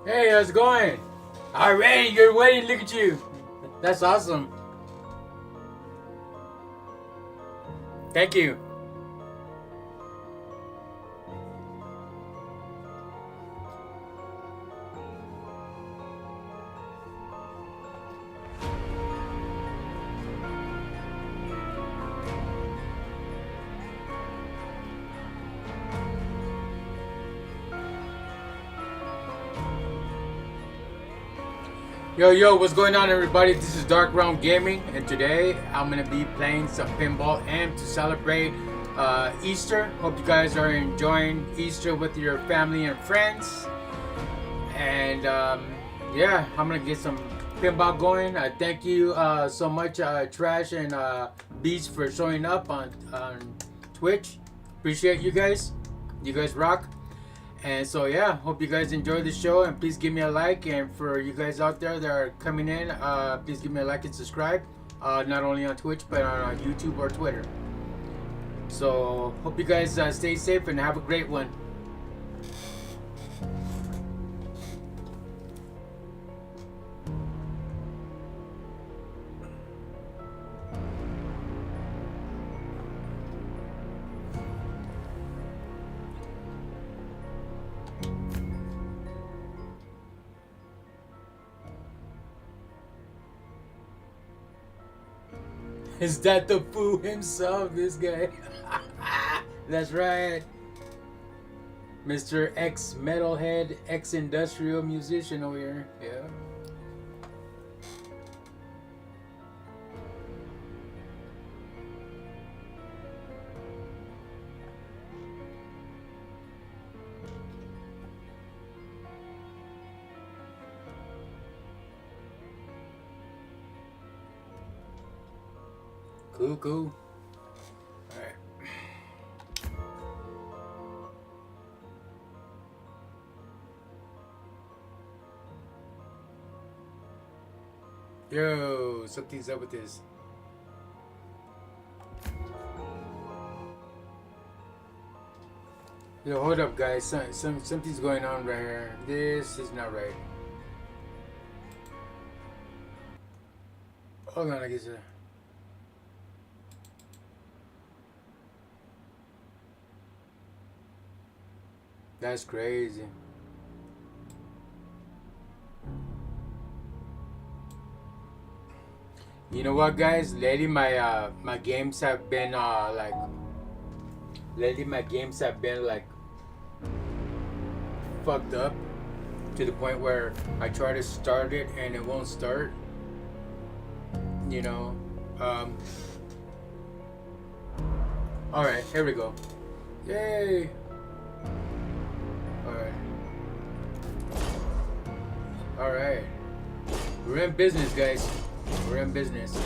Hey, how's it going? Alright, you're waiting. Look at you. That's awesome. Thank you. Yo, what's going on, everybody? This is Dark Realm Gaming, and today I'm gonna be playing some Pinball M to celebrate Easter. Hope you guys are enjoying Easter with your family and friends. And yeah, I'm gonna get some pinball going. Thank you so much, Trash and Beast, for showing up on Twitch. Appreciate you guys. You guys rock. And so yeah, hope you guys enjoy the show, and please give me a like. And for you guys out there that are coming in, please give me a like and subscribe. Not only on Twitch but on YouTube or Twitter. So hope you guys stay safe and have a great one. Is that the fool himself, this guy? That's right. Mr. X Metalhead, X Industrial Musician over here. Yeah. Cool. Alright. Yo, something's up with this. Yo, hold up, guys. Something's going on right here. This is not right. Hold on, I guess. That's crazy. You know what, guys? Lately, my games have been fucked up to the point where I try to start it and it won't start. You know. All right, here we go. Yay! Alright. We're in business, guys. We're in business.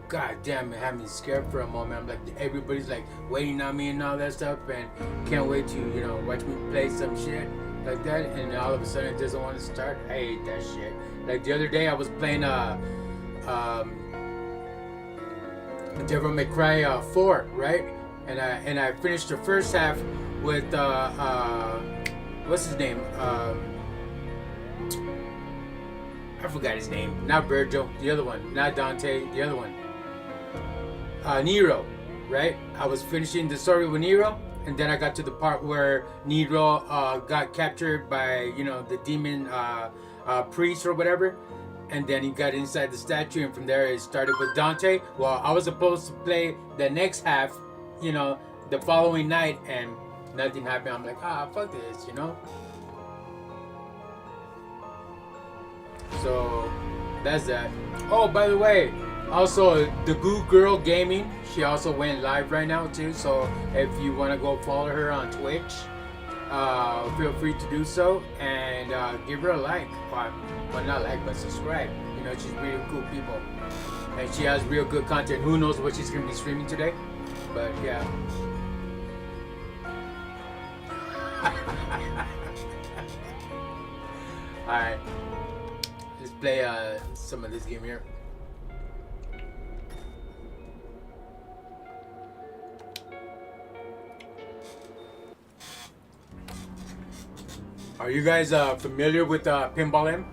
God damn, it had me scared for a moment. I'm like, everybody's like waiting on me and all that stuff, and can't wait to, watch me play some shit like that, and all of a sudden it doesn't want to start. I hate that shit. Like the other day I was playing Devil May Cry 4, right? And I finished the first half with what's his name? I forgot his name. Not Virgil, the other one. Not Dante, the other one. Nero, right? I was finishing the story with Nero, and then I got to the part where Nero got captured by, the demon priest or whatever. And then he got inside the statue, and from there it started with Dante. Well, I was supposed to play the next half, the following night, and nothing happened. I'm like, fuck this, So that's that. Oh, by the way, also the Goo Girl Gaming, she also went live right now too. So if you want to go follow her on Twitch, feel free to do so, and give her a like. Well, not like, but subscribe. She's really cool people, and she has real good content. Who knows what she's gonna be streaming today? But yeah. All right. Let's play some of this game here. Are Are you guys familiar with Pinball M?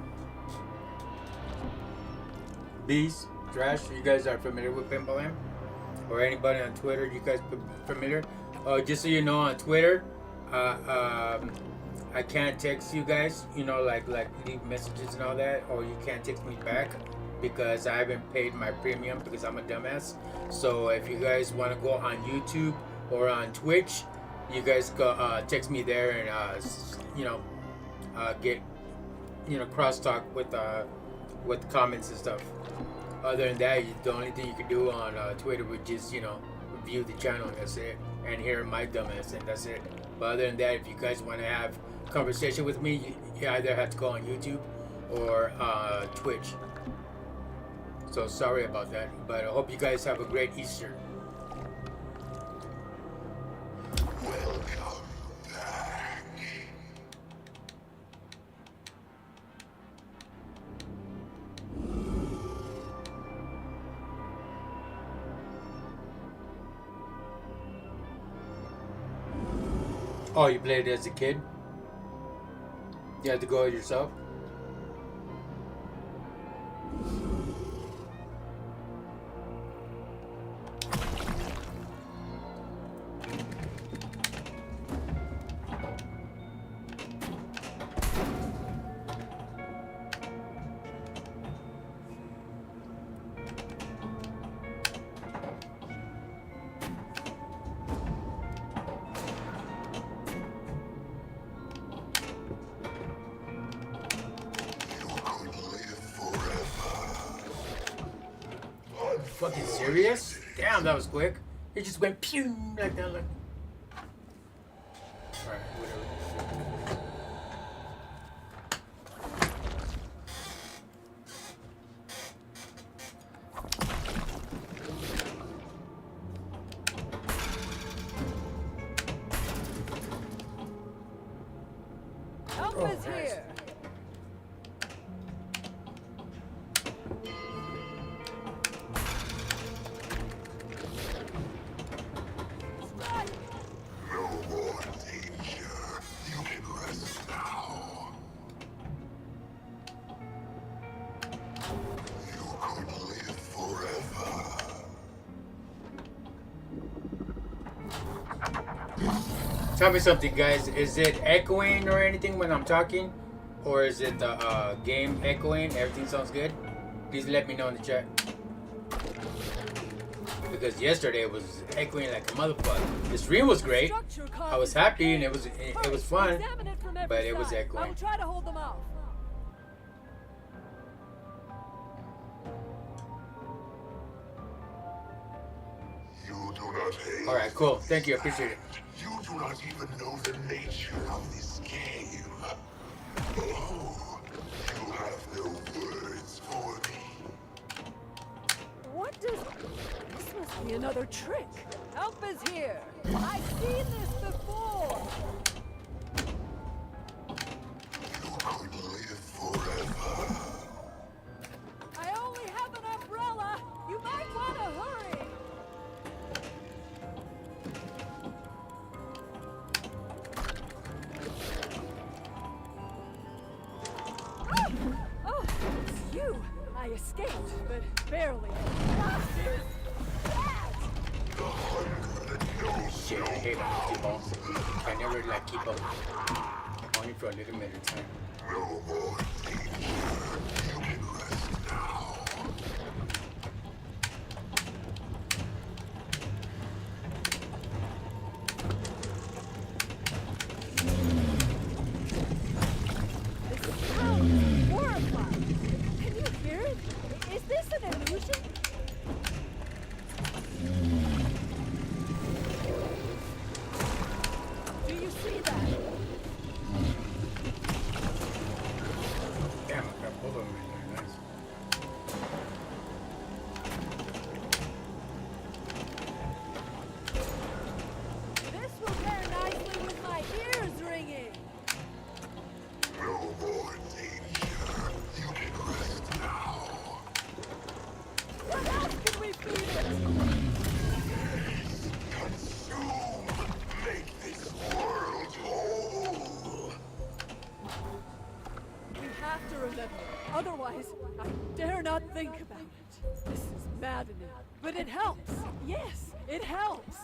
Bees, Trash, you guys are familiar with Pinball M? Or anybody on Twitter, you guys familiar? Just so you know, on Twitter, I can't text you guys, you know, like leave messages and all that, or you can't text me back because I haven't paid my premium because I'm a dumbass. So if you guys want to go on YouTube or on Twitch, you guys go text me there and you know, get, you know, crosstalk with comments and stuff. Other than that, the only thing you can do on Twitter would just, you know, view the channel and that's it, and hear my dumbass and that's it. But other than that, if you guys want to have conversation with me, you either have to go on YouTube or Twitch. So sorry about that, but I hope you guys have a great Easter. Welcome back. Oh, you played it as a kid? You had to go yourself? Fucking serious? Damn, that was quick. It just went pew like that. Like. Alright, whatever. Alpha's here. Tell me something, guys. Is it echoing or anything when I'm talking? Or is it the game echoing? Everything sounds good? Please let me know in the chat. Because yesterday it was echoing like a motherfucker. The stream was great. I was happy and it was fun. But it was echoing. I will try to hold them off. You do not hate. Alright, cool. Thank you. I appreciate it. You do not even know the nature of this game. Oh, you have no words for me. What does... This must be another trick. Alpha's here. I've seen this before. You could live forever. I only have an umbrella. You might want to hurry. Oh, it's you. I escaped, but barely. What is that? The hunger that knows Shit, I hate basketball. I never like keep up. Only for a little bit of time. no more danger. You can rest now. This sound is horrifying. Can you hear it? Is this an illusion? Do you see that? Damn, I got both of them in there. Nice. This will pair nicely with my ears ringing. No more danger. You can rest now. What else can we feed it? Consume. Make this world whole. have to remember. Otherwise, I dare not think about it. This is maddening. But it helps. Yes, it helps.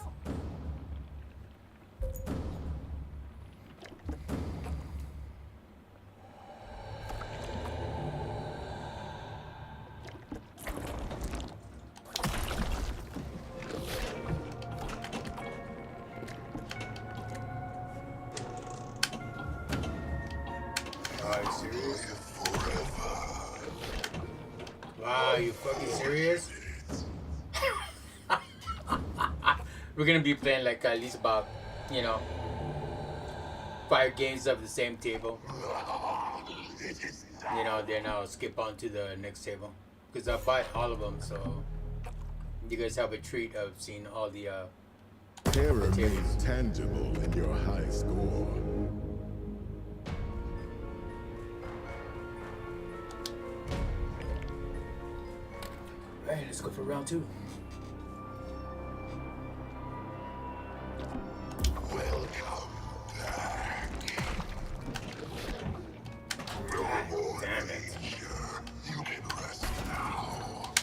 Are you serious? Wow, you fucking serious? We're gonna be playing like at least about, 5 games of the same table. Then I'll skip on to the next table. Because I bought all of them, so you guys have a treat of seeing all the Terror remains tangible in your high score. Alright, let's go for round 2. Welcome back. No more Damn it. danger. You can rest now.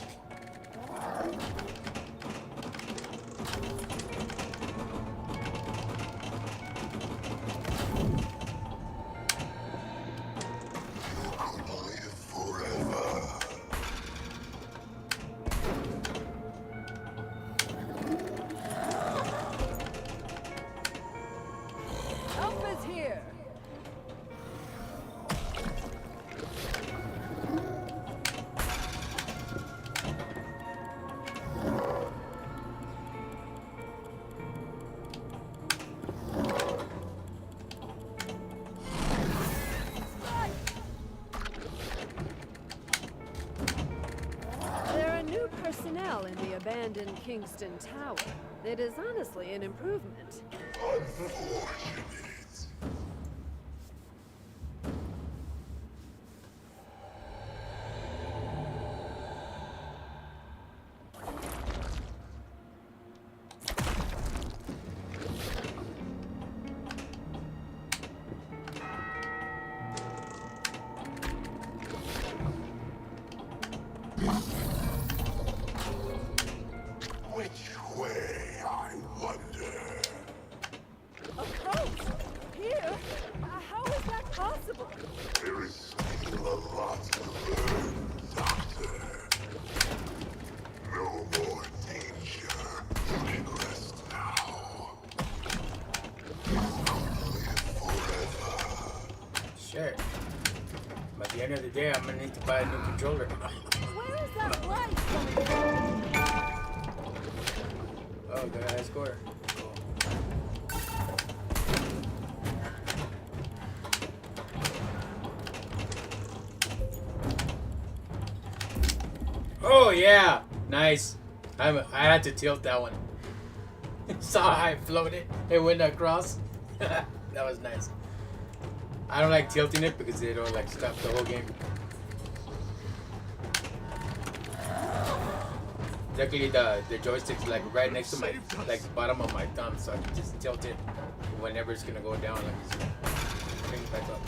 You could live forever. Help is here. There are new personnel in the abandoned Kingston Tower. It is honestly an improvement. Unfortunate. Which way, I wonder? A cult? Here? How is that possible? There is still a lot to learn, Doctor. No more danger. You can rest now. You could live forever. Sure. By the end of the day, I'm gonna need to buy a new controller. Where is that light coming from? Oh, got a high score. Cool. Oh yeah, nice. I had to tilt that one. Saw how I floated. It went across. That was nice. I don't like tilting it because it'll like stop the whole game. Luckily the joystick's like right next to my like bottom of my thumb, so I can just tilt it whenever it's gonna go down, like it's bring it back up.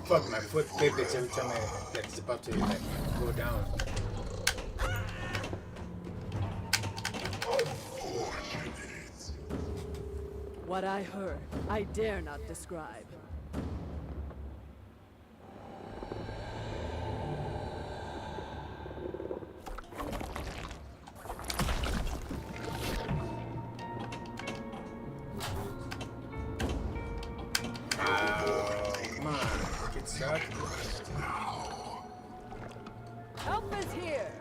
Fuck, my foot pivots every time I like it's about to like go down. Unfortunate. What I heard, I dare not describe. Come on, get stuck. Rest now. Help is here.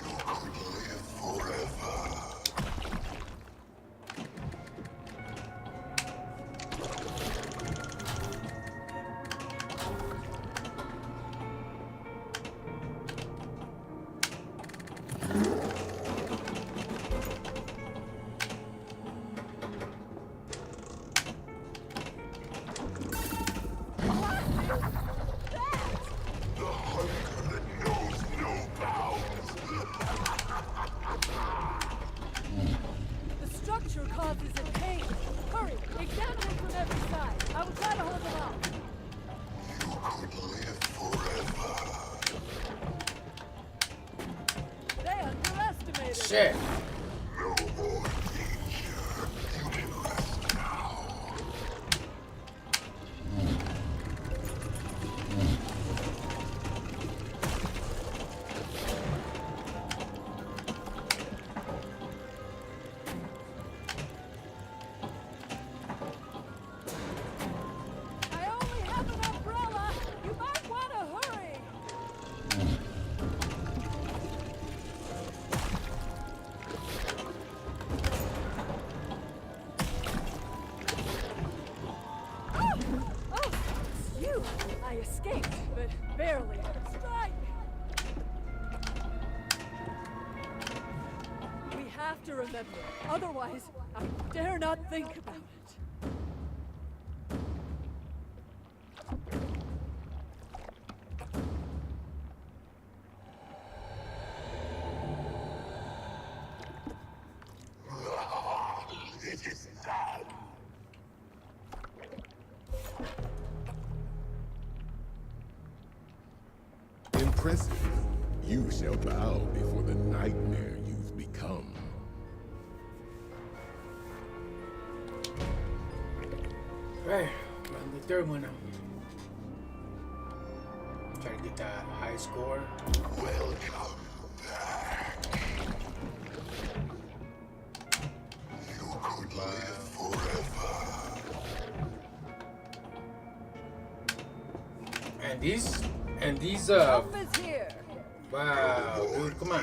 You could live forever. shit. No more danger. You can rest now. I only have an umbrella. You might want to hurry. Oh, it's you. I escaped, but barely. Strike. We have to remember. Otherwise, I dare not think about it. It is done. Impressive. You shall bow before the nightmare you've become. Right, we're on the third one now. Try to get that high score. Welcome back. You could live forever. And these Help is here. wow, dude, come on.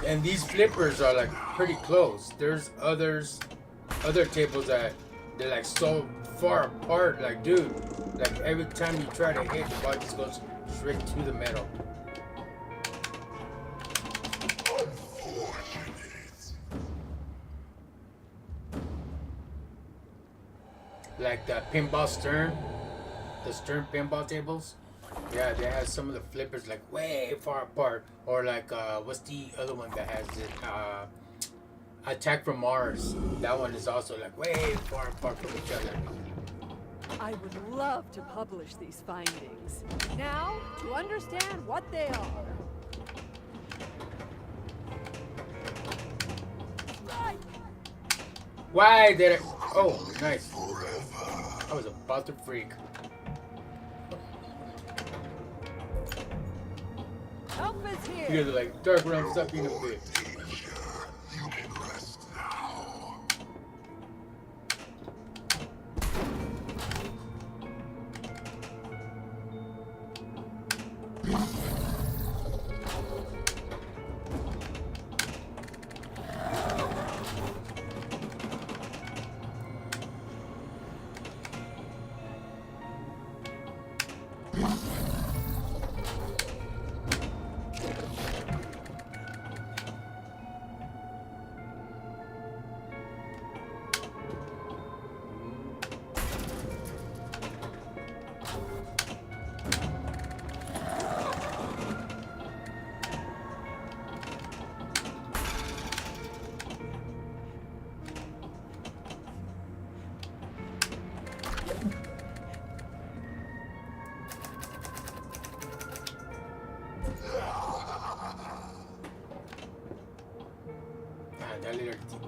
And these flippers are like pretty close. There's other tables that they're like so far apart, like dude, like every time you try to hit, the ball just goes straight to the metal. Unfortunate. Like the pinball the stern pinball tables. Yeah, they have some of the flippers like way far apart. Or like what's the other one that has it? Attack from Mars. That one is also like way far apart from each other. I would love to publish these findings. Now, to understand what they are. Strike! Why did it? Oh, nice. Forever. I was about to freak. Help is You here. guys are like, Dark Realm, stop being a bitch. Danger. You can rest now.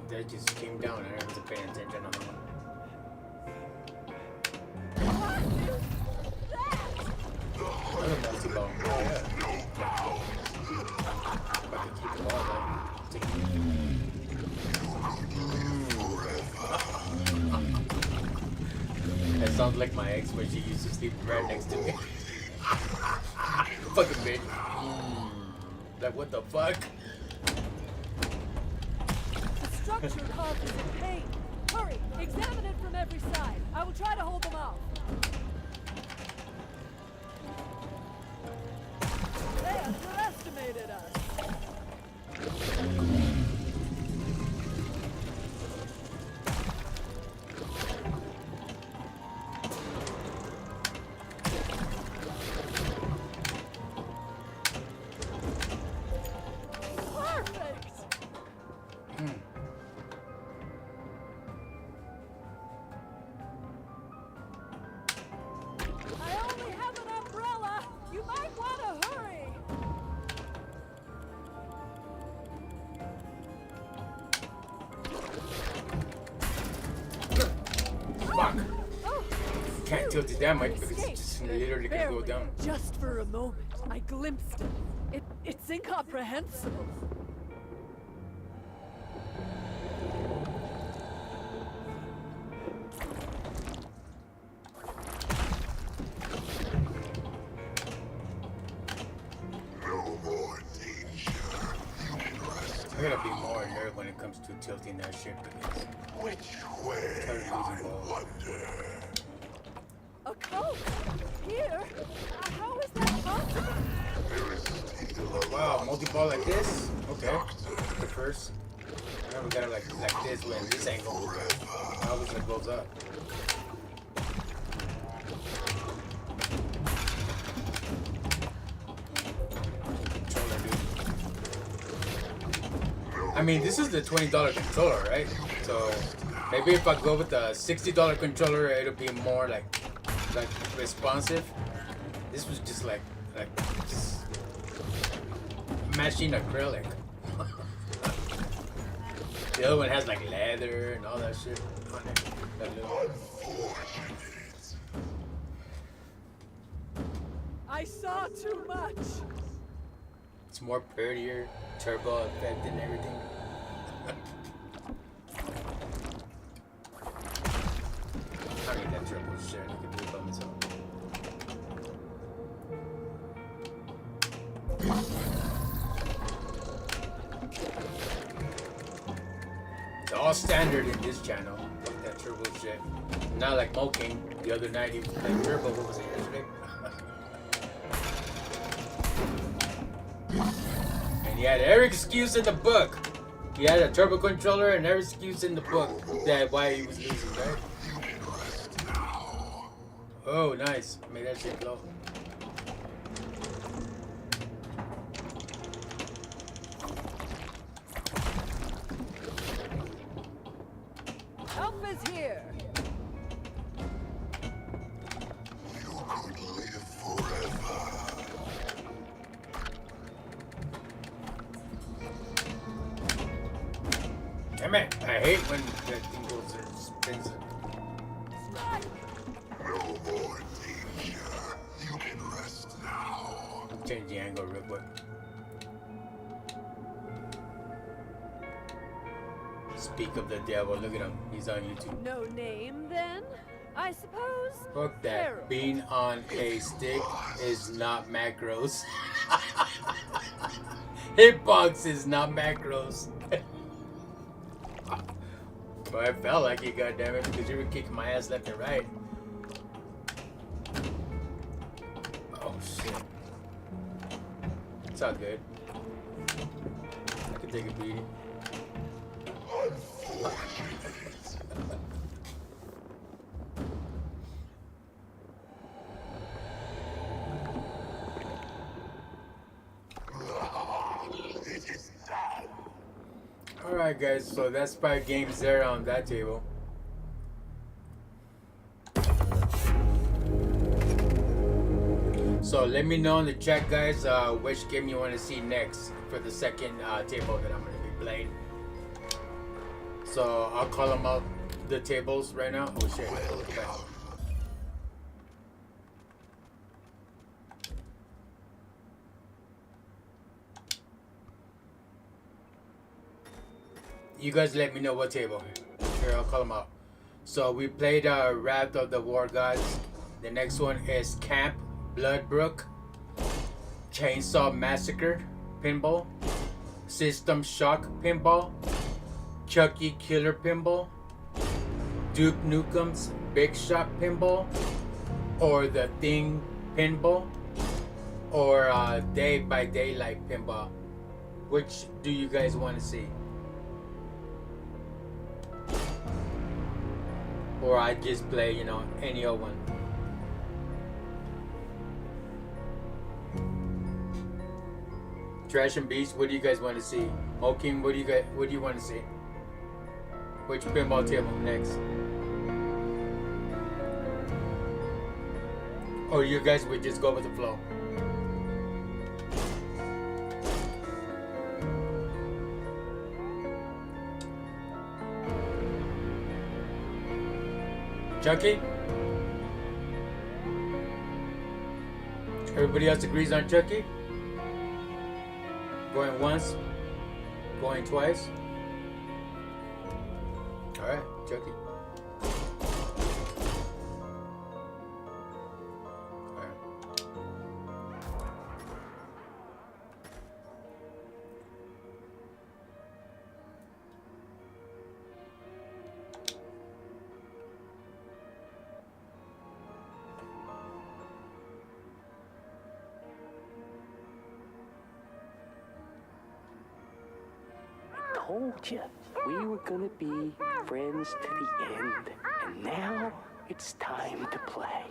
That just came down. I didn't have to pay attention on that. What is that? I think that's the ball. Oh, yeah. If I could keep the ball, though. Take it. That sounds like my ex when she used to sleep right next to me. Fucking bitch. Like, what the fuck? The structure causes pain. Hurry, examine it from every side. I will try to hold them off. They underestimated us. Perfect! tilt it that much because it's Escaped. just literally gonna go Barely. down. Just for a moment, I glimpsed it. It's incomprehensible. No more danger. You can rest. I gotta be more alert when it comes to tilting that shit because Which way, Totally losing I ball. wonder? A cult? Here? How is that possible? There is still a wow, multi-ball like this? Okay. The first. Now we got it like this when this angle. How was it goes up? Controller, dude. I mean, this is the $20 controller, right? So maybe if I go with the $60 controller, it'll be more like responsive. This was just like just mashing acrylic. The other one has like leather and all that shit on it. That little- I saw too much. It's more prettier, turbo effect and everything. I need that turbo shit. I can do it by myself. It's all standard in this channel. Fuck that turbo shit. Not like Mo King. The other night he was playing turbo. What was it yesterday? And he had every excuse in the book. He had a turbo controller and every excuse in the book that why he was losing, right? Oh, nice. Made that shit glow. Help is here. You could live forever. Damn it. I hate when that thing goes and spins it. Strike. No more danger. You can rest now. Change the angle real quick. Speak of the devil. Look at him. He's on YouTube. No name then? I suppose. Fuck that. Harold. Being on a stick is not macros. Hitbox is not macros. But I felt like it, goddammit, because you were kicking my ass left and right. Oh shit. It's all good. I can take a beating. It is done. Alright guys, so that's 5 games there on that table. So let me know in the chat guys which game you want to see next for the second table that I'm going to be playing. So I'll call them out the tables right now. Oh shit. Okay. You guys let me know what table. Here, I'll call them out. So we played Wrath of the War Gods. The next one is Camp Bloodbrook, Chainsaw Massacre Pinball, System Shock Pinball, Chucky Killer Pinball, Duke Nukem's Big Shot Pinball, or The Thing Pinball, or Day by Daylight Pinball. Which do you guys want to see? Or I just play, you know, any old one. Trash and Beast, what do you guys want to see? Oking, what do you want to see? Which pinball table next? Or you guys would just go with the flow? Chucky? Everybody else agrees on Chucky? Going once? Going twice? Alright, Chucky. Alright. Told you we were gonna be friends to the end, and now it's time to play.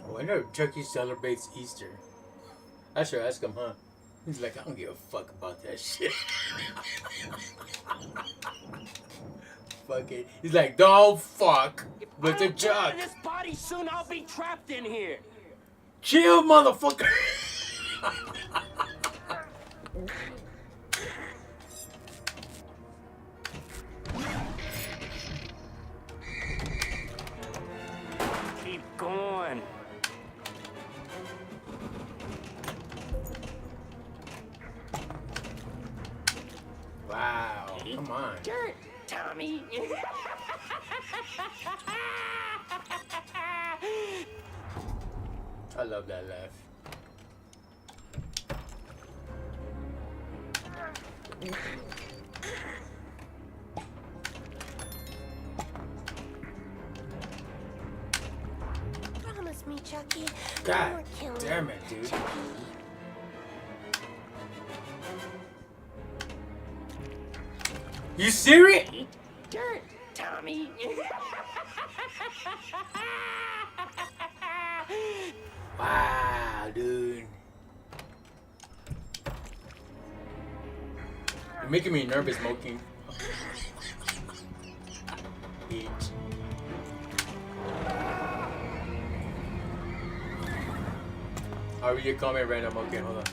I wonder if Chucky celebrates Easter. I should ask him, huh? He's like, I don't give a fuck about that shit. Fuck it. He's like, don't fuck with the Chuck. This body soon, I'll be trapped in here. Chill, motherfucker. Keep going. Wow, come on. Dirt, Tommy. I love that laugh. Promise me, Chucky. God you won't kill me. damn it, dude. You serious? Dirt, Tommy. Wow, dude. You're making me nervous, smoking. Eat. I'll read your comment random. Okay, hold on.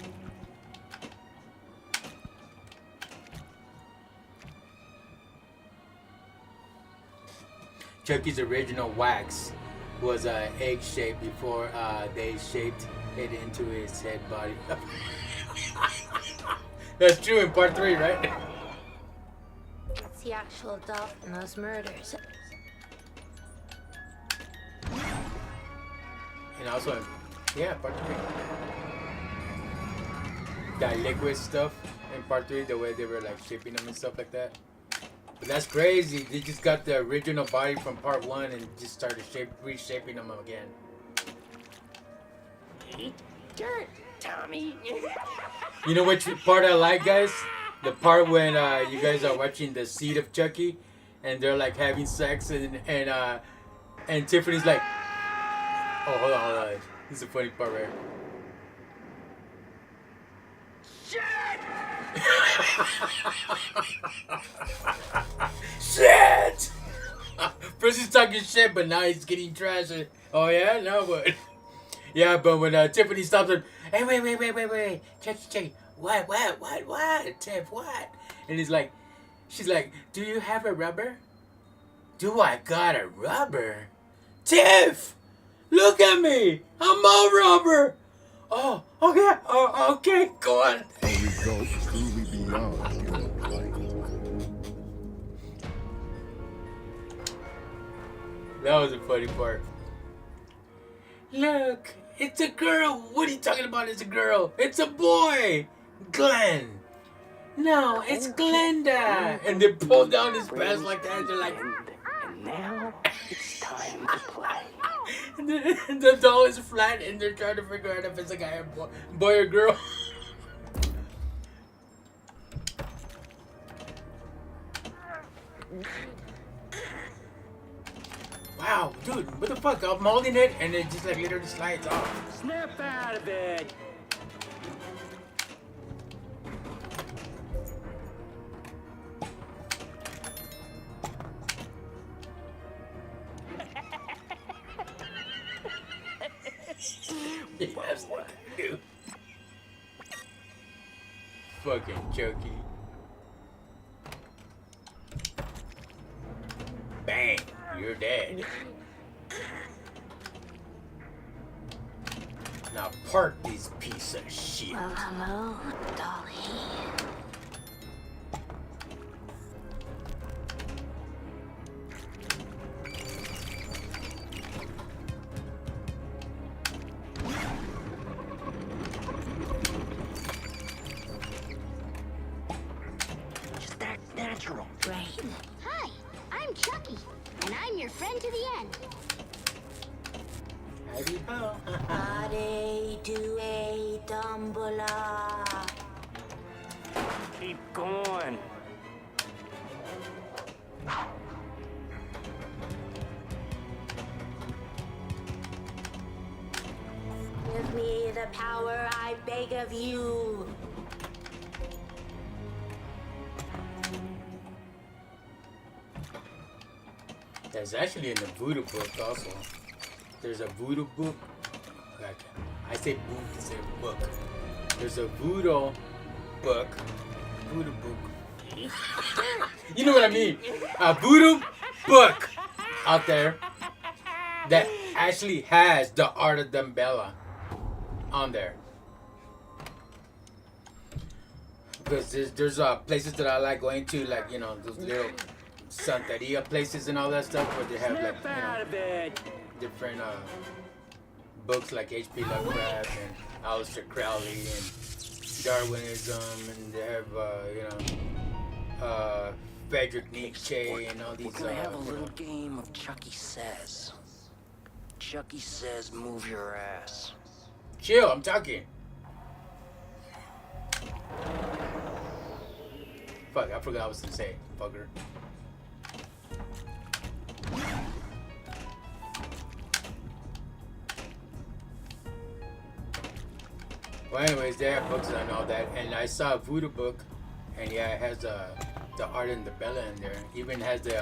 Chucky's original wax was egg shaped before they shaped it into his head body. That's true in part 3, right? It's the actual doll in those murders. And also, yeah, part 3. That liquid stuff in part 3, the way they were like shaping them and stuff like that. But that's crazy. They just got the original body from part 1 and just started reshaping them again. Dirt, Tommy. You know which part I like, guys? The part when you guys are watching the seed of Chucky, and they're like having sex, and Tiffany's like, oh, hold on. This is a funny part, right? Shit! First he's talking shit, but now he's getting trashed. Oh yeah? No, but... Yeah, but when Tiffany stops him, hey, wait. Check. What? Tiff, what? And he's like, she's like, do you have a rubber? Do I got a rubber? Tiff! Look at me! I'm all rubber! Oh, okay. Oh, okay, go on. A result truly beyond human life. That was a funny part. Look, it's a girl. What are you talking about? It's a girl. It's a boy. Glenn. No, it's Glenda. And they pull down his pants like that. They're like, And now it's time to play. and the doll is flat, and they're trying to figure out if it's a guy or boy or girl. Wow, dude, what the fuck? I'm holding it, and it just like literally slides off. Snap out of it. Yes, dude. Fucking Chucky. Bang. you're dead. Now park these piece of shit. Well, hello, Dolly. Just act natural. Right? Hi, I'm Chucky, and I'm your friend to the end. Howdy ho. Are to a tombola. Keep going. Give me the power, I beg of you. There's actually in the voodoo book also. There's a voodoo book. Like I say book instead of book. There's a voodoo book. Voodoo book. You know what I mean? A voodoo book out there that actually has the art of Dumbella on there. Because there's places that I like going to, like, you know, those little Santeria places and all that stuff where they have, like, Snap out of it. different books like H.P. Lovecraft and Aleister Crowley and Darwinism, and they have Friedrich Nietzsche and all these. We're gonna have a little game of Chucky Says. Chucky says, move your ass. Chill, I'm talking. Fuck, I forgot what I was gonna say, fucker. Well, anyways, they have books and all that, and I saw a voodoo book, and yeah, it has the art and the Bella in there. Even has the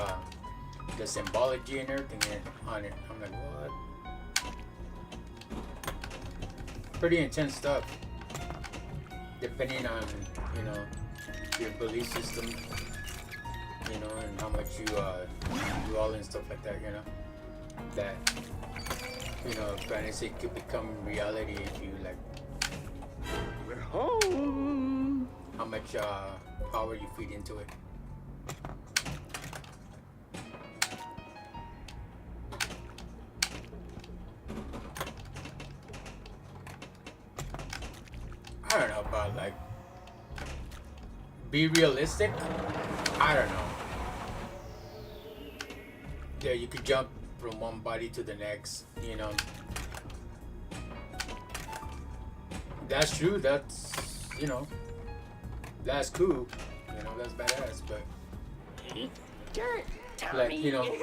symbology and everything on it. I'm like, what? Pretty intense stuff. Depending on, you know, your belief system, you know, and how much you do all and stuff like that, you know. That, you know, fantasy could become reality if you like. We're home. How much power you feed into it. I don't know about, like, be realistic. I don't know. Yeah, you could jump from one body to the next, you know. That's true. That's, you know, that's cool. You know, that's badass. But Dirt, Tommy. like, you know,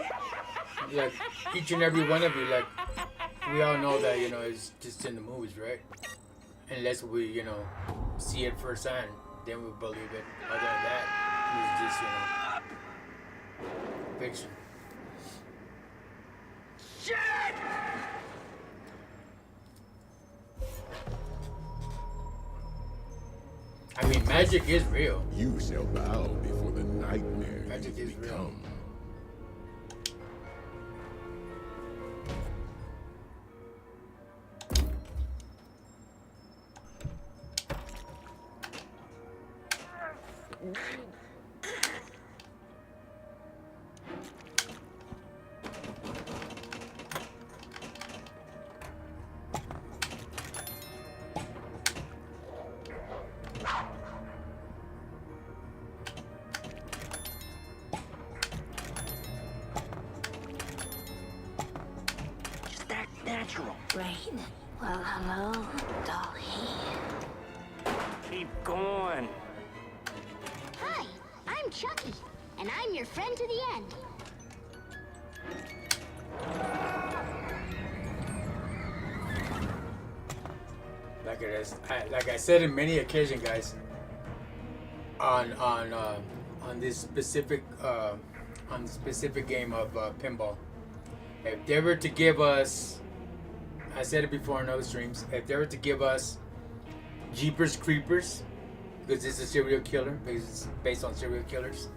like each and every one of you, like, we all know that, you know, it's just in the movies, right? Unless we, you know, see it firsthand, then we believe it. Other than that, it's just, you know, fiction. Shit! I mean, magic is real. You shall bow before the nightmare Magic you is real. become. Just act natural. Right? Well, hello, Dolly. Keep going. Hi, I'm Chucky, and I'm your friend to the end. Like I said in many occasions, guys, on this specific game of pinball, if they were to give us, I said it before in other streams, if they were to give us Jeepers Creepers, because this is a serial killer, based on serial killers,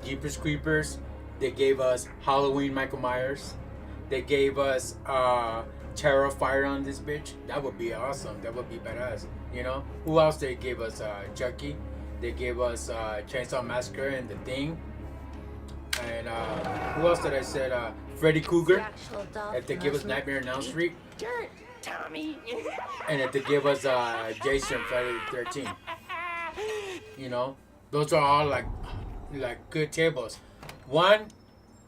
Jeepers Creepers, They gave us Halloween Michael Myers. They gave us Terrifier on this bitch. That would be awesome. That would be badass. You know? Who else they gave us? Chucky. They gave us Chainsaw Massacre and The Thing. And who else did I said? Freddy Krueger. If they give us Nightmare on Elm Street. Dirt, Tommy. And if they give us Jason Friday the 13th. You know? Those are all like good tables. One,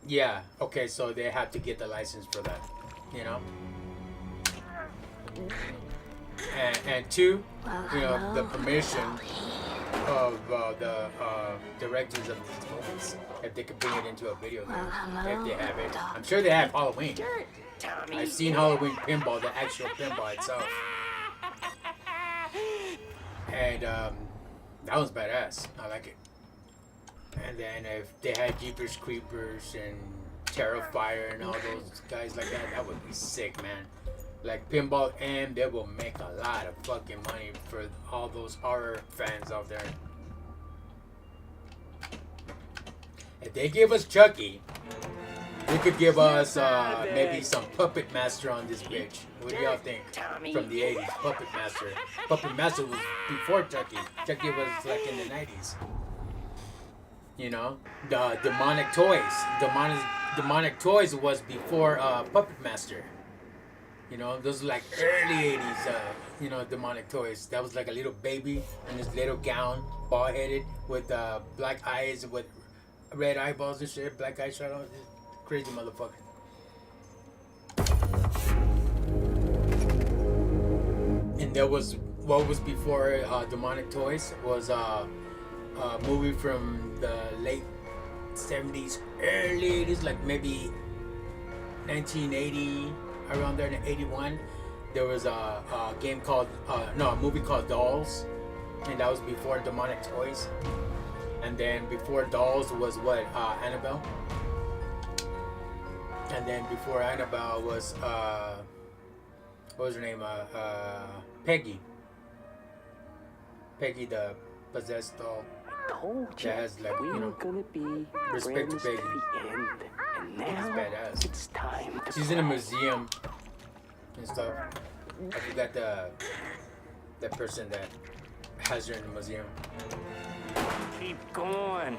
yeah, okay, so they have to get the license for that, you know. And two, you know, the permission of the directors of these movies, if they could bring it into a video game, if they have it. I'm sure they have Halloween. Dirt, Tommy. I've seen Halloween pinball, the actual pinball itself, and that was badass. I like it. And then if they had Jeepers Creepers and Terrifier and all those guys like that, that would be sick, man. Like Pinball M, they will make a lot of fucking money for all those horror fans out there. If they give us Chucky, they could give us maybe some Puppet Master on this bitch. What do y'all think? From the 80s, Puppet Master. Puppet Master was before Chucky. Chucky was like in the 90s. You know, the Demonic Toys. Demonic Toys was before Puppet Master. You know, those are like early 80s, you know, Demonic Toys. That was like a little baby in this little gown, bald-headed, with black eyes, with red eyeballs and shit, black eyeshadow. Crazy motherfucker. And there was, what was before Demonic Toys was a movie from the late 70s, early 80s, like maybe 1980, around there in 81. There was a game called, a movie called Dolls, and that was before Demonic Toys. And then before Dolls was what, Annabelle? And then before Annabelle was, what was her name? Peggy. Peggy the possessed doll. Told you, That has like, we you were know, gonna be respect to friends Peggy. to the end, and now badass. it's time to She's in a play. museum and stuff. I forgot the person that has her in the museum. Keep going.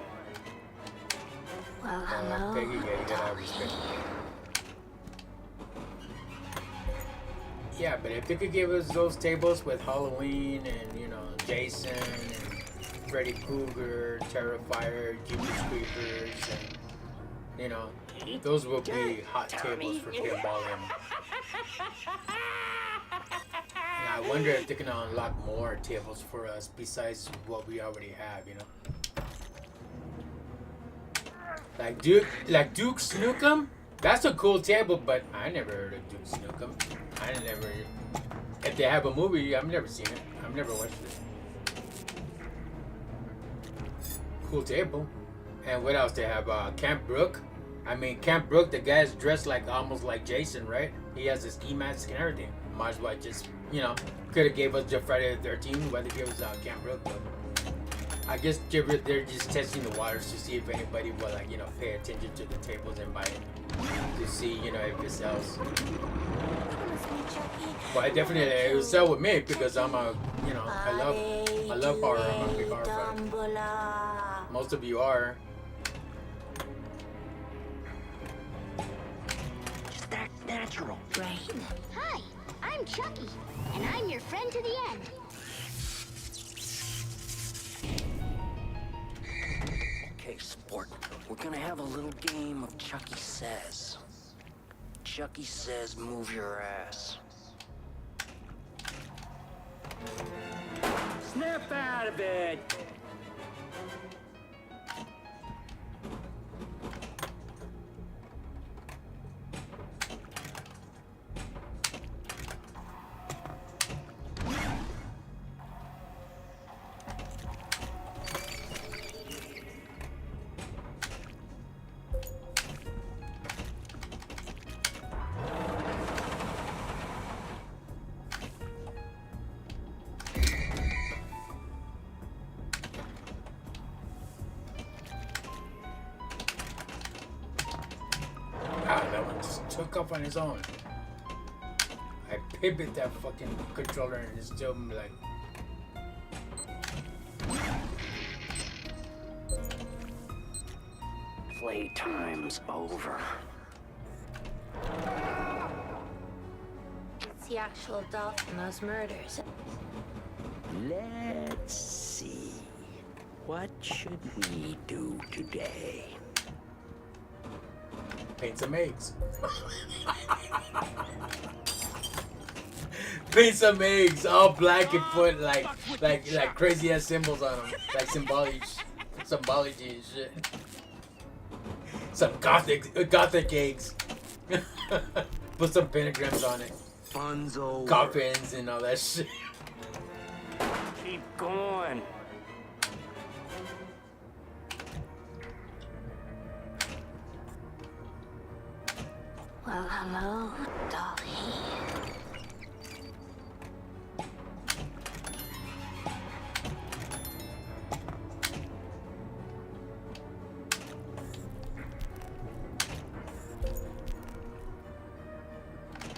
Peggy, yeah, you gotta have respect. Yeah, but if they could give us those tables with Halloween and, you know, Jason and Freddy Krueger, Terrifier, Jeepers Creepers, and, you know, those will be hot tables for Pinball M. And I wonder if they can unlock more tables for us besides what we already have, you know. Like Duke Snookum, that's a cool table, but I never heard of Duke Snookum. I never. If they have a movie, I've never seen it. I've never watched it. Cool table. And what else they have? Camp Brook. I mean, Camp Brook, the guy's dressed like almost like Jason, right? He has his ski mask and everything. Might as well just, you know, could have gave us Friday the 13th, whether give us Camp Brook, but I guess they're just testing the waters to see if anybody will, like, you know, pay attention to the tables and buy it to see, you know, if it sells. Well, I definitely it will sell with me because I'm a, you know, I love horror. I'm a big horror fan. Most of you are. Just act natural. Right. Hi, I'm Chucky, and I'm your friend to the end. Okay, sport. We're gonna have a little game of Chucky Says. Chucky says, move your ass. Snap out of it! just took off on his own. I pivot that fucking controller and it's still like. Playtime's over. It's the actual doll from those murders. Let's see. What should we do today? Paint some eggs. Paint some eggs, all black and put like crazy ass symbols on them, like symbology and shit. Some gothic eggs. Put some pentagrams on it. Fun's over. Coffins and all that shit. Keep going. Well, hello, Dolly.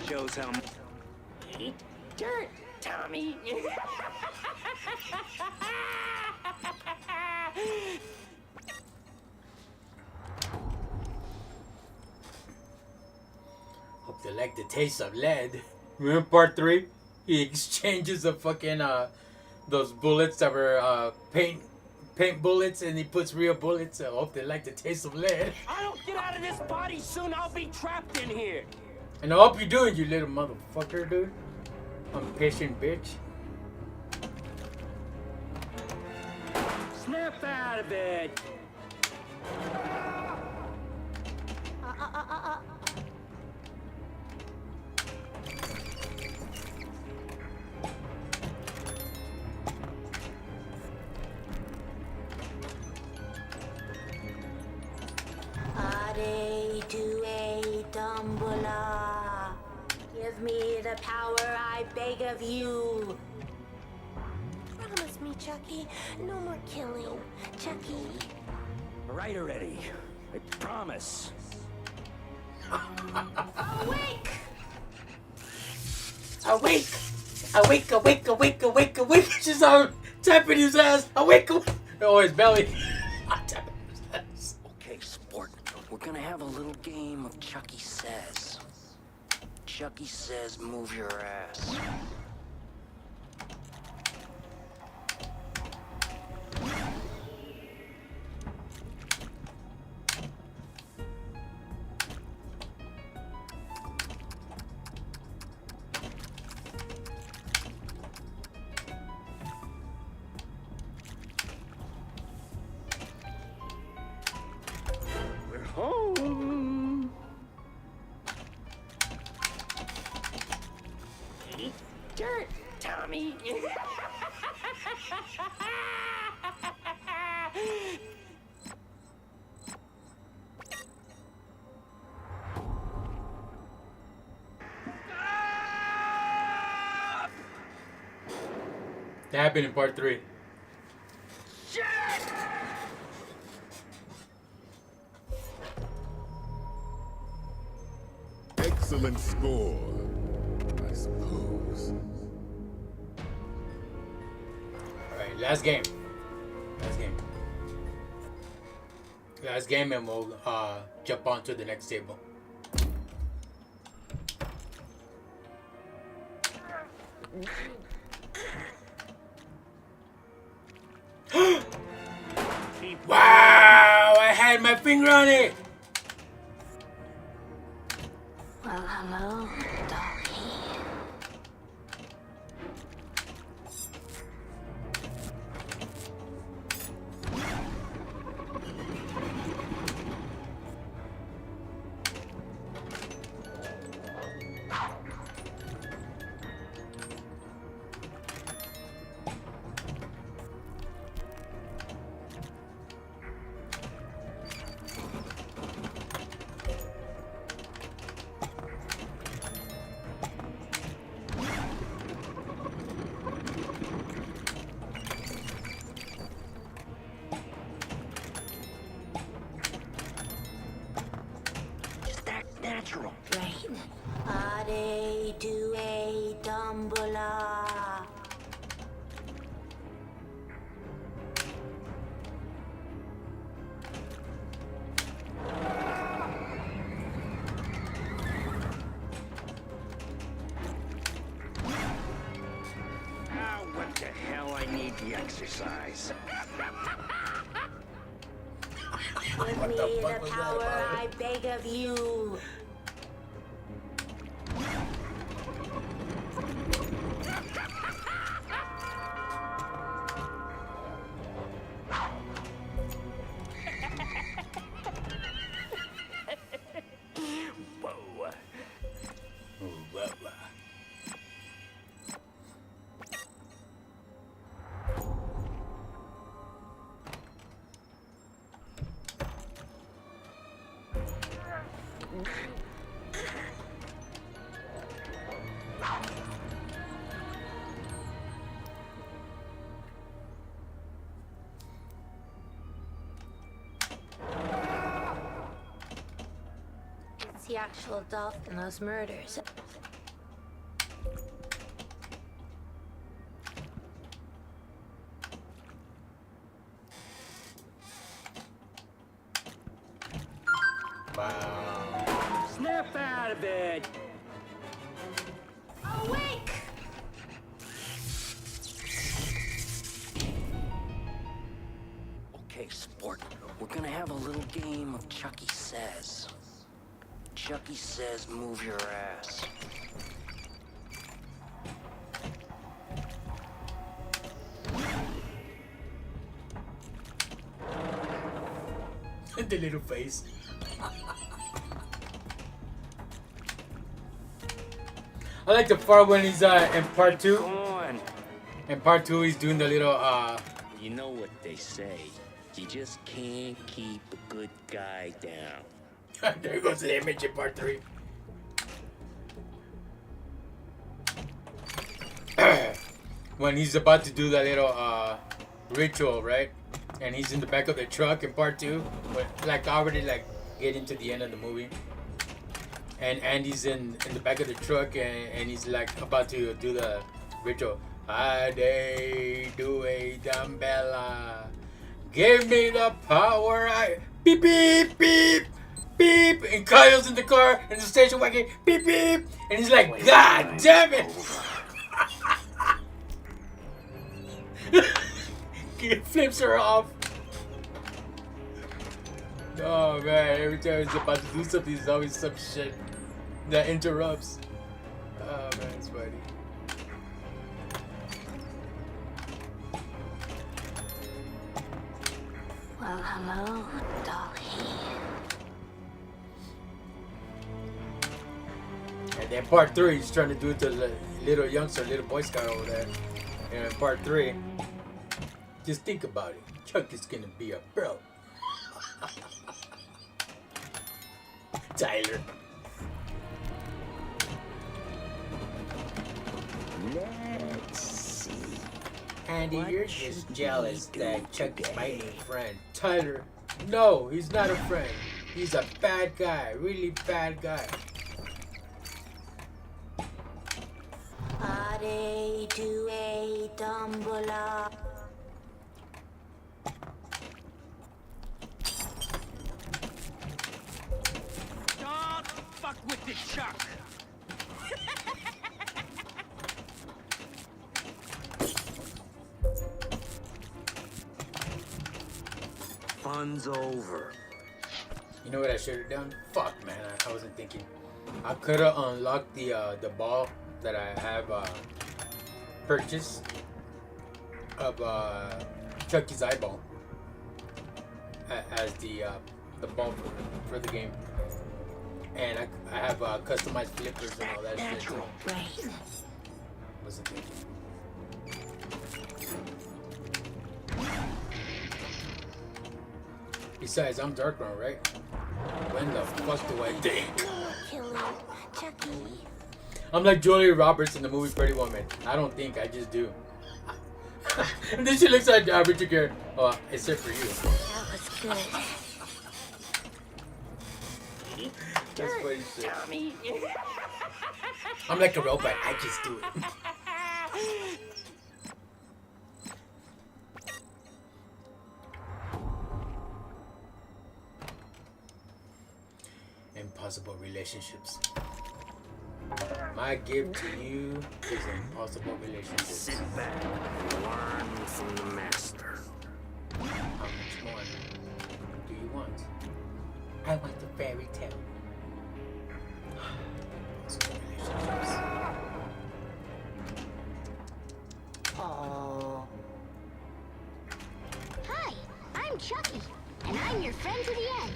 Shows how. Eat dirt, Tommy. Hope they like the taste of lead. Remember part 3? He exchanges the fucking those bullets that were paint bullets, and he puts real bullets. I hope they like the taste of lead. I don't get out of this body soon. I'll be trapped in here. And I hope you do it, you little motherfucker, dude. Impatient bitch. Snap out of it. Ade to a Dumbledore. Give me the power, I beg of you. Promise me, Chucky, no more killing. Chucky. All right already. I promise. Awake! Awake! Awake, awake, awake, awake, awake. She's on tapping his ass. Awake, awake. Oh, his belly. Tapping his ass. Okay, sport. We're gonna have a little game of Chucky Says. Chucky says, move your ass. We're home. Eat dirt, Tommy. That happened in part 3. Excellent score, I suppose. Alright, last game. Last game, and we'll jump on to the next table. Wow! I had my finger on it! Well, hello, Dolly. brain. Ade due dumbula. Ah, what the hell? I need the exercise. Give me the power, I beg of you. Whoa. It's the actual adult in those murders. Wow. Snap out of it. Awake! Okay, sport. We're gonna have a little game of Chucky Says. Chucky says, move your ass. The little face. I like the part when he's in part 2. Come on. In part 2, he's doing the little You know what they say. You just can't keep a good guy down. there goes the image in part 3. When he's about to do that little ritual, right? And he's in the back of the truck in part 2, but like already like getting to the end of the movie. And Andy's in the back of the truck and he's like about to do the ritual. Ade do a dumbella. Give me the power I beep beep beep beep, and Kyle's in the car in the station wagon beep beep, and he's like, God damn it. He flips her off. Oh man, every time he's about to do something, there's always some shit that interrupts. Oh man, it's funny. Well, hello, Dolly. And then part 3, he's trying to do it to the little youngster, little Boy Scout over there. And in part 3, just think about it. Chuck is gonna be a bro. Tyler. Let's see. Andy, What you're should just we jealous do that Chuck is my today? new friend. Tyler. No, he's not a friend. He's a bad guy. Really bad guy. Ade due dumbula. Don't fuck with the Chuck. Fun's over. You know what I should have done? Fuck, man. I wasn't thinking. I could have unlocked the ball that I have purchased of Chucky's eyeball as the ball for the game, and I have customized flippers and all that shit. Natural brain. Wasn't thinking. Besides, I'm Dark Brown, right? When the fuck do I think? Killing Chucky. I'm like Julia Roberts in the movie Pretty Woman. I don't think, I just do. And then she looks at Richard Gere. Oh, except for you. That was good. That's funny shit. Tommy. I'm like a robot. I just do it. Impossible relationships. My gift to you is impossible relationships. Sit back and learn from the master. How much more do you want? I want the fairy tale. Impossible relationships. Oh. Hi, I'm Chucky, and I'm your friend to the end.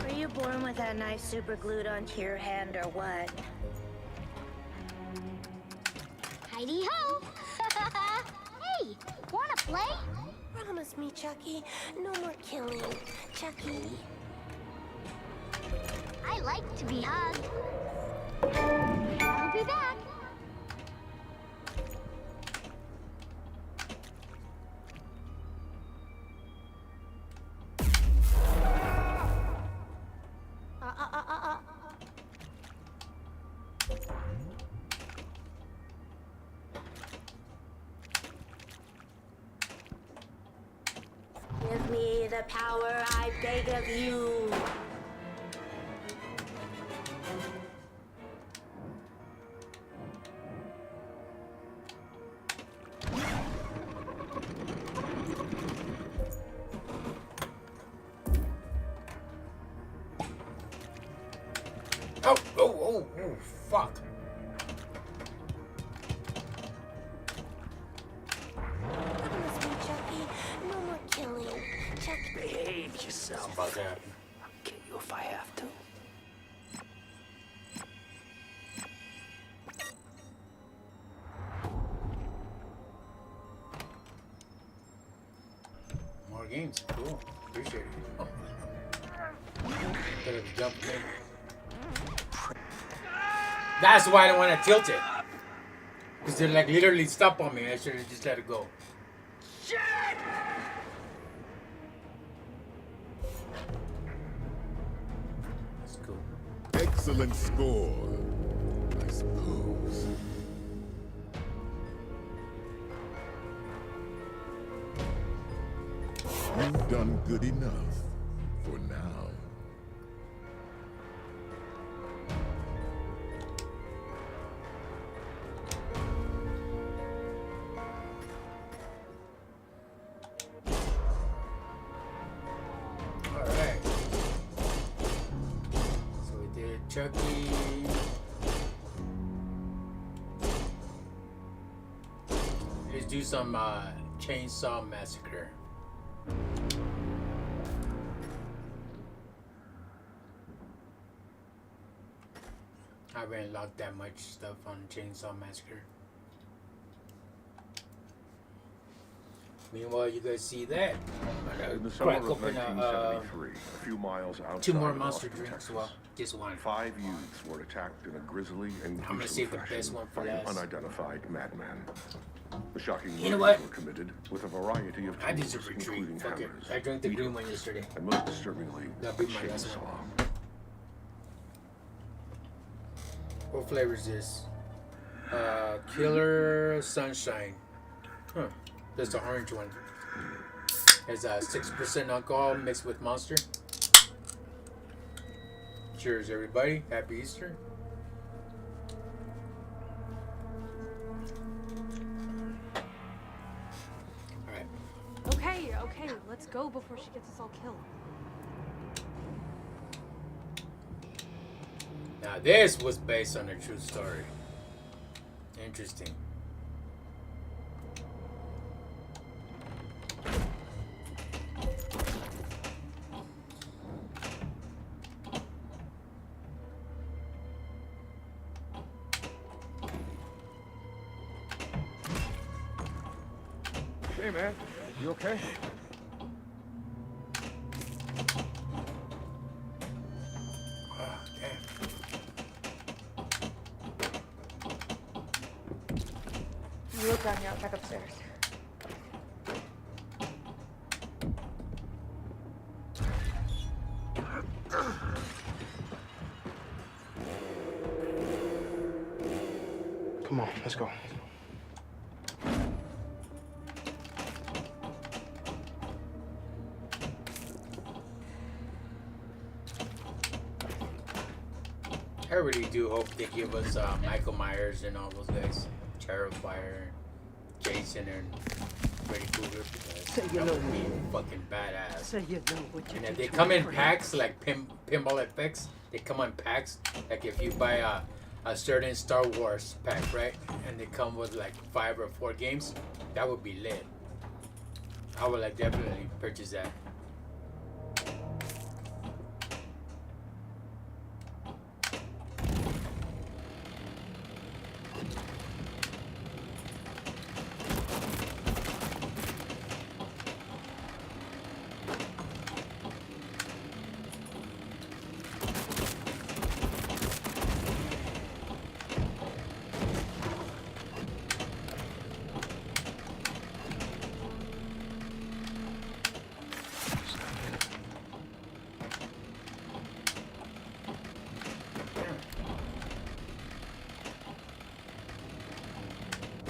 Were you born with that knife super glued onto your hand or what? Heidi ho! Hey, wanna play? Promise me, Chucky, no more killing. Chucky. I like to be hugged. I'll be back. Give me the power I beg of you. Oh, fuck. Promise me, Chucky, no more killing. Chucky. Behave What's yourself. about to happen? I'll get you if I have to. More games. Cool. Appreciate it. Could have jumped in. That's why I don't want to tilt it. Because they're like literally stop on me. I should have just let it go. That's cool. Excellent score, I suppose. You've done good enough for now. Alright. So we did Chucky. Let's do some Chainsaw Massacre. I haven't unlocked that much stuff on Chainsaw Massacre. Meanwhile, you guys see that? In the summer Crack of open 1973, a few miles outside two more of monster Austin, drinks. Texas, Well, just one. 5 youths were attacked in a grisly and I'm gonna gruesome save the fashion best one for by an last. unidentified madman. The shocking You know murders what? were committed with a variety of I tools, deserve a treat. including Fuck it. hammers, I drank the beetles, green one yesterday. and most disturbingly, a That'll be my last chainsaw. one. What flavor is this? Killer Sunshine. Huh. That's the orange one. Has 6% alcohol mixed with Monster. Cheers, everybody. Happy Easter. Alright. Okay, let's go before she gets us all killed. Now this was based on a true story. Interesting. Hey man, you okay? Oh, damn. You look down here, I'll check upstairs. Come on, let's go. I really do hope they give us Michael Myers and all those guys, Terrifier, Jason, and Freddy Krueger, because that would be fucking badass. So you know what And you're if they come in packs like Pinball FX, they come in packs. Like if you buy a certain Star Wars pack, right, and they come with like 5 or 4 games, that would be lit. I would like definitely purchase that.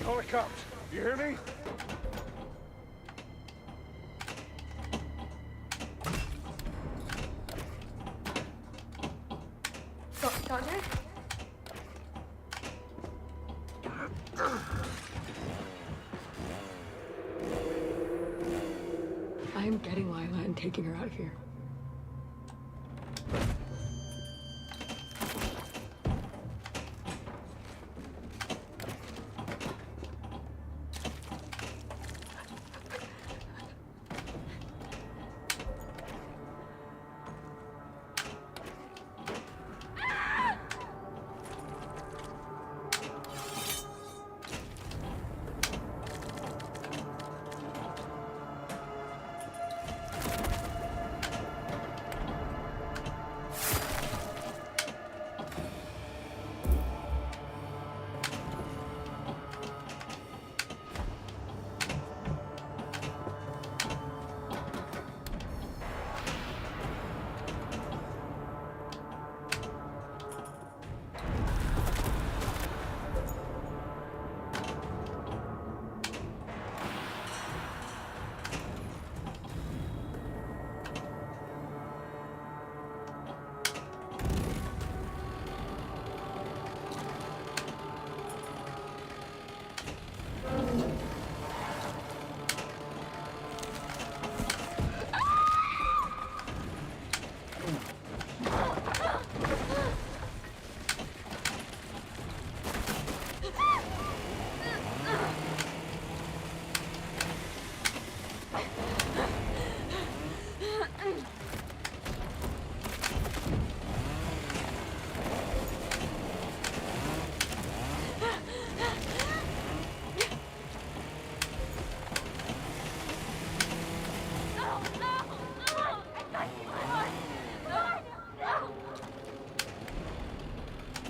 Call the cops. You hear me? Doctor? I'm getting Lila and taking her out of here.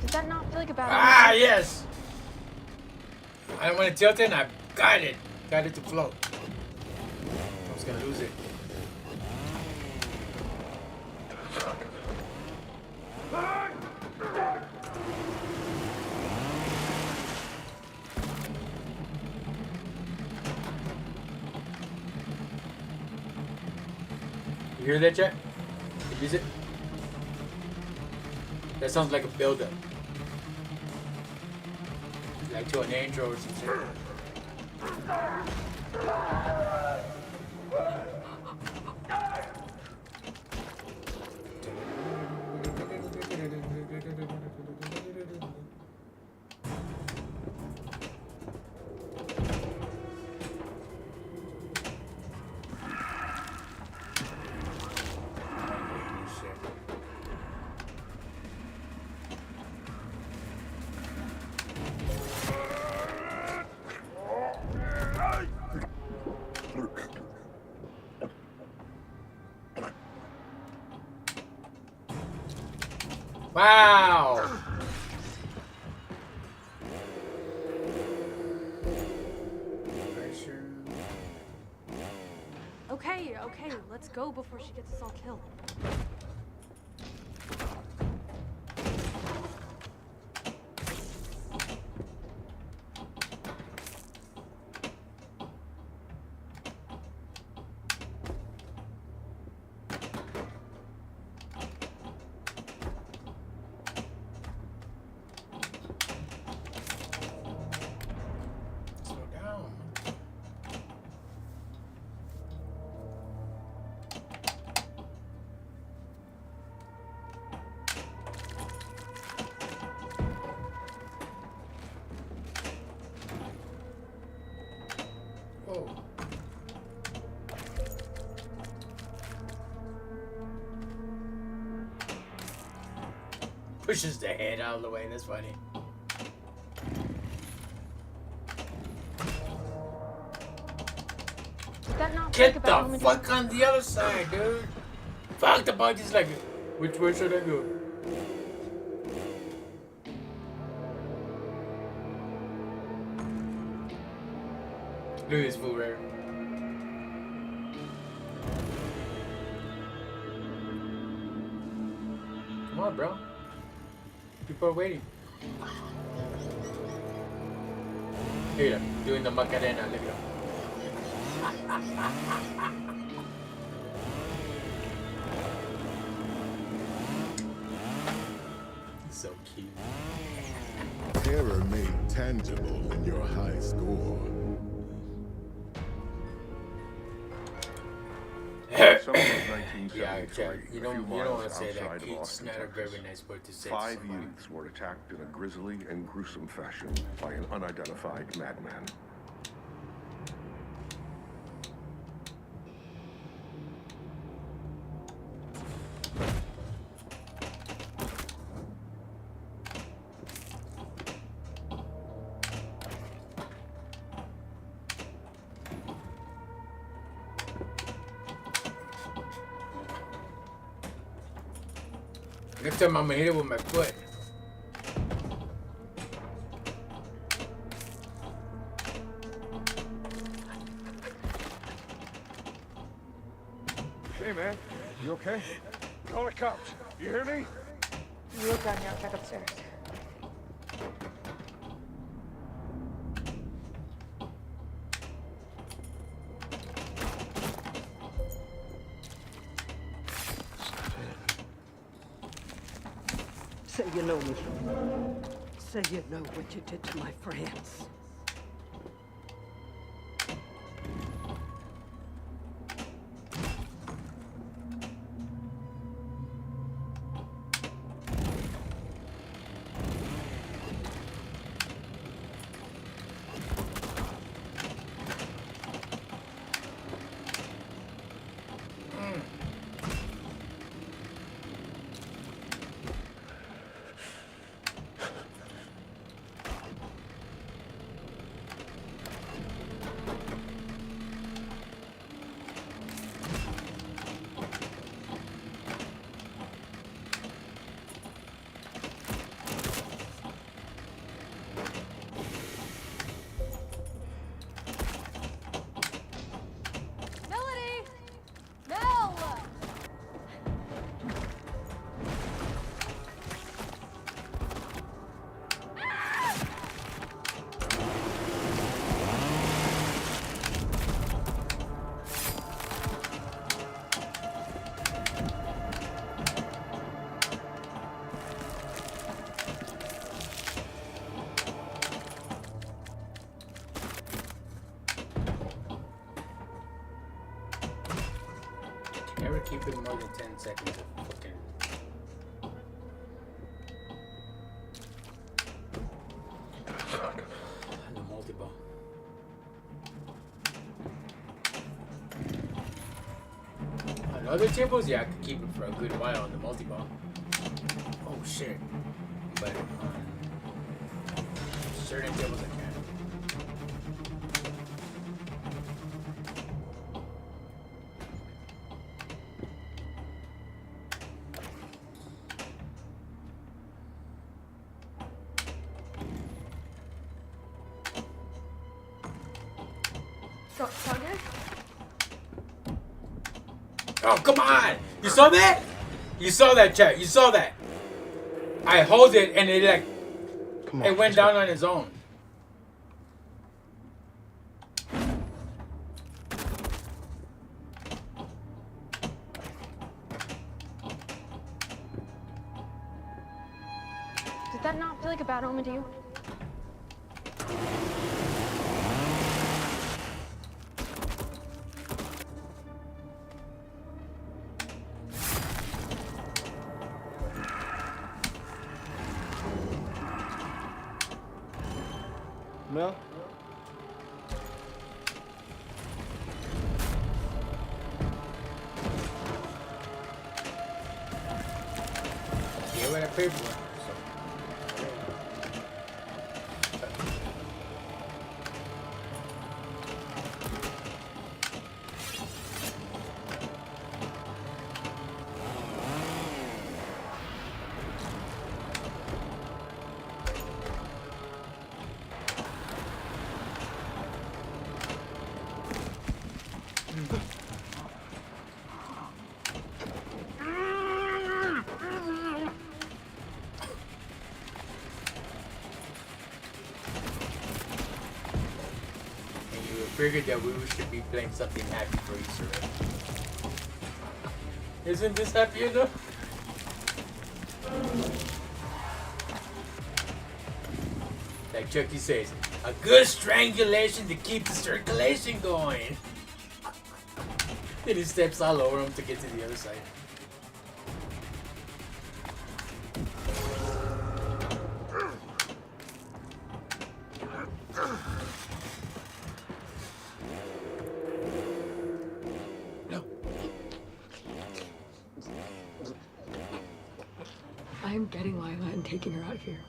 Does that not feel like a bad Ah, idea? yes! I don't want to tilt it, and I got it. Got it to float. I was going to lose it. You hear that, chat? Is it? That sounds like a build-up. Like to an intro or something. Wow! Okay, let's go before she gets us all killed. pushes the head out of the way. That's funny. Did that not feel like Get a bad the omen? fuck on the other side, dude. Fuck, the bug is like, which way should I go? Look at this fool right here. Come on, bro. People are waiting. Look at him doing the Macarena. Look at him. He's so cute. Terror made tangible in your high score. Summer of 1973, Yeah, Jack, you a don't few want to miles say that. outside of It's Austin, not a Texas, very nice word to say. 5 to somebody. youths were attacked in a grisly and gruesome fashion by an unidentified madman. Next time I'm gonna hit it with my foot. Hey, man, you okay? Call the cops. You hear me? You look down here, I'll check upstairs. Say you know me. Say you know what you did to my friends. Melody! Mel! Never keep it more than 10 seconds of fucking. And the multi-ball. On other tables, yeah, I could keep it for a good while on the multi-ball. Oh shit. But on certain tables, I can't. So good? Oh, come on! You saw that? You saw that, chat. You saw that. I hold it and it like, it went down on its own. Did that not feel like a bad omen to you? Mel? Yeah, what I paid for. figured that we should be playing something happy for Easter, right? Isn't this happy enough? Like Chucky says, a good strangulation to keep the circulation going. Then he steps all over him to get to the other side. I am getting Lila and taking her out of here.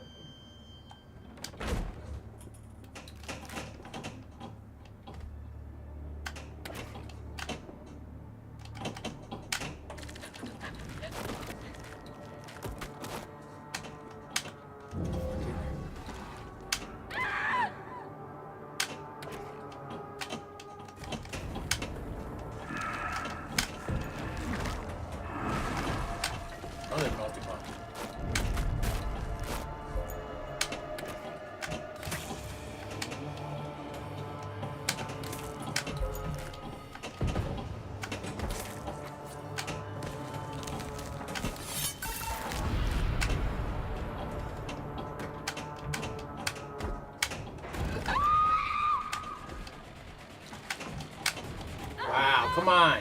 Wow, come on.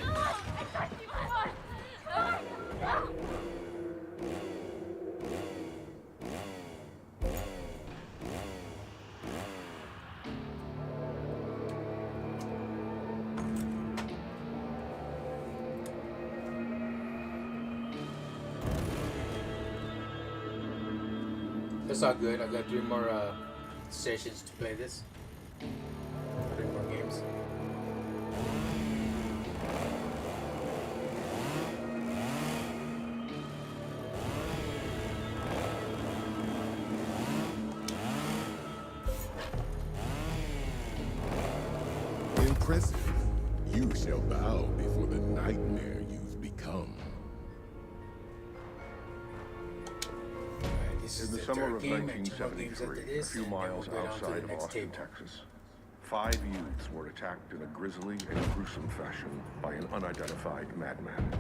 That's all good. I got 3 more sessions to play this. 3 more games. Impressive. You shall bow before the nightmare you've become. This In is the the summer third of game and 2 more games after 1973, a this, few and then we'll miles go down to outside the of next Austin, table. Texas, 5 youths were attacked in a grisly and gruesome fashion by an unidentified madman.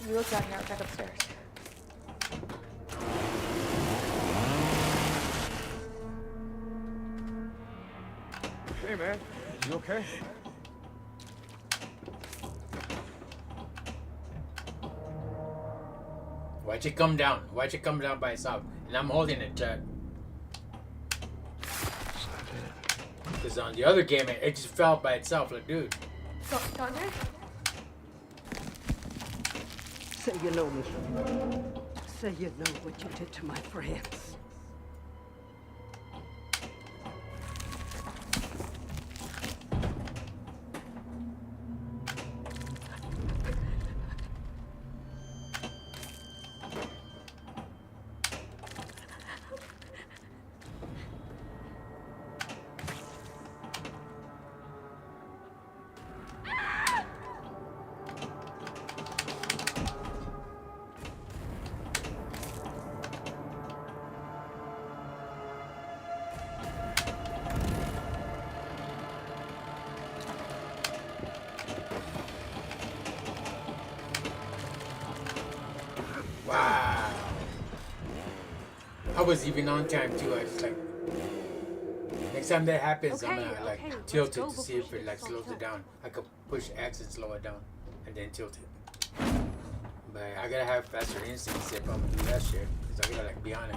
You look down here, I'll check upstairs. Hey, man. You okay? Why'd you come down? Why'd you come down by itself? And I'm holding it, Chad. Because on the other game, it just fell by itself. Like, dude. Dante? Say you know me. Say you know what you did to my friends. Wow. I was even on time too. I just like next time that happens, I'm gonna like tilt it to see if it like slows it down. I could push X and slow it down, and then tilt it. But I gotta have faster instincts if I'm gonna do that shit, cause I gotta like be on it.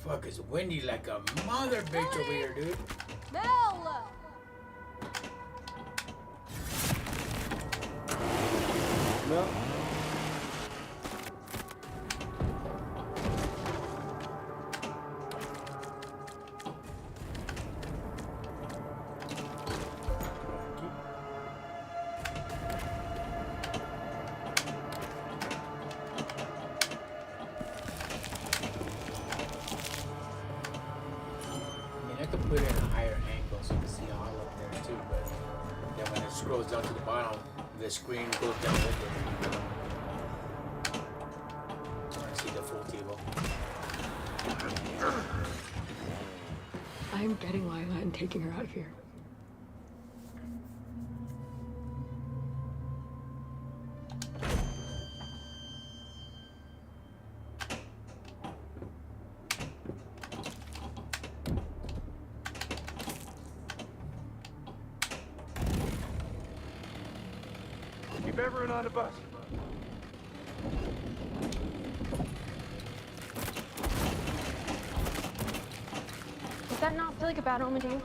Fuck, it's windy like a mother bitch over here, dude. Mel! No. put it in a higher angle so you can see all up there too. But then when it scrolls down to the bottom, the screen goes down with it. I see the full table. I'm getting Lila and taking her out of here. Keep everyone on the bus. Does that not feel like a bad omen to you?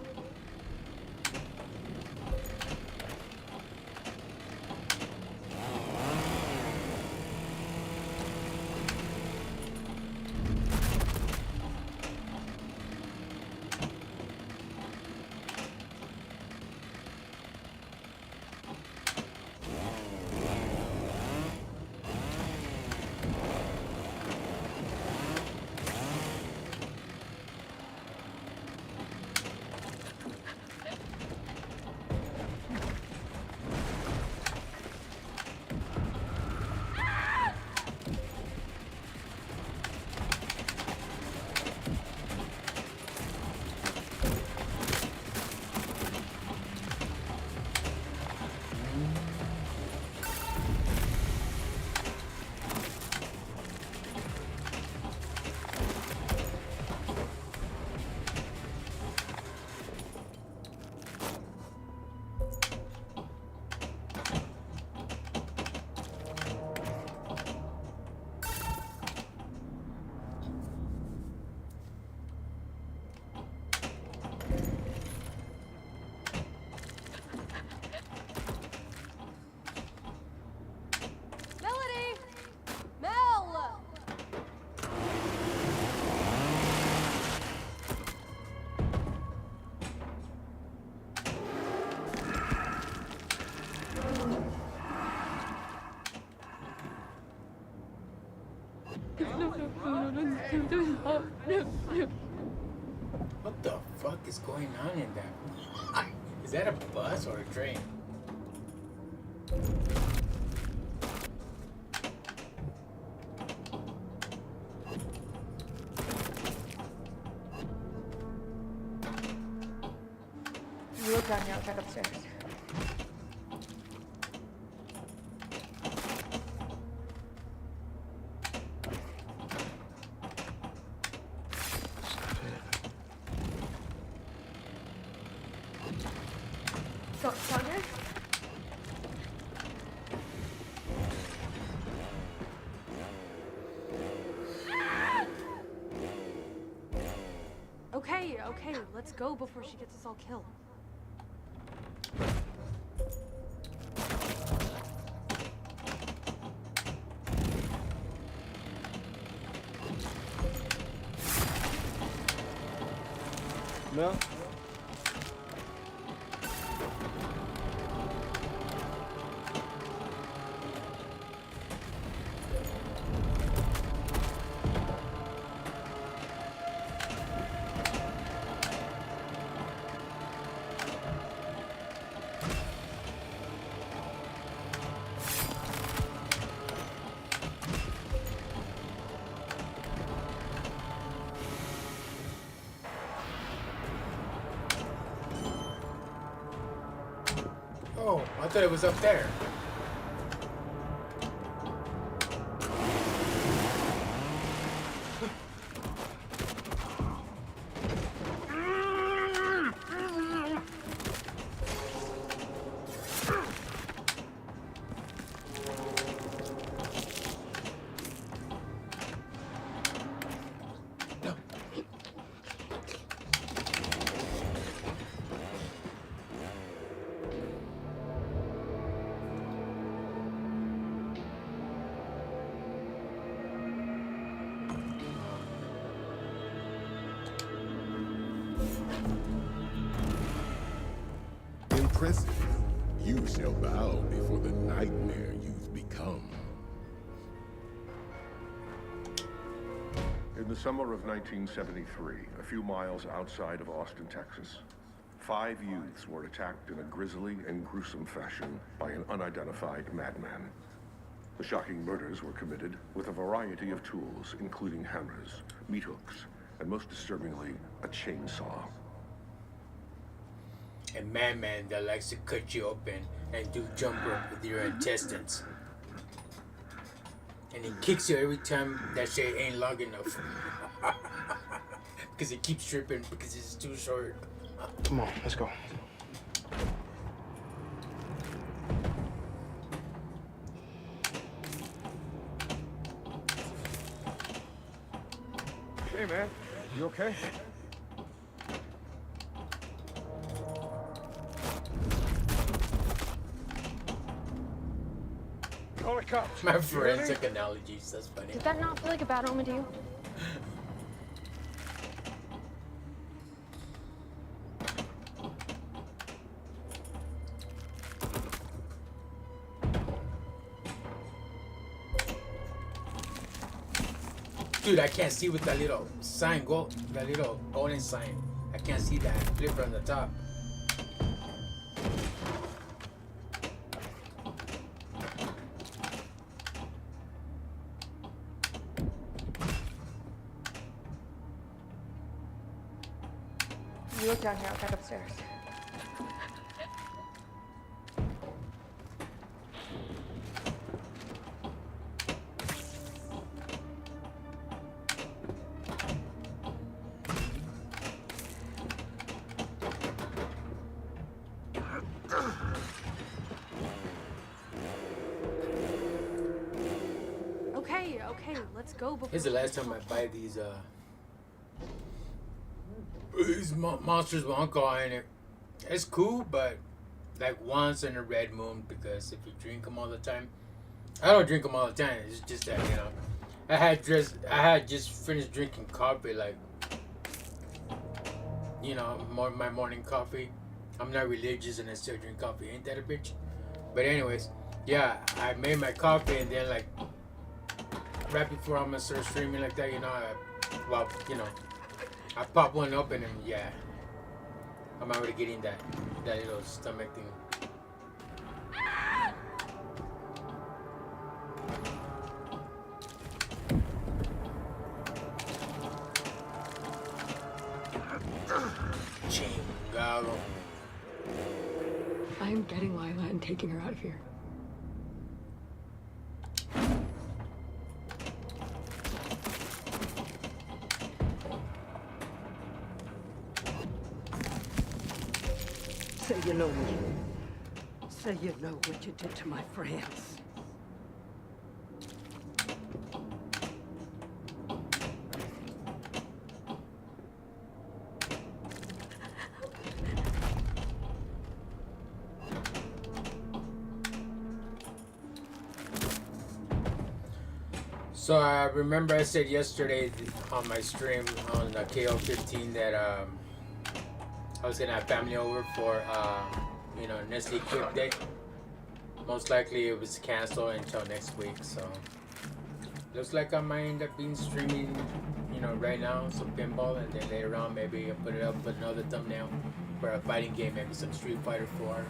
Melody! Mel! What the fuck is going on in that? Is that a bus or a train? You look down here, I'll check upstairs. Down here? Okay, let's go before she gets us all killed. Mel? Oh, I thought it was up there. Impressive. You shall bow before the nightmare you've become. In the summer of 1973, a few miles outside of Austin, Texas, 5 youths were attacked in a grisly and gruesome fashion by an unidentified madman. The shocking murders were committed with a variety of tools, including hammers, meat hooks, and most disturbingly, a chainsaw. A madman that likes to cut you open and do jump rope with your intestines. And he kicks you every time that shit ain't long enough. Because he keeps tripping because it's too short. Come on, let's go. Hey, man. You okay? Call the cops. My forensic analogies, that's funny. Did that not feel like a bad omen to you? Dude, I can't see with that little sign, that little golden sign. I can't see that flipper on the top. You look down here, I'll check upstairs. Okay, let's go before. Here's the last time I buy these Monsters with Uncle in it. It's cool, but like once in a red moon, because if you drink them all the time, I don't drink them all the time. It's just that, you know, I had just finished drinking coffee, like, you know, my morning coffee. I'm not religious and I still drink coffee. Ain't that a bitch? But anyways, yeah, I made my coffee and then like right before I'm gonna start streaming like that, you know, I pop one open and yeah, I'm already getting that little stomach thing. Chingado. I am getting Lila and taking her out of here. Say you know what you did to my friends. So I remember I said yesterday on my stream on KO15 that I was gonna have family over for Nestle Quick Day. Most likely it was canceled until next week, so looks like I might end up being streaming, right now some pinball, and then later on maybe I'll put it up with another thumbnail for a fighting game, maybe some Street Fighter 4 or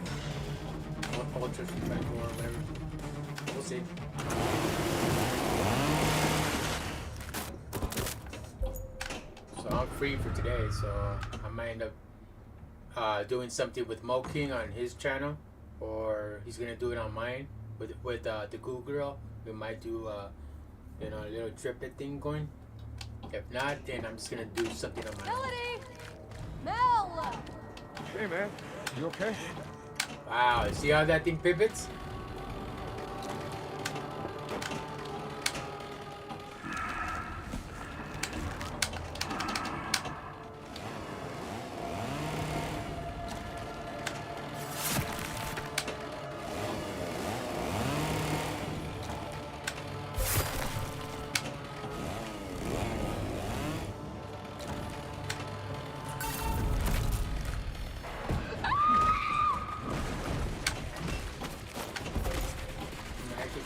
Ultra Street Fighter 4 or whatever. We'll see. So I'm free for today, so I might end up doing something with Mo King on his channel, or he's gonna do it on mine with the Cool Girl. We might do a little triplet thing going. If not, then I'm just gonna do something on my own. Melody! Mel! Hey, man. You okay? Wow, see how that thing pivots?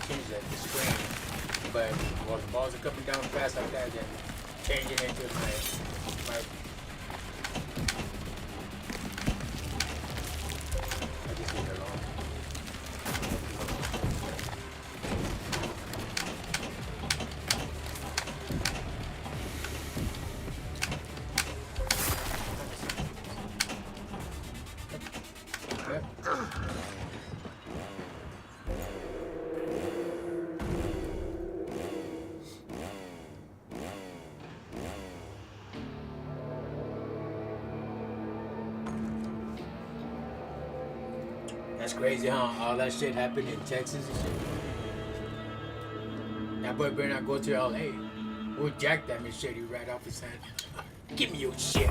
Change that to screen, but while the balls are coming down fast like that, then changing into my I just leave it alone. Yep. That's crazy, huh? All that shit happened in Texas and shit. That boy better not go to LA. We'll jack that machete right off his hand. Give me your shit.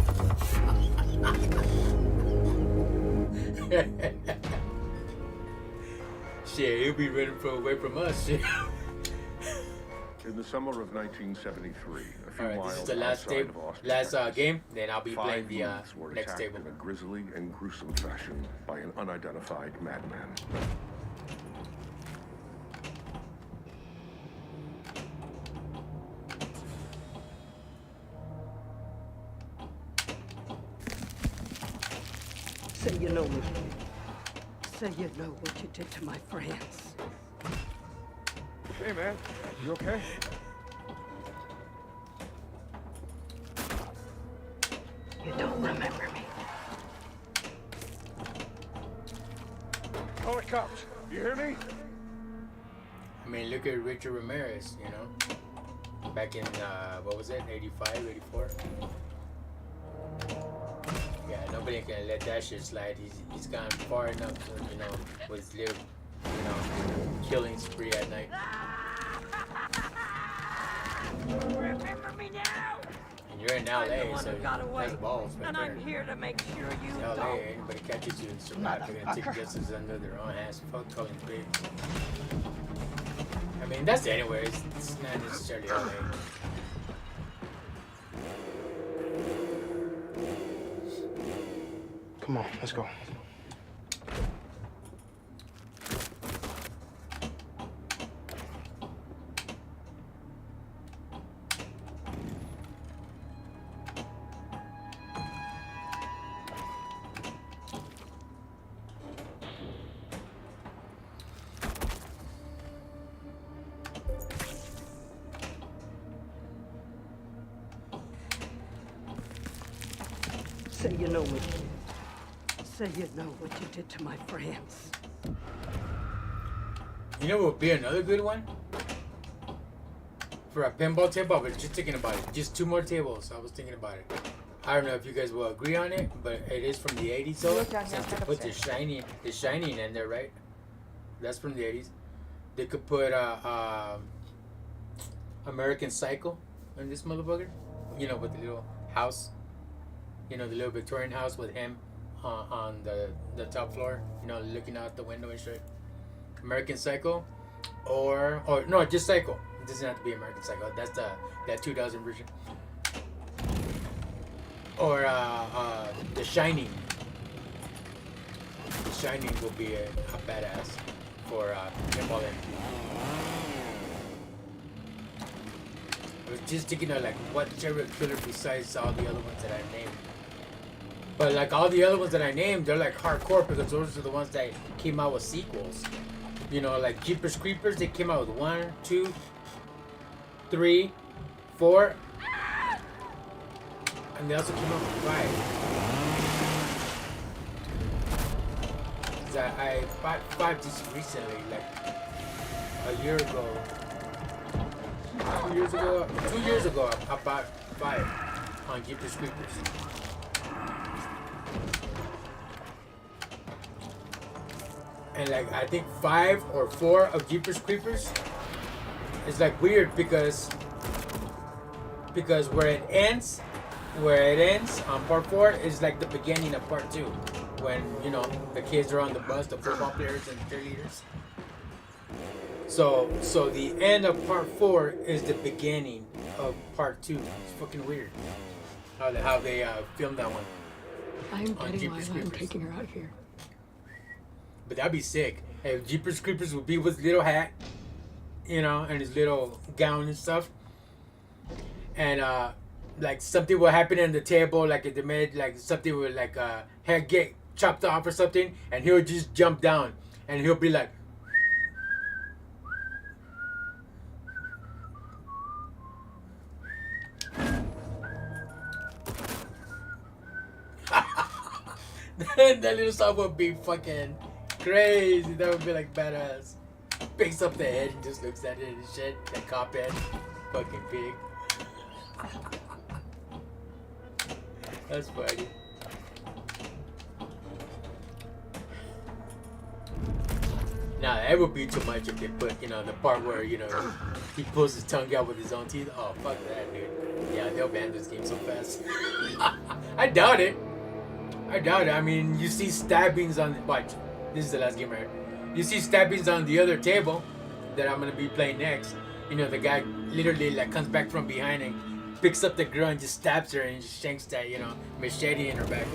Shit, he'll be running away from us. Shit. In the summer of 1973, a few Alright, miles this is the last outside of Austin, last Texas, game. Then I'll be playing 5 the youths were next attacked table. in a grisly and gruesome fashion by an unidentified madman. Say you know me. Say you know what you did to my friends. Hey, man. You okay? You don't remember me. Call the cops. You hear me? I mean, look at Richard Ramirez, you know? Back in, what was it, 85, 84? Yeah, nobody can let that shit slide. He's gone far enough to, you know, with his little, you know, killing spree at night. Remember me now? And you're in LA, I'm the one so who got away, that's balls right and there. I'm here to make sure you It's LA, don't. anybody catches you and survive, they're gonna take justice under their own hands. Fuck calling pigs. I mean, that's anywhere. It's not necessarily LA. Come on, let's go. Say you know me. Say you know what you did to my friends. You know what would be another good one? For a pinball table, I was just thinking about it. Just 2 more tables. I was thinking about it. I don't know if you guys will agree on it, but it is from the 80s, so Look down here, since they check put the upstairs. shining in there, right? That's from the 80s. They could put American Psycho in this motherfucker. You know, with the little house. You know, the little Victorian house with him on the top floor. You know, looking out the window and shit. American Psycho, or no, just Psycho. It doesn't have to be American Psycho. That's that 2000 version. Or The Shining. The Shining will be a badass for Pinball M. I was just thinking of like what serial killer besides all the other ones that I named. But like all the other ones that I named, they're like hardcore because those are the ones that came out with sequels. You know, like Jeepers Creepers, they came out with 1, 2, 3, 4, and they also came out with 5. 'Cause I bought 5 just recently, like a year ago. 2 years ago, 2 years ago, I bought 5 on Jeepers Creepers. And like I think 5 or 4 of Jeepers Creepers is like weird because where it ends on part 4 is like the beginning of part 2, when you know the kids are on the bus, the football players and cheerleaders. So the end of part 4 is the beginning of part 2. It's fucking weird how they filmed that one. I'm On getting Jeepers Lila and Creepers. taking her out of here. But that'd be sick. If Jeepers Creepers would be with his little hat, you know, and his little gown and stuff. And like something will happen on the table, like at the mid, like something will like head get chopped off or something, and he'll just jump down, and he'll be like. That little song would be fucking crazy. That would be like badass. Picks up the head and just looks at it and shit. That cop head. Fucking pig. That's funny. Nah, that would be too much if they put, you know, the part where, you know, he pulls his tongue out with his own teeth. Oh, fuck that, dude. Yeah, they'll ban this game so fast. I doubt it. I doubt it. I mean, you see stabbings on the... Watch. This is the last game right here. You see stabbings on the other table that I'm going to be playing next. You know, the guy literally, like, comes back from behind and picks up the girl and just stabs her and just shanks that, you know, machete in her back.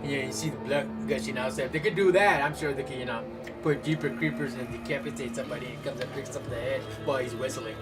And, you know, you see the blood gushing out. So if they could do that, I'm sure they could, you know, put Jeeper Creepers and decapitate somebody and comes and picks up the head while he's whistling.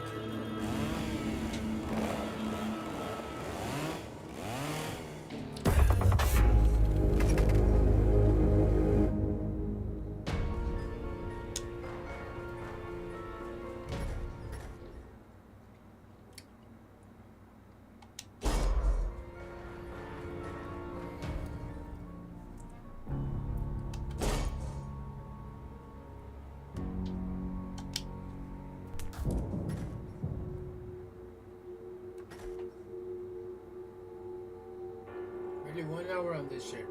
Really 1 hour on this shit.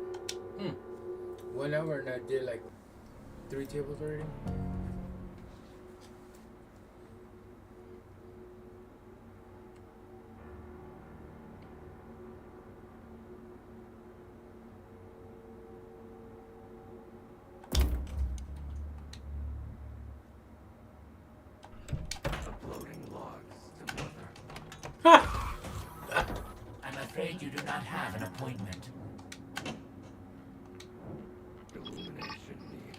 1 hour and I did like 3 tables already. Uploading logs to mother. Ha! I'm afraid you do not have an appointment. Illumination needed.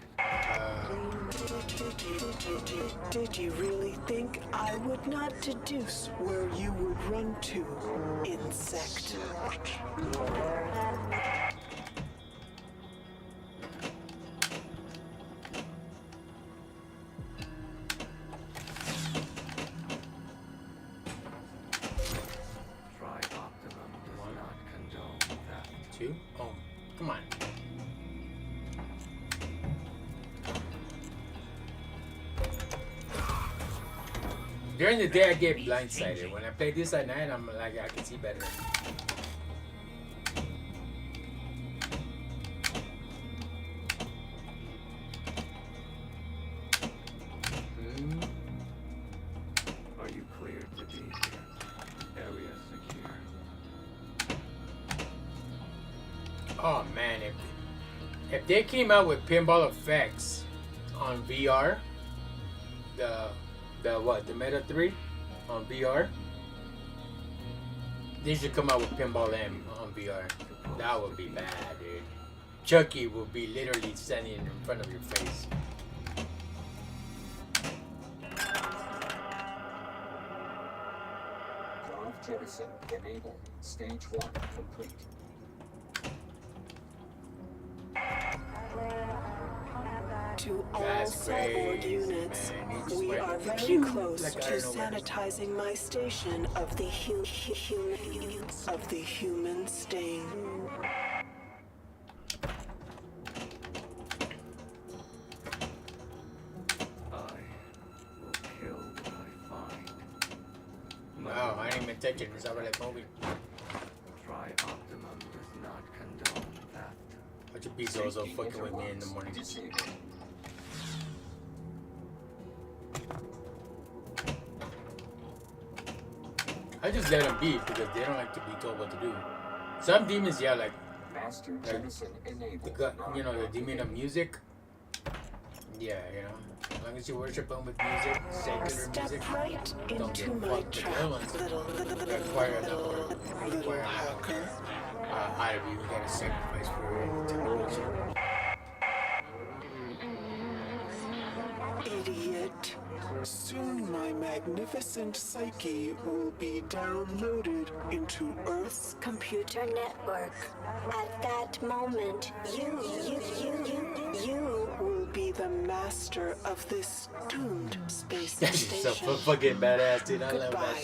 Did you really think I would not deduce where you would run to, insect? Two? Oh, come on. During the day, I get blindsided. When I play this at night, I'm like, I can see better. Are you cleared to be here? Area secure. Oh man, if they came out with pinball effects on VR, the Meta 3 on VR, they should come out with Pinball M on VR. That would be bad, dude. Chucky will be literally standing in front of your face. Jettison enabled. Stage 1 complete. To all cyborg units, we are very close to sanitizing my station of the human stain. Wow, I ain't even touching this. I was like moving. Try Optimum does not condone theft. Bunch of bezos are fucking with me in the morning. I just let them be because they don't like to be told what to do. Some demons, yeah, like you know, the demon of music. Yeah, you know, as long as you worship them with music, secular music, don't give a fuck. But the other ones require that part. Require out of you. You gotta sacrifice for it. Idiot. Soon my magnificent psyche will be downloaded in onto Earth's computer network. At that moment, you will be the master of this doomed space That's station. so fucking badass, dude. I love that Goodbye,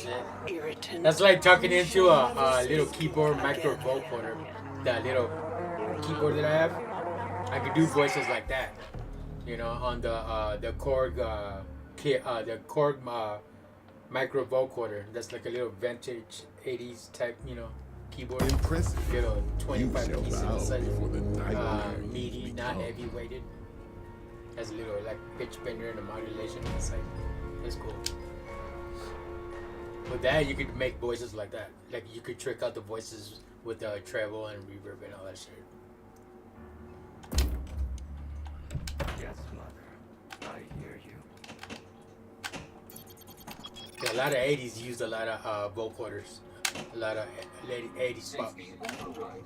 shit. irritant. That's like talking into We a shall never little speak keyboard again. micro vocoder. That little keyboard that I have. I could do voices like that. You know, on the Korg the Korg micro vocoder. That's like a little vintage 80s type, you know, keyboard. Impressive. Little 25 You piece shall bow size. before the nightmare you Meaty, not become. heavy weighted. Has a little like pitch bender and a modulation inside. That's cool. With that, you could make voices like that. Like you could trick out the voices with treble and reverb and all that shit. Yes, Mother. I hear you. Yeah, a lot of 80s used a lot of vocoders. A lot of 80s pop. Safety override.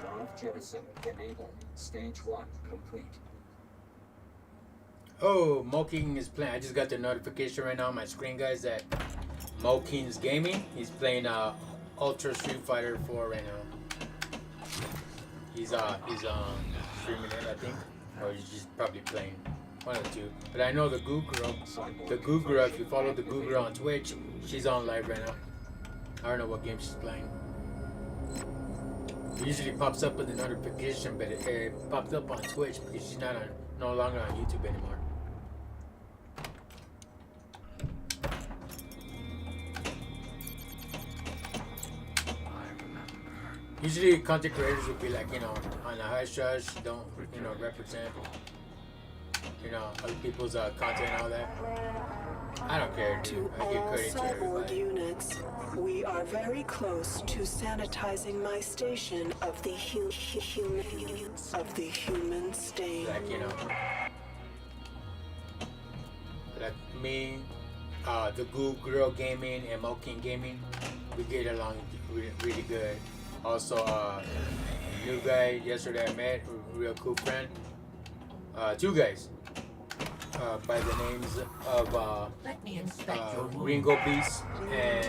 Drive jettison enabled. Stage 1 complete. Oh, Moking is playing. I just got the notification right now on my screen, guys, that Moking's gaming. He's playing Ultra Street Fighter 4 right now. He's streaming it, I think, or he's just probably playing one of the two. But I know the Goo Girl. The Goo Girl. If you follow the Goo Girl on Twitch, she's on live right now. I don't know what game she's playing. It usually pops up with the notification, but it popped up on Twitch because she's no longer on YouTube anymore. Usually content creators would be like, you know, on the hush hush, don't, you know, represent, you know, other people's content and all that. I don't care, dude. To I give all credit to cyborg everybody. units, we are very close to sanitizing my station of the human stain. Like, you know, like me, the Goo Girl Gaming and Moking Gaming, we get along really good. Also, new guy yesterday I met, real cool friend. Two guys by the names of Ringo Beast and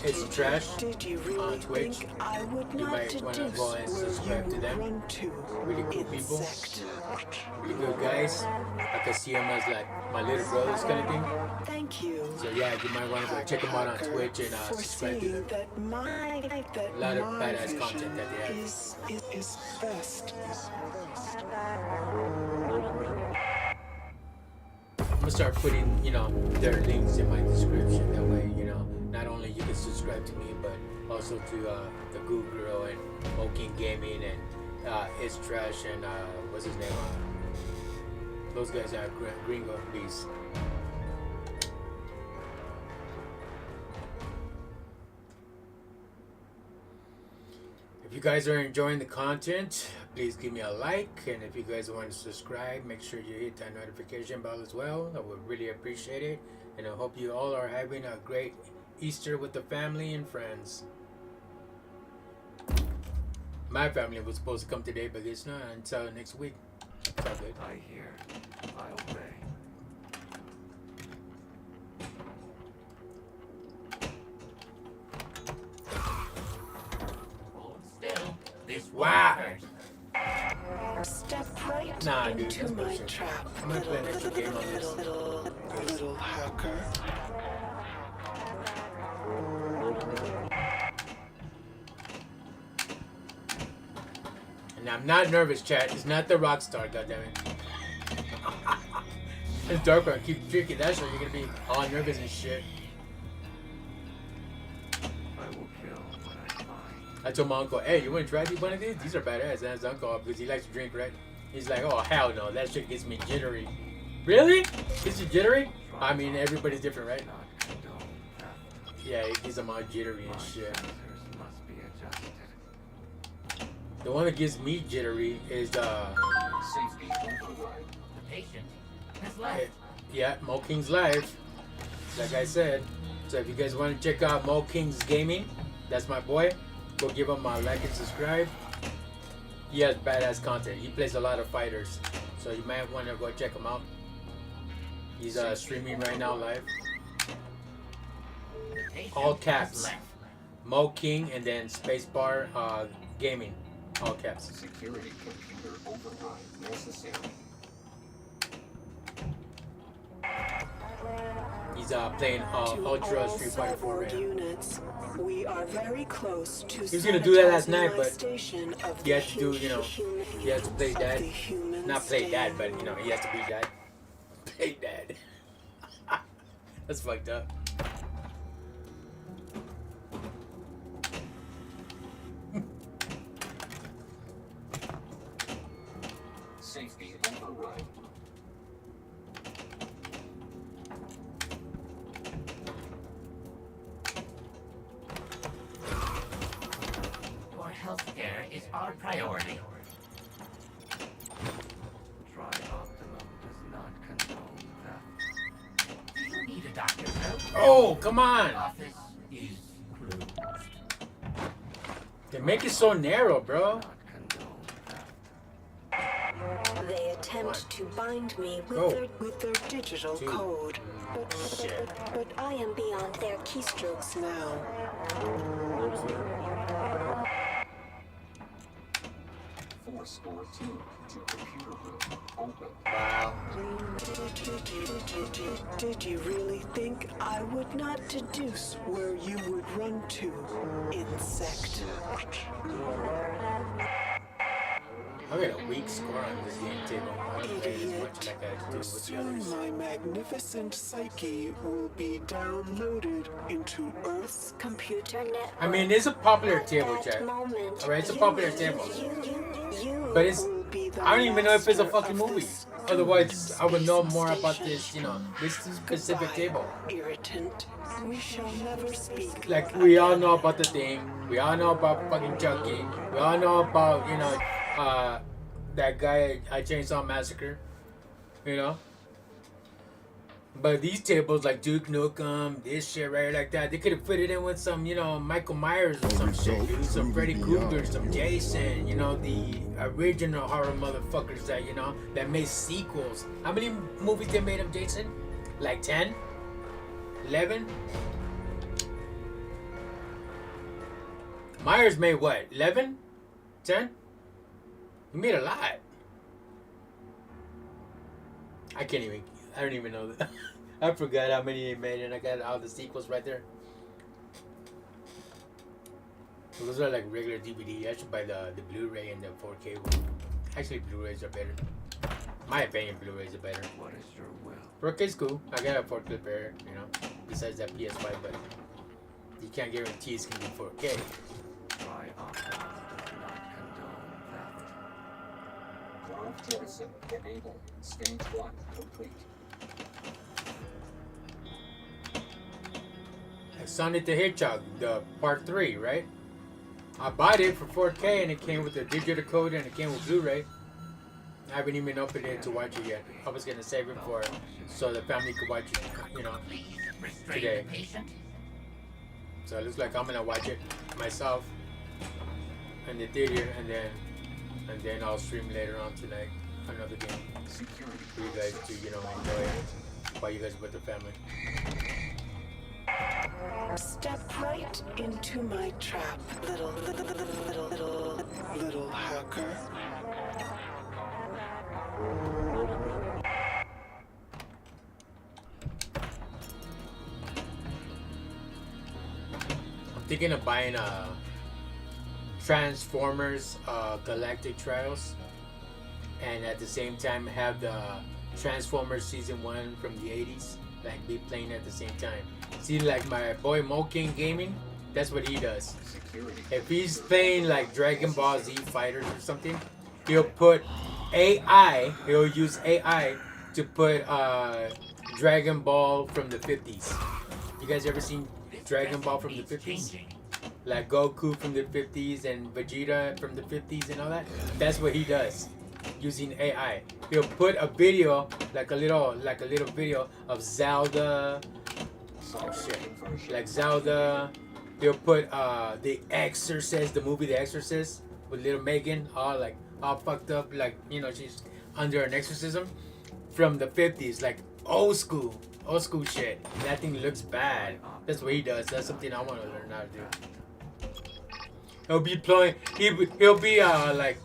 It's Trash on Twitch. You might want to go and subscribe to them. Really cool people, really good guys. I can see them as like my little brothers kind of thing. Thank you. So yeah, you might want to go check them out on Twitch and subscribe to them. A lot of badass content that they have. Is best. I'm gonna start putting, you know, their links in my description. That way, you know, not only you can subscribe to me, but also to the Goo Girl and Moking Gaming and It's Trash and what's his name? Those guys are Gringo Beast. If you guys are enjoying the content, please give me a like, and if you guys want to subscribe, make sure you hit that notification bell as well. I would really appreciate it, and I hope you all are having a great Easter with the family and friends. My family was supposed to come today, but it's not until next week. It's all good. I hear. I obey. Wow! Step right Nah, dude, into that's my bullshit. trap. I'm gonna play an extra game on this. Little hacker. And I'm not nervous, chat. It's not the Rockstar, goddammit. It's dark one. Keep drinking that shit. You're gonna be all nervous and shit. I will kill what I find. I told my uncle, hey, you want to try one of these? These are badass. And his uncle, because he likes to drink, right? He's like, oh, hell no. That shit gets me jittery. Really? Gets you jittery? I mean, everybody's different, right? Yeah, it gets them all jittery and shit. Sensors must be adjusted. The one that gives me jittery is Safety override. The patient has left. yeah, Mo King's live. Like I said. So if you guys want to check out Mo King's gaming, that's my boy. Go give him a like and subscribe. He has badass content. He plays a lot of fighters, so you might want to go check him out. He's streaming right now live. All caps. Mo King and then spacebar gaming. All caps. Security computer override necessary. He's playing Ultra Street Fighter 4 right now. Units, we are very close to He was gonna do that last night, but station of he has to do, you know, he has to play dad. Not play dad, but you know, he has to be dad. Play dad. That's fucked up. Safety override. Your healthcare is our priority. Try Optimum does not condone theft. Do you need a doctor's note? Oh, come on! Office is closed. They make it so narrow, bro. They attempt to bind me with their digital code, but I am beyond their keystrokes now. Force door 2 to computer room. Open. Wow. Did you really think I would not deduce where you would run to, insect? I got a weak score on this game table. I don't play as much like I do with the Soon others. my magnificent psyche will be downloaded into Earth's computer network. I mean, it's a popular table, chat. Alright, it's a popular table. But it's, I don't even know if it's a fucking movie. Otherwise, I would know more about this, you know, this specific table. Irritant. We shall never speak. Like, we all know about the thing. We all know about fucking Chucky. We all know about, you know, that guy at Chainsaw Massacre. You know? But these tables like Duke Nukem, this shit right like that, they could have fit it in with some, you know, Michael Myers or some shit, dude. Some Freddy Krueger, some Jason, you know, the original horror motherfuckers that, you know, that made sequels. How many movies they made of Jason? Like 10? 11? Myers made what? 11? 10? He made a lot. I don't even know that. I forgot how many he made, and I got all the sequels right there. Those are like regular DVD. I should buy the Blu-ray and the 4K one. Actually, Blu-rays are better. My opinion, Blu-rays are better. What is your will? 4K's cool. I got a 4K player, you know, besides that PS5, but you can't guarantee it's gonna be 4K. Try Optimum does not condone theft. Drive jettison enabled. Stage 1 complete. Sonic the Hedgehog, the part 3, right? I bought it for 4K and it came with a digital code and it came with Blu-ray. I haven't even opened it to watch it yet. I was gonna save it for so the family could watch it, you know, today. So it looks like I'm gonna watch it myself in the theater and then I'll stream later on tonight another game for you guys to, you know, enjoy it while you guys are with the family. Step right into my trap, little hacker. I'm thinking of buying Transformers Galactic Trials, and at the same time have the Transformers Season 1 from the 80s, like be playing at the same time. See, like my boy Mo King Gaming, that's what he does. If he's playing like Dragon Ball Z Fighters or something, he'll put AI, he'll use AI to put Dragon Ball from the 50s. You guys ever seen Dragon Ball from the 50s? Like Goku from the 50s and Vegeta from the 50s and all that? That's what he does, using AI. He'll put a video, like a little video of Zelda, oh shit, like Zelda, He'll put The Exorcist, the movie The Exorcist with little Megan, all fucked up, like she's under an exorcism from the 50s, like old school shit. That thing looks bad. That's what he does. That's something I want to learn how to do. He'll be playing. He'll be like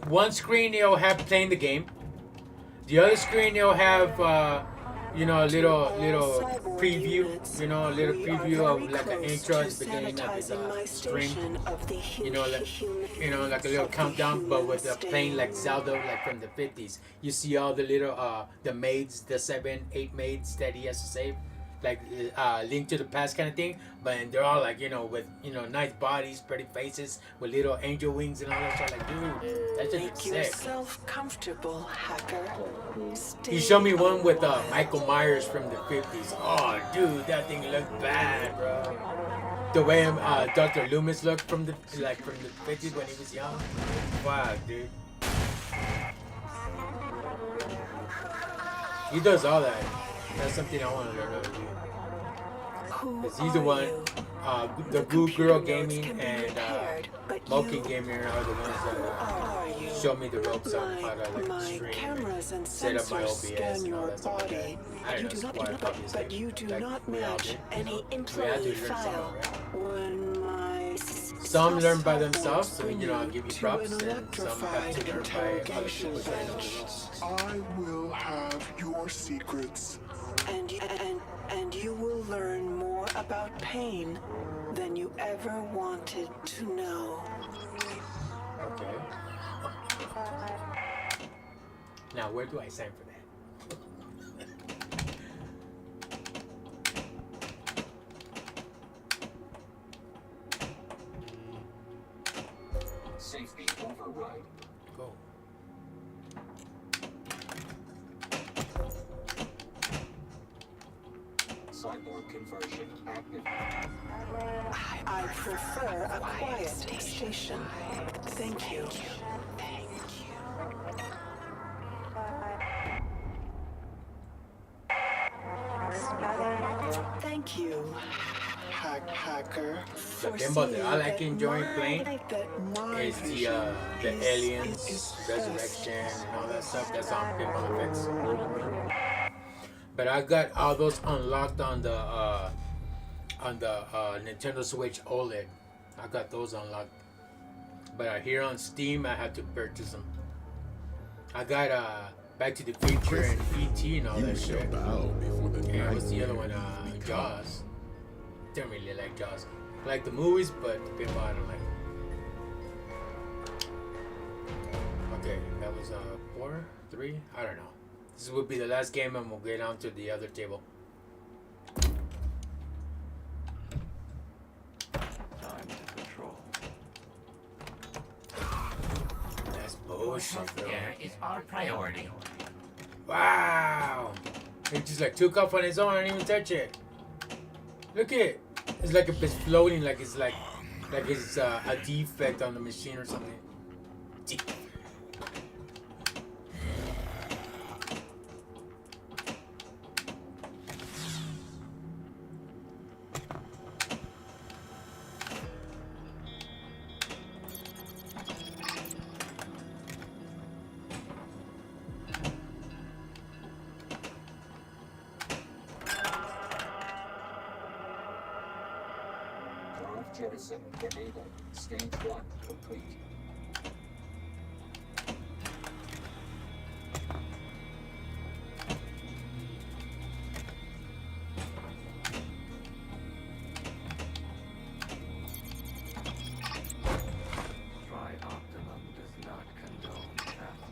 one screen he'll have playing the game. The other screen he'll have a little preview, a little preview of like an intro at the beginning of his stream. Like a little countdown, but with playing like Zelda, like from the 50s. You see all the little the maids, the 7-8 maids that he has to save, like Link to the Past kind of thing. But they're all like with nice bodies, pretty faces, with little angel wings and all that stuff. Like, dude, that shit looks sick. Make yourself comfortable, hacker. He showed me one with Michael Myers from the 50s. Oh, dude, that thing looked bad, bro. The way Dr. Loomis looked from the 50s when he was young. Wow, dude. He does all that. That's something I want to learn how to do. Because he's the one, the Goo Girl Gaming and Mokin Gaming are the ones that show me the ropes on how to stream and set up my OBS and all that stuff like that. I don't know, squad, obviously. But you do like, not match any employee file. Some learn by themselves, so I'll give you props, and some have to learn by other people. I will have your secrets. And you will learn more about pain than you ever wanted to know. Okay. Now, where do I sign for that? Safety override. Go. Cyborg conversion active. I prefer a quiet station. Thank you. Thank you, hacker. The pinball that I like enjoying playing is the aliens, resurrection, and all that stuff. That's on Pinball Effects. But I got all those unlocked on the Nintendo Switch OLED. I got those unlocked. But here on Steam, I had to purchase them. I got Back to the Future and E.T. and all that shit. And what's the other one? Jaws. Don't really like Jaws. I like the movies, but the pinball I don't like. Okay, that was 4, 3. I don't know. This will be the last game, and we'll get on to the other table. Time to patrol. That's bullshit, bro. Healthcare is our priority. Wow! It just like took off on its own. I didn't even touch it. Look at it. It's like it's floating, like it's a defect on the machine or something. Jettison enabled. Stage 1 complete. Optimum does not condone theft.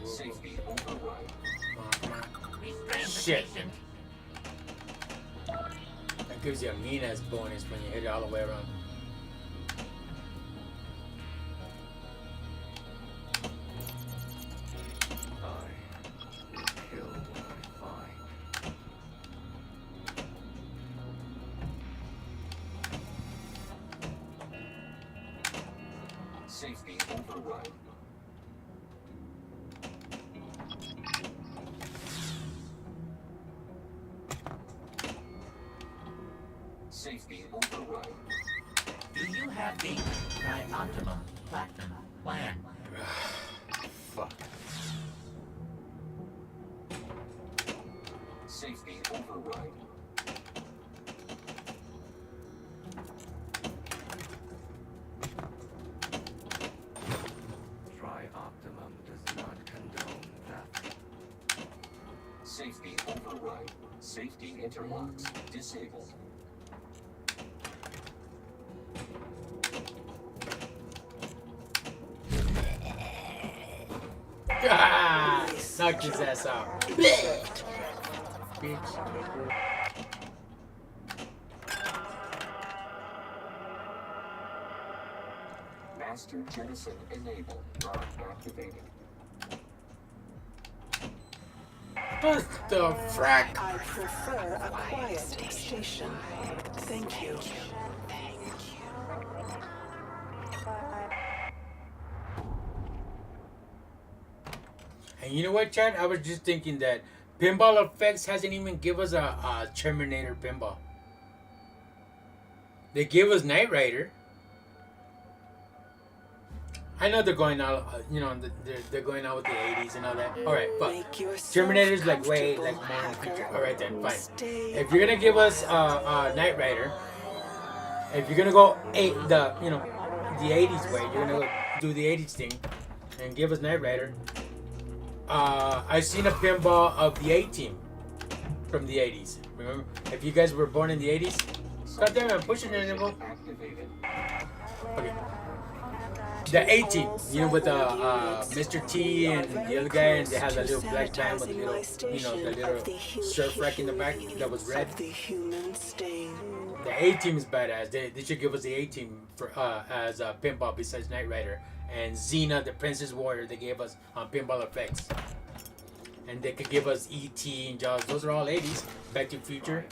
Safety override. Shit. That gives you a mean ass bonus when you hit it all the way around. Safety override. Safety override. Do you have the optimum platinum plan? Fuck. Safety override. Optimum does not condone theft. Safety override. Safety interlocks disabled. Ah, knocked his ass out. Bitch. Master jettison enabled. Rod activated. What the frack? I prefer a quiet station. Thank you. And you know what, Chad? I was just thinking that Pinball Effects hasn't even give us a Terminator pinball. They give us Knight Rider. I know they're going out, they're going out with the 80s and all that. All right, but Terminator's like way like more in the future. All right then, fine. If you're gonna give us Knight Rider, if you're gonna go the 80s way, you're gonna do the 80s thing and give us Knight Rider. I seen a pinball of the A-Team from the 80s. Remember, if you guys were born in the 80s, God damn it, I'm pushing it anymore. Okay. The A-Team, with Mr. T and the other guy, and they had that little black band with the little, the little surf rack in the back that was red. The A-Team is badass. They should give us the A-Team for as a pinball besides Knight Rider. And Xena, the Princess Warrior, they gave us on Pinball Effects. And they could give us E.T. and Jaws. Those are all 80s. Back to the Future.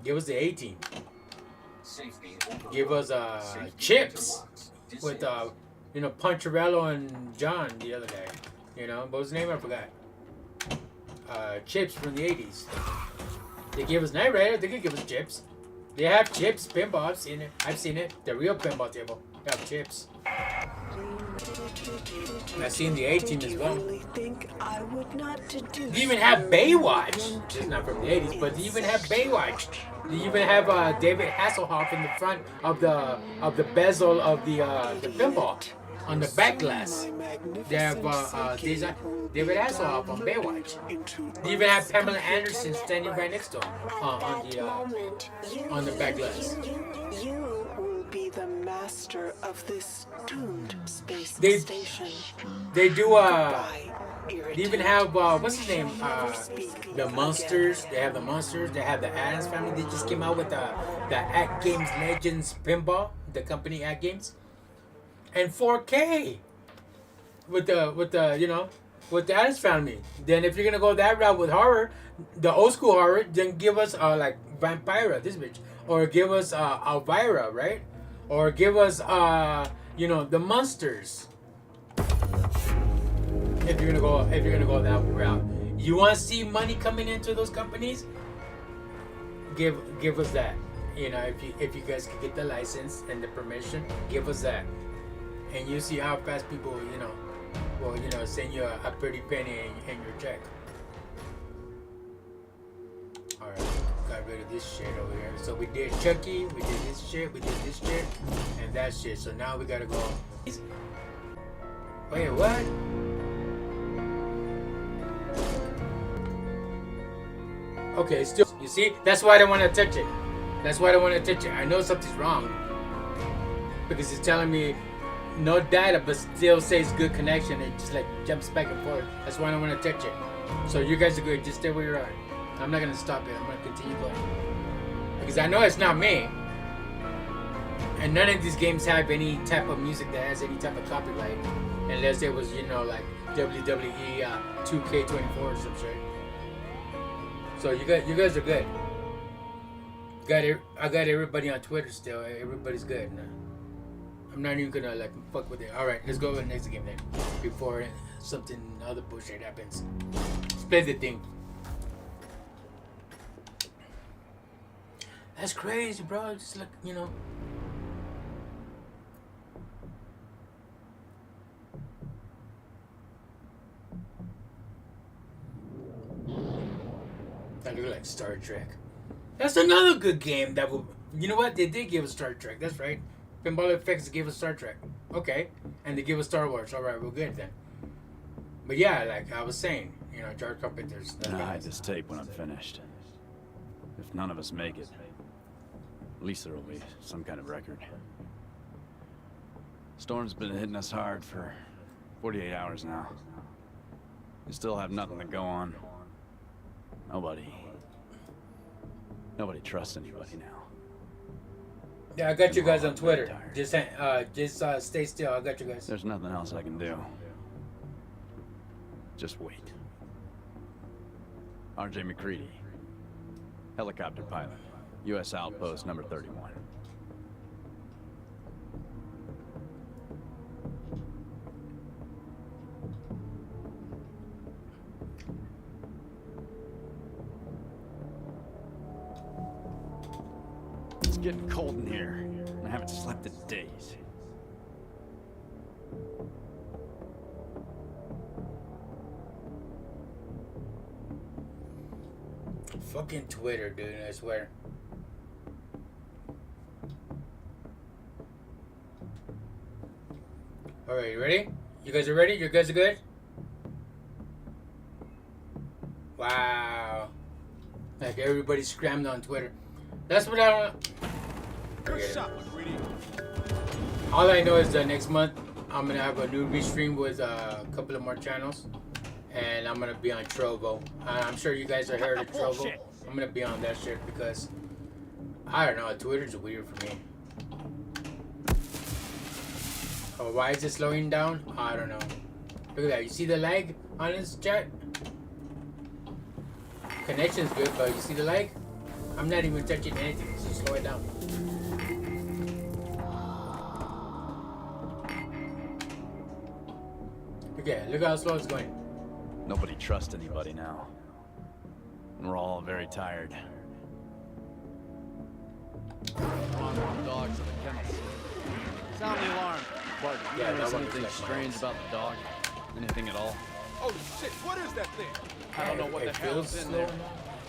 Give us the A-Team. Give us Chips with Poncherello and John, the other guy. What was his name? I forgot. Chips from the 80s. They gave us Knight Rider. They could give us Chips. They have Chips pinball. I've seen it. The real pinball table. They have Chips. I've seen the A-Team as well. They even have Baywatch. It's not from the 80s, but they even have Baywatch. They even have David Hasselhoff in the front of the bezel of the pinball on the back glass. They have David Hasselhoff on Baywatch. They even have Pamela Anderson standing right next to him on the back glass. You will be the master of this doomed space station. They do they even have what's his name? The Monsters. They have the Monsters. They have the Addams Family. They just came out with the Act Games Legends pinball, the company Act Games, and 4K with the Addams Family. Then if you're gonna go that route with horror, the old school horror, then give us like Vampira, this bitch, or give us Elvira, right? Or give us the Monsters. If you're gonna go that route, you want to see money coming into those companies? Give us that. If you guys can get the license and the permission, give us that, and you see how fast people will send you a pretty penny in your check. All right, got rid of this shit over here. So we did Chucky, we did this shit, and that shit. So now we gotta go. Wait, what? Okay, still, you see, that's why I don't want to touch it. I know something's wrong because it's telling me no data, but still says good connection. It just like jumps back and forth. That's why I don't want to touch it. So you guys are good. Just stay where you are. I'm not gonna stop it. I'm gonna continue going because I know it's not me. And none of these games have any type of music that has any type of copyright, unless it was like WWE 2K24 or some shit. So you guys are good. I got everybody on Twitter still. Everybody's good. Nah. I'm not even gonna fuck with it. All right, let's go to the next game then. Before something other bullshit happens. Let's play the thing. That's crazy, bro. Just look, you know. That look like Star Trek. That's another good game that will. You know what? They did give us Star Trek. That's right. Pinball Effects gave us Star Trek. Okay. And they give us Star Wars. All right, we're good then. But yeah, like I was saying, you know, George Carpenter's. I'll hide this tape when I'm finished. If none of us make it, at least there will be some kind of record. Storm's been hitting us hard for 48 hours now. We still have nothing to go on. Nobody trusts anybody now. Yeah, I got you guys on Twitter. Just stay still. I got you guys. There's nothing else I can do. Just wait. R.J. McCready, helicopter pilot, U.S. Outpost number 31. It's getting cold in here, and I haven't slept in days. Fucking Twitter, dude, I swear. Alright, you ready? You guys are ready? You guys are good? Wow. Like everybody scrammed on Twitter. That's what I don't. Good shot, McCready. All I know is that next month I'm gonna have a new restream with a couple of more channels. And I'm gonna be on Trovo. I'm sure you guys are heard of Trovo. I'm gonna be on that shit because I don't know. Twitter's weird for me. Oh, why is it slowing down? I don't know. Look at that. You see the lag on this chat? Connection's good, but you see the lag? I'm not even touching anything. Just slow it down. Okay, look how slow it's going. Nobody trusts anybody now. And we're all very tired. Wrong dogs at the kennels. Sound the alarm. What? Yeah, Notice that one anything looks like strange mine. about the dog? Anything at all? Oh shit, what is that thing? I don't know what the It hell feels is in slow there, now.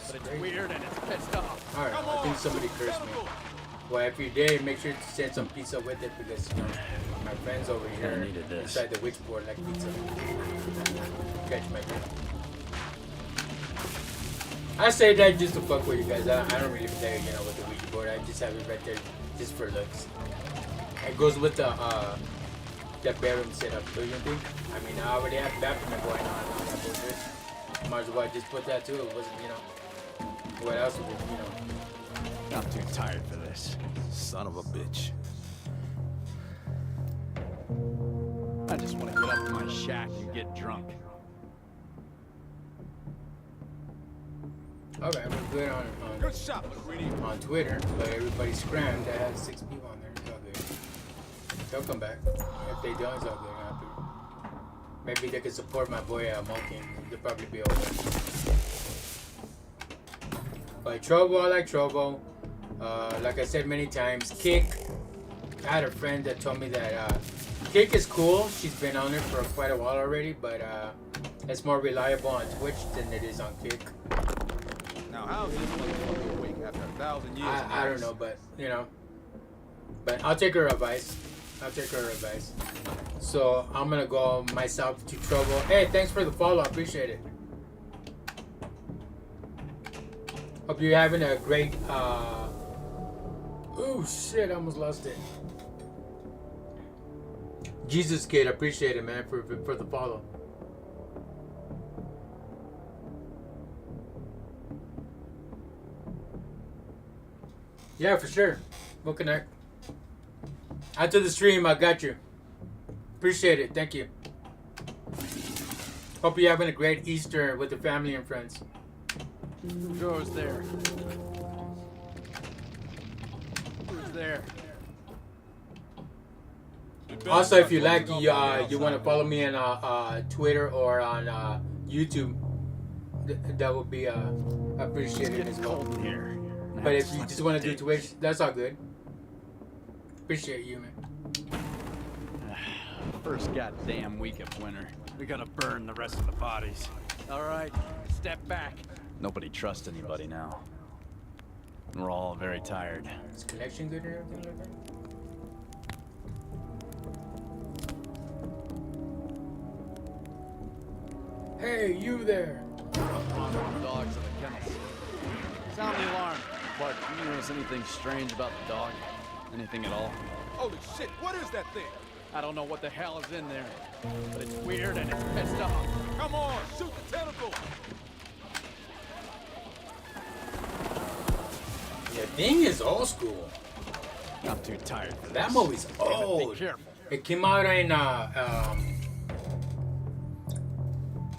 but it's weird and it's pissed off. Alright, I think somebody cursed me. Well, if you did, make sure to send some pizza with it because, you know, my friends over here needed this. inside the witchboard like pizza. Catch my drift. I say that just to fuck with you guys. I don't really play, you know, with the Ouija board. I just have it right there just for looks. It goes with the bedroom setup, don't you think? I mean, I already have bathroom going on that bullshit. Might as well just put that too. It wasn't, you know, what else would it, you know? I'm too tired for this. Son of a bitch. I just want to get up to my shack and get drunk. Alright, we're good on Good shot, McCready. on Twitter, but everybody's scrammed. That has 6 people on there. It's all good. They'll come back. If they don't, it's all good. Maybe they could support my boy Malkin. They'll probably be over. But Trovo, I like Trovo. Like I said many times, Kick. I had a friend that told me that Kick is cool. She's been on it for quite a while already, but it's more reliable on Twitch than it is on Kick. Now, how's this motherfucker awake after 1,000 years? I don't know, but you know. But I'll take her advice. So I'm gonna go myself to Trovo. Hey, thanks for the follow. I appreciate it. Hope you're having a great. Oh shit! I almost lost it. Jesus Kid, I appreciate it, man, for the follow. Yeah, for sure. We'll connect. After the stream, I got you. Appreciate it. Thank you. Hope you're having a great Easter with the family and friends. Who goes there? Who's there? Also, if you like, you want to follow me on Twitter or on YouTube, that would be appreciated as well. Cold in here, But if you just want to do Twitch, that's all good. Appreciate you, man. First goddamn week of winter. We gotta burn the rest of the bodies. All right, step back. Nobody trusts anybody now. We're all very tired. Is connection good or everything like that? Hey, you there! Wrong with the dogs in the kennels. Sound the alarm. Clark, do you notice anything strange about the dog? Anything at all? Holy shit, what is that thing? I don't know what the hell is in there, but it's weird and it's pissed off. Come on, shoot the tentacle! The thing is old school. I'm too tired for that this. movie's old. Be careful. It came out in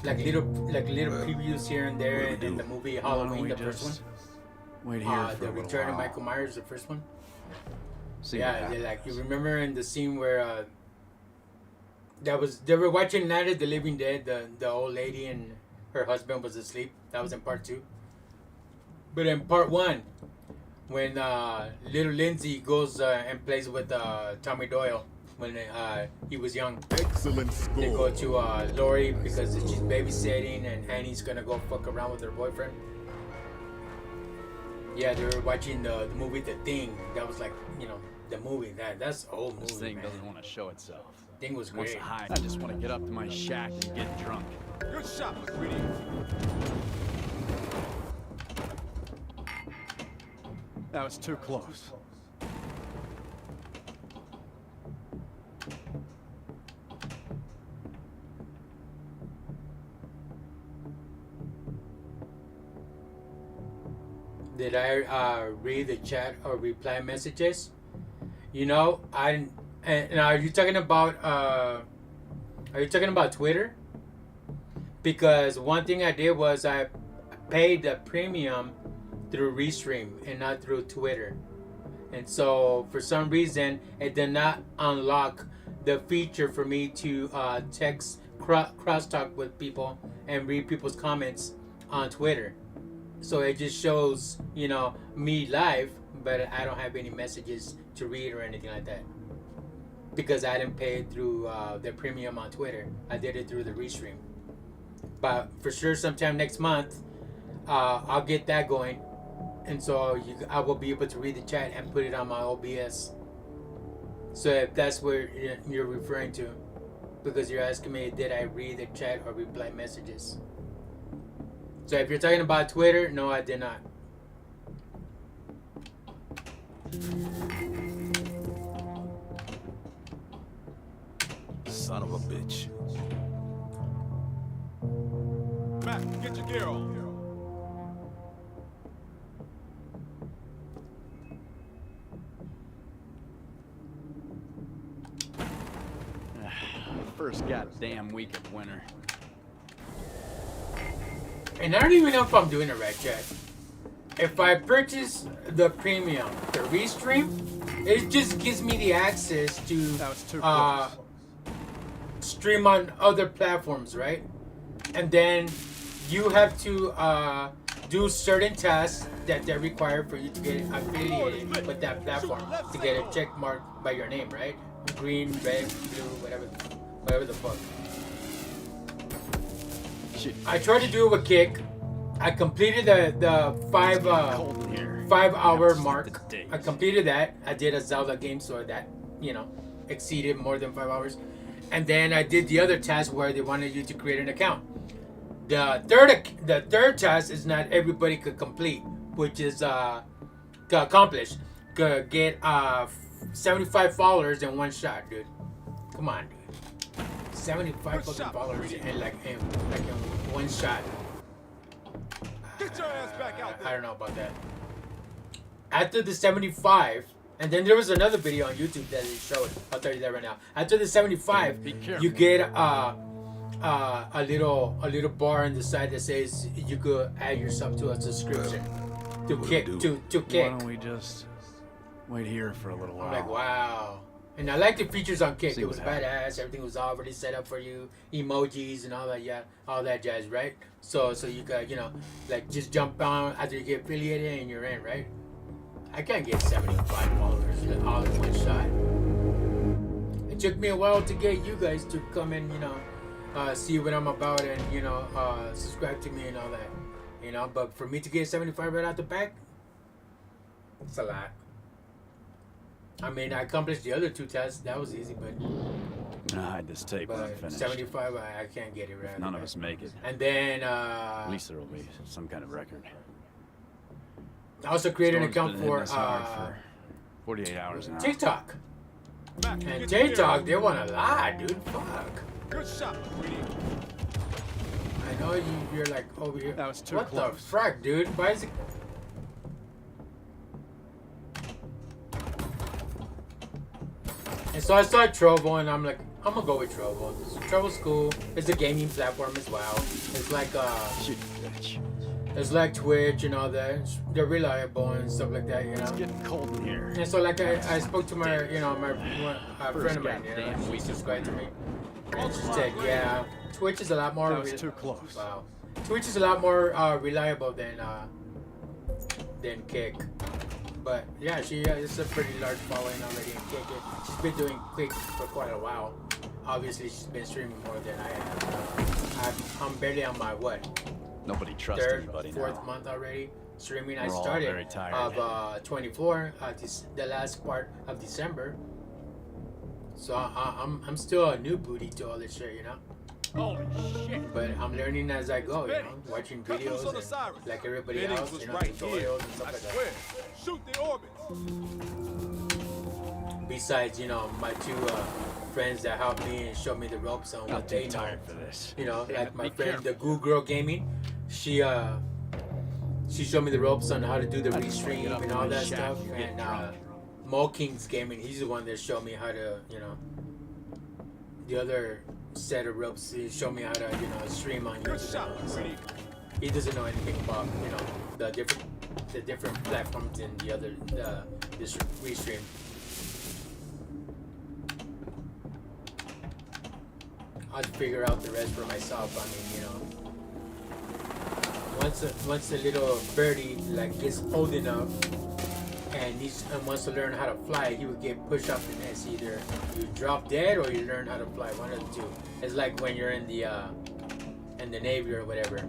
like little previews here and there in the movie Halloween, the first one. Wait here for The a little Return of while. Michael Myers, the first one. See yeah, like you remember in the scene where they were watching Night of the Living Dead. The old lady and her husband was asleep. That was in part 2. But in part 1, when little Lindsay goes and plays with Tommy Doyle when he was young. Excellent score. They go to Lori because she's babysitting and Annie's gonna go fuck around with her boyfriend. Yeah, they were watching the movie The Thing. That was like, the movie. That's old movie. This thing man. doesn't want to show itself. Thing was Wants great. to hide. I just want to get up to my shack and get drunk. Good shot, McCready. That was too close. Did I read the chat or reply messages? And are you talking about Twitter? Because one thing I did was I paid the premium through Restream and not through Twitter. And so for some reason it did not unlock the feature for me to text crosstalk with people and read people's comments on Twitter. So it just shows, me live, but I don't have any messages to read or anything like that. Because I didn't pay it through the premium on Twitter. I did it through the Restream. But for sure sometime next month, I'll get that going. And so I will be able to read the chat and put it on my OBS. So if that's what you're referring to. Because you're asking me, did I read the chat or reply messages? So if you're talking about Twitter, no, I did not. Son of a bitch. Mac, get your gear on. First goddamn week of winter. And I don't even know if I'm doing it right yet. If I purchase the premium, the Restream, it just gives me the access to stream on other platforms, right? And then you have to do certain tasks that they require for you to get affiliated with that platform to get a check mark by your name, right? Green, red, blue, whatever the fuck. I tried to do it with Kick. I completed the 5 hour mark. I completed that. I did a Zelda game, so that exceeded more than 5 hours. And then I did the other task where they wanted you to create an account. The third task is not everybody could complete, which is to accomplish. Could get 75 followers in one shot, dude. Come on, dude. 75 fucking followers in like in one shot. Get your ass back out there. I don't know about that. After the 75, and then there was another video on YouTube that they showed. I'll tell you that right now. After the 75, you get a little bar on the side that says you could add yourself to a subscription to Kick. Why don't we just wait here for a little while? I'm like, wow. And I like the features on Kick. It was badass. Everything was already set up for you, emojis and all that, all that jazz, right? So you got, like just jump on after you get affiliated and you're in, right? I can't get 75 followers all in one shot. It took me a while to get you guys to come and, you know, see what I'm about and, you know, subscribe to me and all that. You know, but for me to get 75 right out the back, it's a lot. I mean, I accomplished the other 2 tests. That was easy, but... I'm gonna hide this tape when I'm But finished. 75, I can't get it right. If none of us make it. And then, At least there will be some kind of record. I also created an Storm's account been hitting for us hard for 48 hours now. TikTok. And TikTok, they want a lot, dude. Fuck. Good shot, Greedy. I know you're like over here. That was too what close. the frack, dude? Why is it? And so I saw Trovo, and I'm like, I'm gonna go with Trovo. Trovo's cool. It's a gaming platform as well. It's like it's like Twitch and all that. They're reliable and stuff like that, you know. It's getting cold in here. And so like I spoke to my, you know, my friend of mine, you know, she subscribed to me. And she said, yeah, Twitch is a lot more. That was too close. Wow. Twitch is a lot more reliable than Kick. But yeah, she it's a pretty large following already in Kick. She's been doing Quick for quite a while. Obviously, she's been streaming more than I have. I'm barely on my what? Nobody trusts Third, anybody fourth now. month already streaming. I We're all started very tired. of 24, the last part of December. So I'm still a new booty to all this shit, you know. Holy shit. But I'm learning as I go, you know, watching Cut loose videos on the and siren. like everybody Bennings else, was you know, right tutorials here. and stuff I like swear. Shoot the orbits. that. Besides, you know, my 2 friends that helped me and showed me the ropes on what they know. Tired for this. You know, Damn like it, my be friend, careful. the Goo Girl Gaming, she showed me the ropes on how to do the restream and all that stuff. And Mo King's Gaming, he's the one that showed me how to, you know, the other set of ropes. He showed me how to, you know, stream on Good YouTube. shot, and all that stuff. Greedy. He doesn't know anything about, you know, the different platforms and the other this restream. I'll figure out the rest for myself. I mean, you know, once a little birdie like gets old enough and wants to learn how to fly, he would get pushed up the nest. Either you drop dead or you learn how to fly. One of the two. It's like when you're in the Navy or whatever.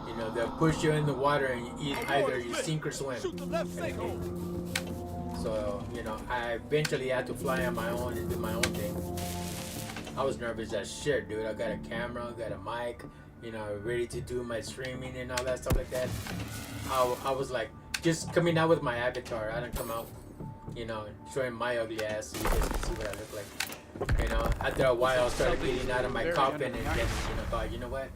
You know, they'll push you in the water and either you sink or swim. Shoot the left single. So, you know, I eventually had to fly on my own and do my own thing. I was nervous as shit, dude. I got a camera, got a mic, you know, ready to do my streaming and all that stuff like that. I was like, just coming out with my avatar. I didn't come out, you know, showing my ugly ass so you guys can see what I look like. You know, after a while, I started getting out of my coffin and then, you know what?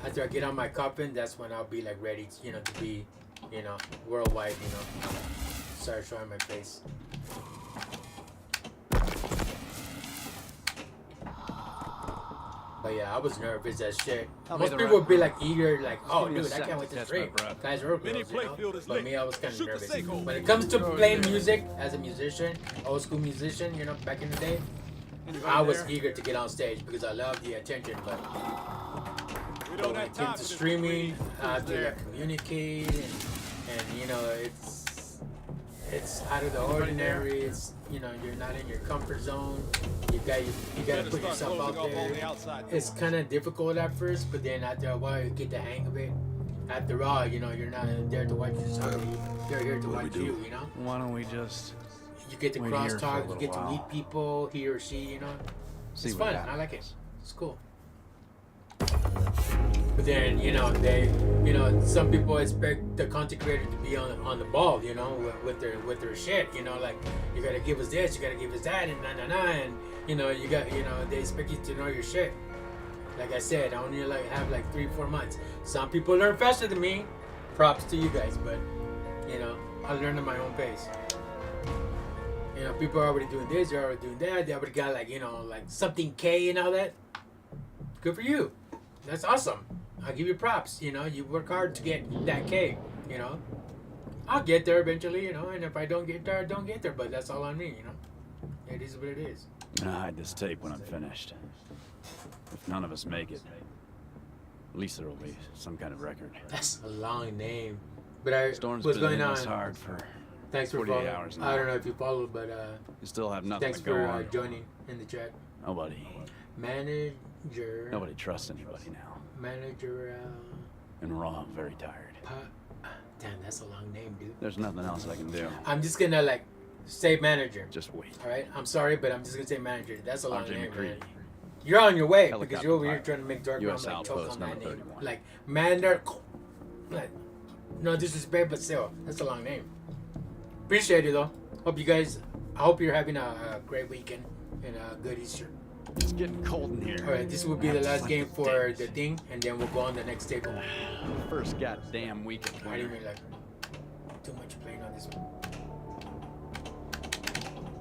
After I get out my coffin, that's when I'll be like ready, to, you know, to be, you know, worldwide, you know, start showing my face. But yeah, I was nervous as shit. Most people would be like eager, like, oh dude, I can't wait to stream. Guys or girls, you know? But me, I was kind of nervous. When it comes to playing music as a musician, old school musician, you know, back in the day, I was eager to get on stage because I love the attention. But when it came to streaming, I have to like, communicate and you know, it's out of the ordinary. It's, you know, you're not in your comfort zone. You gotta put yourself out there. It's kind of difficult at first, but then after a while you get the hang of it. After all, you know, you're not there to watch yourself. You're here to watch you. You know. Why don't we just? You get to wait cross here talk. for a You get to little meet while. people. He or she. You know. See It's what fun. happens. I like it. It's cool. But then, you know, some people expect the content creator to be on the ball, you know, with their shit, you know, like you gotta give us this, you gotta give us that, and and you know, they expect you to know your shit. Like I said, I only have 3-4 months. Some people learn faster than me. Props to you guys, but you know, I learn at my own pace. You know, people are already doing this, they're already doing that, they already got something K and all that. Good for you. That's awesome. I'll give you props. You know, you work hard to get that K. You know, I'll get there eventually. You know, and if I don't get there, I don't get there. But that's all on me. You know, it is what it is. I'm gonna hide this tape when I'm finished. If none of us make it, at least there will be some kind of record. That's a long name. But Storm's what's been going hitting us on? hard for Thanks for 48 following. hours now. I don't know if you followed, but You still have nothing thanks to go for on. joining in the chat. Nobody. Manager. Nobody trusts anybody now. Manager. And we're all very tired. Damn, that's a long name, dude. There's nothing else I can do. I'm just gonna like say manager. Just wait. All right. I'm sorry, but I'm just gonna say manager. That's a long RJ name, McCready. man. You're on your way because Helicopter you're over here pilot. trying to make Dark US Realm like choke Outpost on that number name. 31. Like Mander. Like, no disrespect, but still, that's a long name. Appreciate it though. I hope you're having a great weekend and a good Easter. It's getting cold in here. All right, this will be the last game for the thing, and then we'll go on the next table. First goddamn week of I didn't winter. even like too much playing on this one.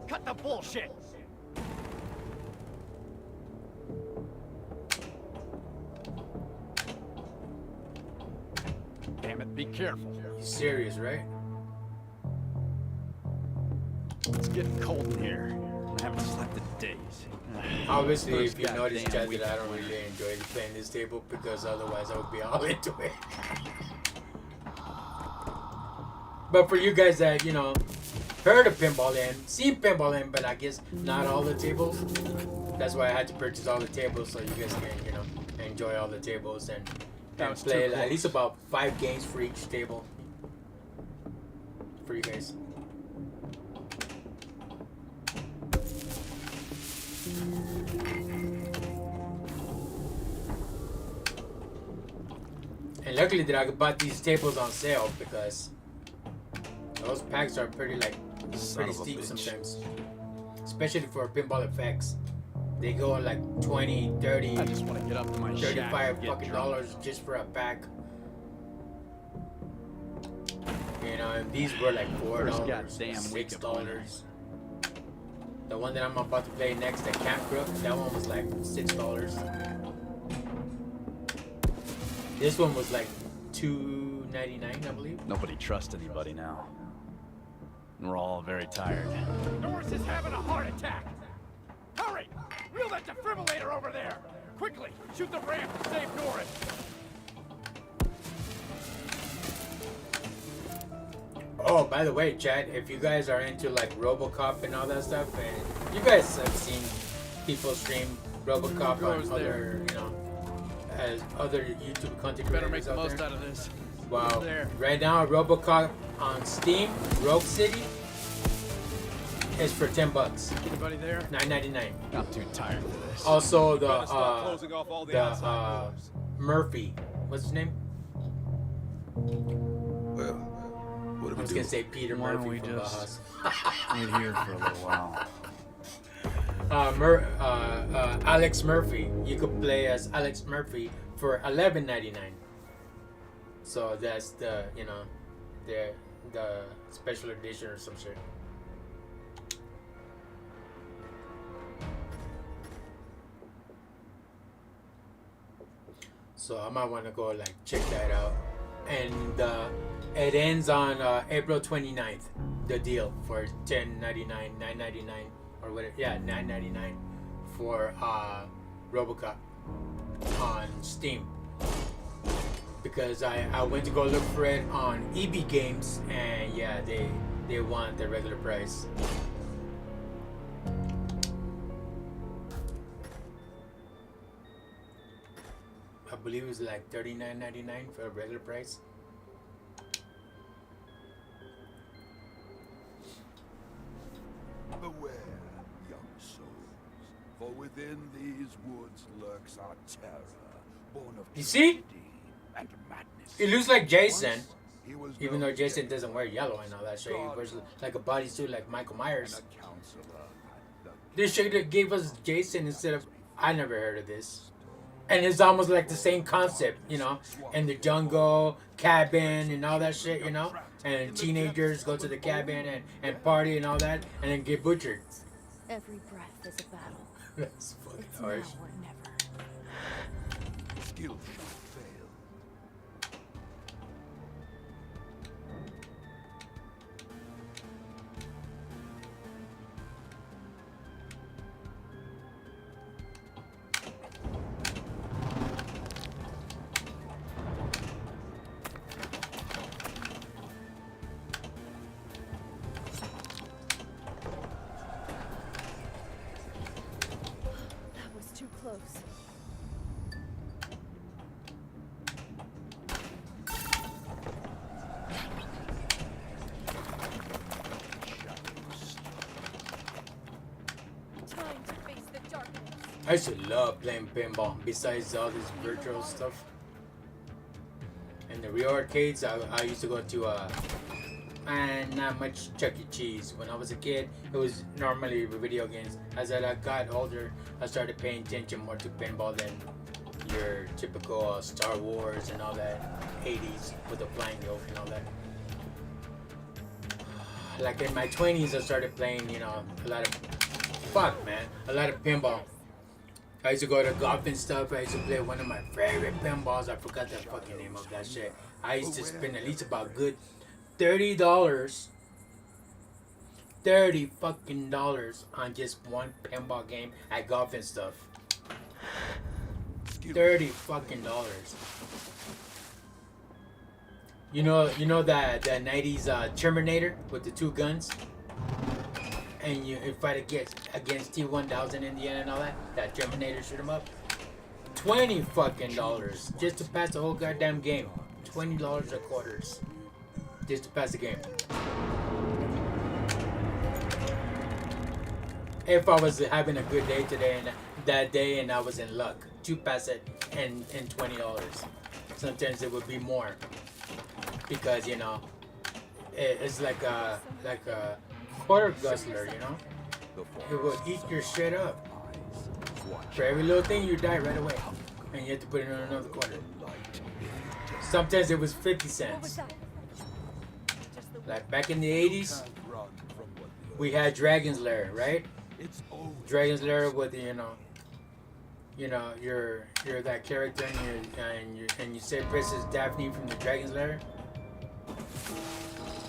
Cut the bullshit. Damn it, be careful. You serious, right? It's getting cold in here. I haven't slept in days. Obviously, First if you notice, goddamn Chad, week that I of don't winter. really enjoy playing this table because otherwise I would be all into it. But for you guys that, you know, heard of Pinball M, seen Pinball M, but I guess not all the tables, that's why I had to purchase all the tables so you guys can, you know, enjoy all the tables and was play too at least close. about 5 games for each table for you guys. And luckily that I bought these tables on sale because those packs are pretty Son pretty of a steep bitch. sometimes. Especially for pinball effects. They go like 20, 30, I just want to get up to my shack 35 and get fucking drunk. dollars just for a pack. You know, and these were like First $4, goddamn week of winter. $6. The one that I'm about to play next, the Camp Crook, that one was like $6. This one was like $2.99, I believe. Nobody trusts anybody now. And we're all very tired. Norris is having a heart attack. Hurry! Reel that defibrillator over there! Quickly! Shoot the ramp to save Norris! Oh, by the way, Chad, if you guys are into like RoboCop and all that stuff, and you guys have seen people stream RoboCop on goes other, there? you know, as other YouTube content Better make creators the out most there. out of this. Wow. There. Right now, RoboCop on Steam, Rogue City, is for $10. Anybody there? $9.99. I'm too tired for this. Also, the Better start closing off all the outside doors. Murphy, what's his name? Well, what do I we was do? gonna say Peter Why don't Murphy we from just Bajas. wait here for a little while? Alex Murphy. You could play as Alex Murphy for $11.99. So that's the, you know, the special edition or some shit. So I might want to go like check that out. And it ends on April 29th. The deal for $10.99, $9.99 or whatever. Yeah, $9.99 for RoboCop on Steam. Because I went to go look for it on EB Games, and yeah, they want the regular price. I believe it was like $39.99 for a regular price. Beware, young souls, for within these woods lurks our terror, born of You see? tragedy and madness. It looks like Jason, Once he was even known though Jason as doesn't wear yellow and all that shit. He wears like a bodysuit like Michael Myers. and a counselor at They should have gave us Jason instead of. I never heard of this. And it's almost like the same concept, you know, in the jungle, cabin, and all that shit, you know. And teenagers go to the cabin and party and all that, and then get butchered. Every breath is a battle. That's fucking It's harsh. now or never. skill shot fail. I used to love playing pinball. Besides all this virtual stuff. And the real arcades, I used to go to and not much Chuck E. Cheese. When I was a kid, it was normally video games. As I got older, I started paying attention more to pinball than your typical Star Wars and all that 80s with the flying yoke and all that. Like in my 20s, I started playing, you know, a lot of pinball. I used to go to golf and stuff. I used to play one of my favorite pinballs. I forgot the fucking name of that shit. I used to spend at least about good $30. $30 fucking dollars on just one pinball game at golf and stuff. $30 fucking dollars. You know that 90s Terminator with the two guns? And you fight against T-1000 in the end and all that? That Terminator shoot 'em up? $20 fucking dollars just to pass the whole goddamn game. $20 a quarters just to pass the game. If I was having a good day today and that day and I was in luck to pass it and $20. Sometimes it would be more because you know it's like a quarter guzzler, you know. It will eat your shit up. For every little thing you die right away, and you have to put it in another quarter. Sometimes it was 50 cents. Like back in the 80s, we had Dragon's Lair, right? Dragon's Lair with you know you're that character and you say Princess Daphne from the Dragon's Lair.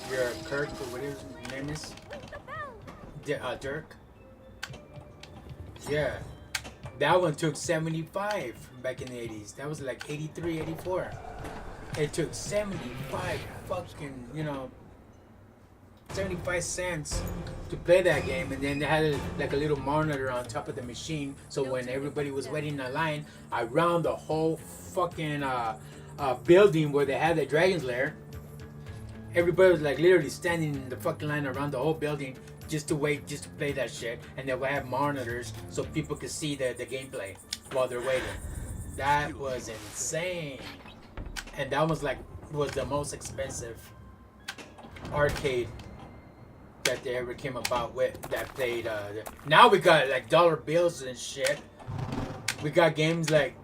You're Kirk or what his name is? Dirk. Yeah, that one took 75 back in the 80s. That was like 83, 84. It took 75 fucking 75 cents to play that game, and then they had like a little monitor on top of the machine, so when everybody was waiting in line around the whole fucking building where they had the Dragon's Lair, everybody was like literally standing in the fucking line around the whole building just to wait, just to play that shit, and they would have monitors so people could see the gameplay while they're waiting. That was insane, and that was the most expensive arcade that they ever came about with that played. Now we got like dollar bills and shit. We got games like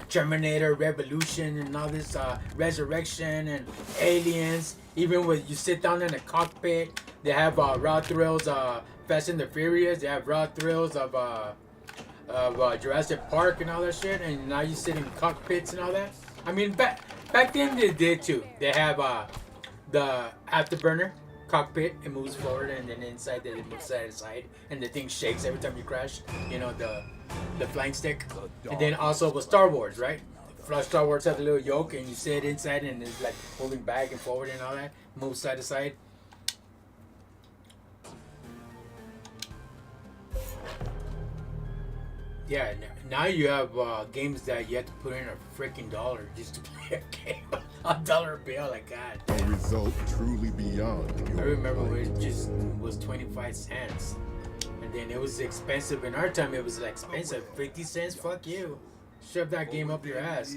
Terminator, Revolution, and all this Resurrection and Aliens. Even when you sit down in a cockpit, they have raw thrills. Fast and the Furious. They have raw thrills of Jurassic Park and all that shit. And now you sit in cockpits and all that. I mean, back then they did too. They have the afterburner cockpit. It moves forward, and then inside it moves side to side, and the thing shakes every time you crash. You know, the flying stick. And then also with Star Wars, right? Star Wars has a little yoke, and you sit inside, and it's like moving back and forward and all that. Moves side to side. Yeah, now you have games that you have to put in a freaking dollar just to play a game. A dollar bill, like God. A result truly beyond your I remember when it just was 25 cents. And then it was expensive. In our time, it was like expensive. 50 cents? Fuck you. Shove that game up your ass.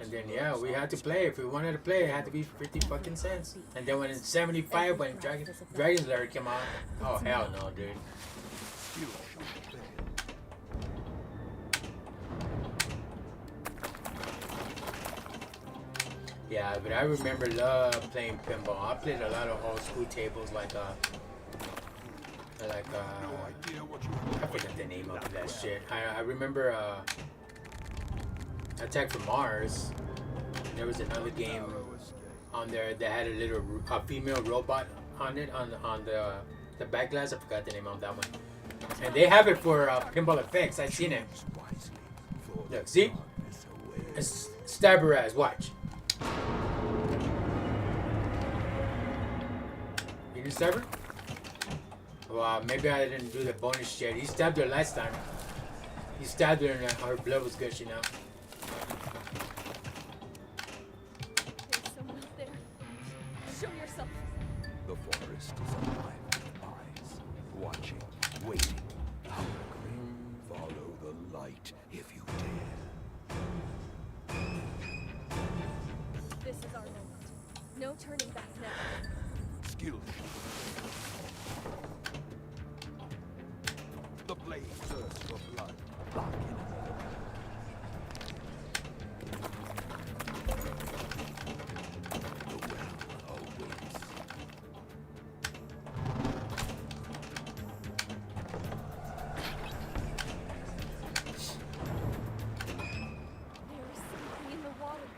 And then, yeah, we had to play. If we wanted to play, it had to be 50 fucking cents. And then when in 75, when Dragon's Lair came out, oh, hell no, dude. Yeah, but I remember playing pinball. I played a lot of old school tables like I forget the name of that shit. I remember Attack from Mars. There was another game on there that had a female robot on it on the back glass. I forgot the name of that one. And they have it for Pinball Effects. I've seen it. Look, see? Stab her ass. Watch. You didn't stab her? Well, maybe I didn't do the bonus shit. He stabbed her last time. He stabbed her and her blood was gushing out. There's someone up there. Show yourself. The forest is alive with eyes, watching, waiting, hungry. Follow the light if you dare. This is our moment. No turning back now. Skill. The blade thirsts for blood. Lock in another. The well awaits. There is something in the water.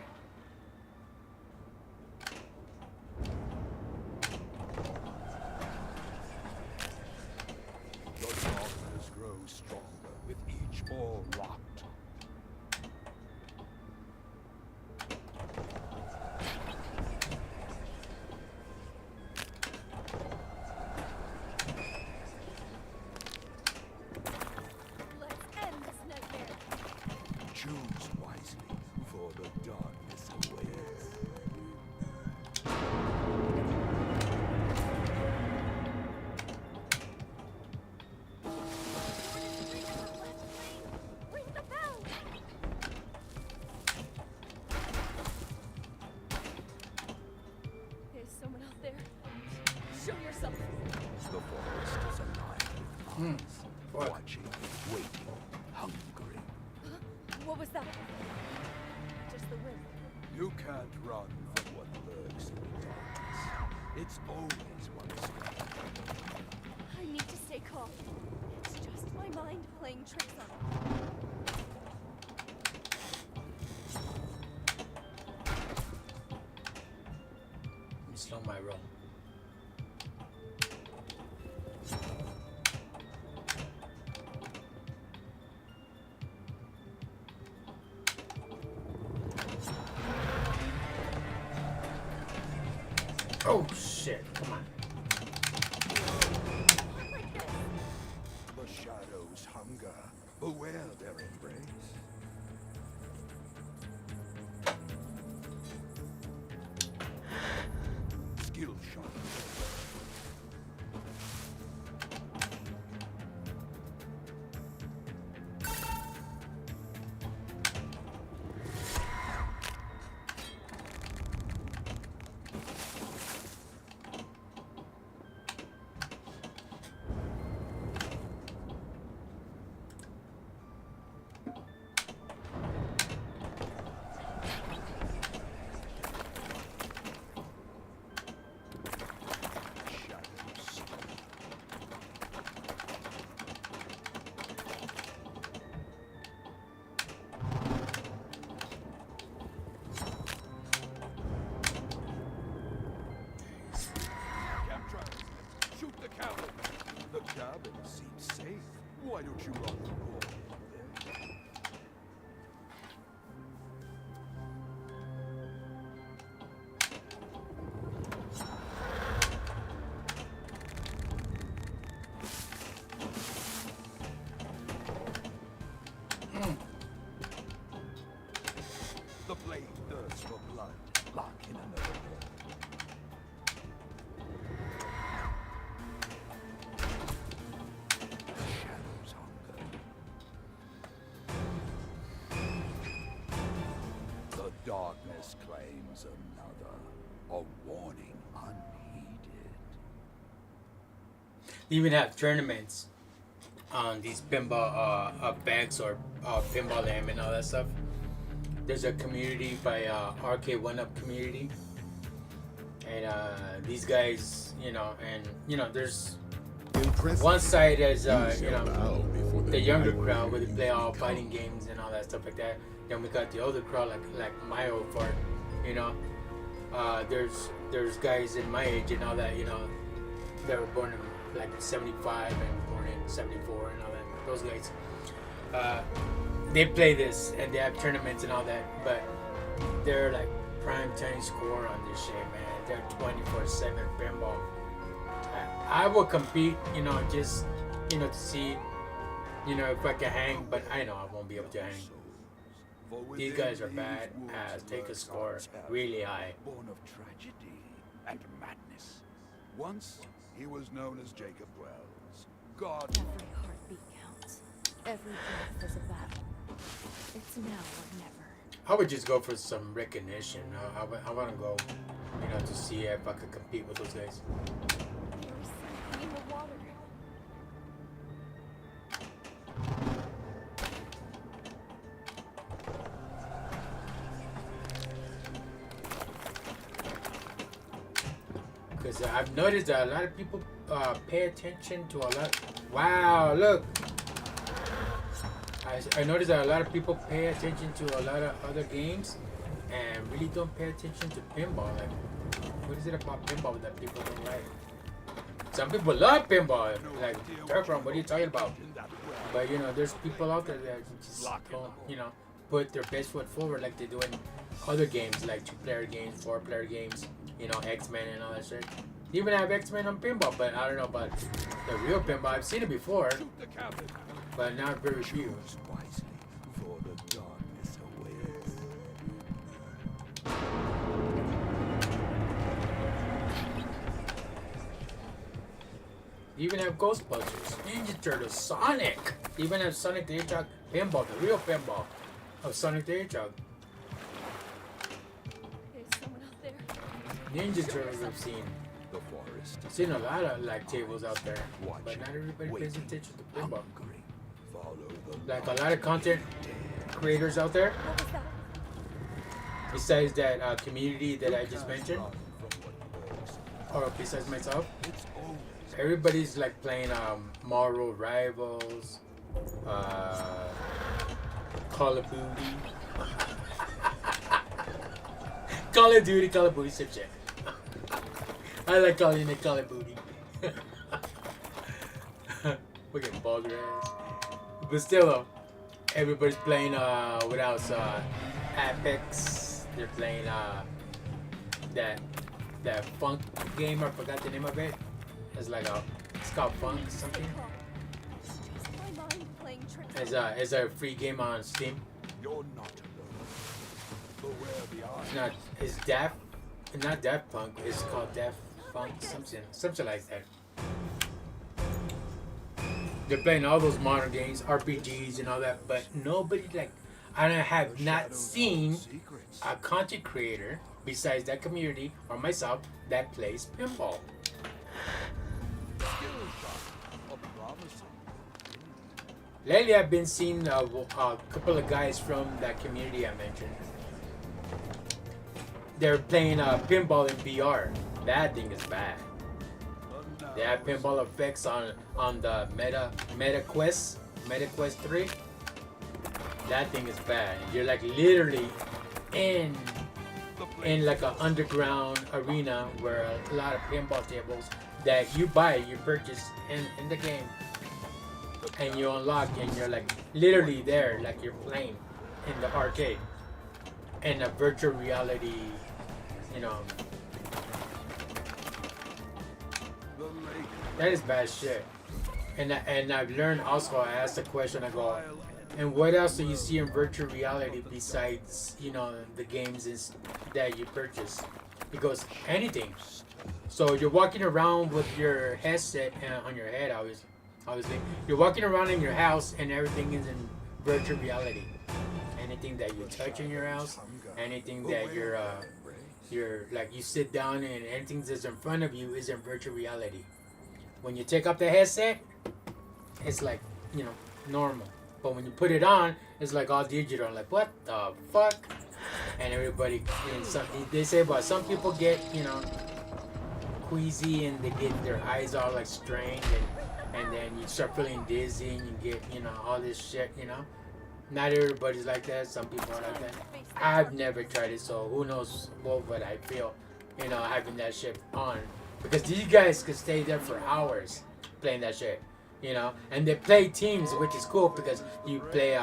The darkness grows stronger with each ball locked. Let's end this nightmare. Choose wisely, for the darkness awaits. Ring the bell. There's someone out there. Show yourself. The forest is alive with minds, watching, waiting, hungry. What was that? Just the wind. You can't run from what lurks in the darkness. It's always one step. I need to stay calm. It's just my mind playing tricks on me. Let me slow my roll. Oh shit, come on. The shadows hunger. Beware their embrace. Skill shot. Shoot the cabin. The cabin seems safe. Why don't you run the ball? The blade thirsts for blood. Lock in another ball. Shadows hunger. The darkness claims another. A warning unheeded. They even have tournaments on these pinball bags or Pinball M and all that stuff. There's a community by Arcade 1-Up community, and these guys, there's one side as the younger crowd where they play all fighting games and all that stuff like that. Then we got the older crowd like my old part, there's guys in my age and all that, that were born in like 75 and born in 74 and all that. Those guys, they play this and they have tournaments and all that, but they're like prime time score on this shit, man. They're 24/7 pinball. I will compete, just to see, if I can hang, but I know I won't be able to hang. These guys are bad as take a score really high. Born of tragedy and madness. Once he was known as Jacob Wells. God. Every heartbeat counts. Every breath is a battle. It's now or never. I would just go for some recognition. I want to go, to see if I could compete with those guys. There's something in the water. Because I've noticed that a lot of people pay attention to a lot. Wow, look. I noticed that a lot of people pay attention to a lot of other games and really don't pay attention to pinball. Like, what is it about pinball that people don't like? Some people love pinball. Like, Darkroom, what are you talking about? But, there's people out there that just don't, put their best foot forward like they do in other games, like 2-player games, 4-player games, X-Men and all that shit. They even have X-Men on pinball, but I don't know about the real pinball. I've seen it before, but not very few. They even have Ghostbusters, Ninja Turtles, Sonic. They even have Sonic the Hedgehog pinball, the real pinball of Sonic the Hedgehog. There's someone out there. Ninja Turtles I've seen. I've seen a lot of tables out there, but not everybody pays attention to pinball. Like a lot of content creators out there. Besides that community that I just mentioned, or besides myself, everybody's like playing Marvel Rivals, Call of Duty, Call of Duty, some shit. I like calling it Call of Duty. We're getting bald ass. But still, everybody's playing, what else? Apex. They're playing that funk game. I forgot the name of it. It's called Funk something. It's a free game on Steam. You're not alone. It's not Daft Punk. It's called Daft Funk something like that. They're playing all those modern games, RPGs and all that, but nobody I have not seen a content creator besides that community or myself that plays pinball. Lately, I've been seeing a couple of guys from that community I mentioned. They're playing pinball in VR. That thing is bad. They have pinball effects on the Meta Quest 3. That thing is bad. You're literally in like an underground arena where a lot of pinball tables that you purchase in the game, and you unlock, and you're literally there, like you're playing in the arcade, in a virtual reality, that is bad shit. And I've learned also, I asked the question, I go, and what else do you see in virtual reality besides, the games that you purchase? He goes, anything. So you're walking around with your headset on your head, obviously. You're walking around in your house and everything is in virtual reality. Anything that you touch in your house, anything that you're you sit down and anything that's in front of you is in virtual reality. When you take up the headset, it's normal. But when you put it on, it's all digital. What the fuck? And everybody, they say, but some people get, queasy and they get their eyes all strained, and then you start feeling dizzy and you get, all this shit, Not everybody's like that. Some people are like that. I've never tried it, so who knows what would I feel, having that shit on. Because these guys could stay there for hours playing that shit, And they play teams, which is cool because you play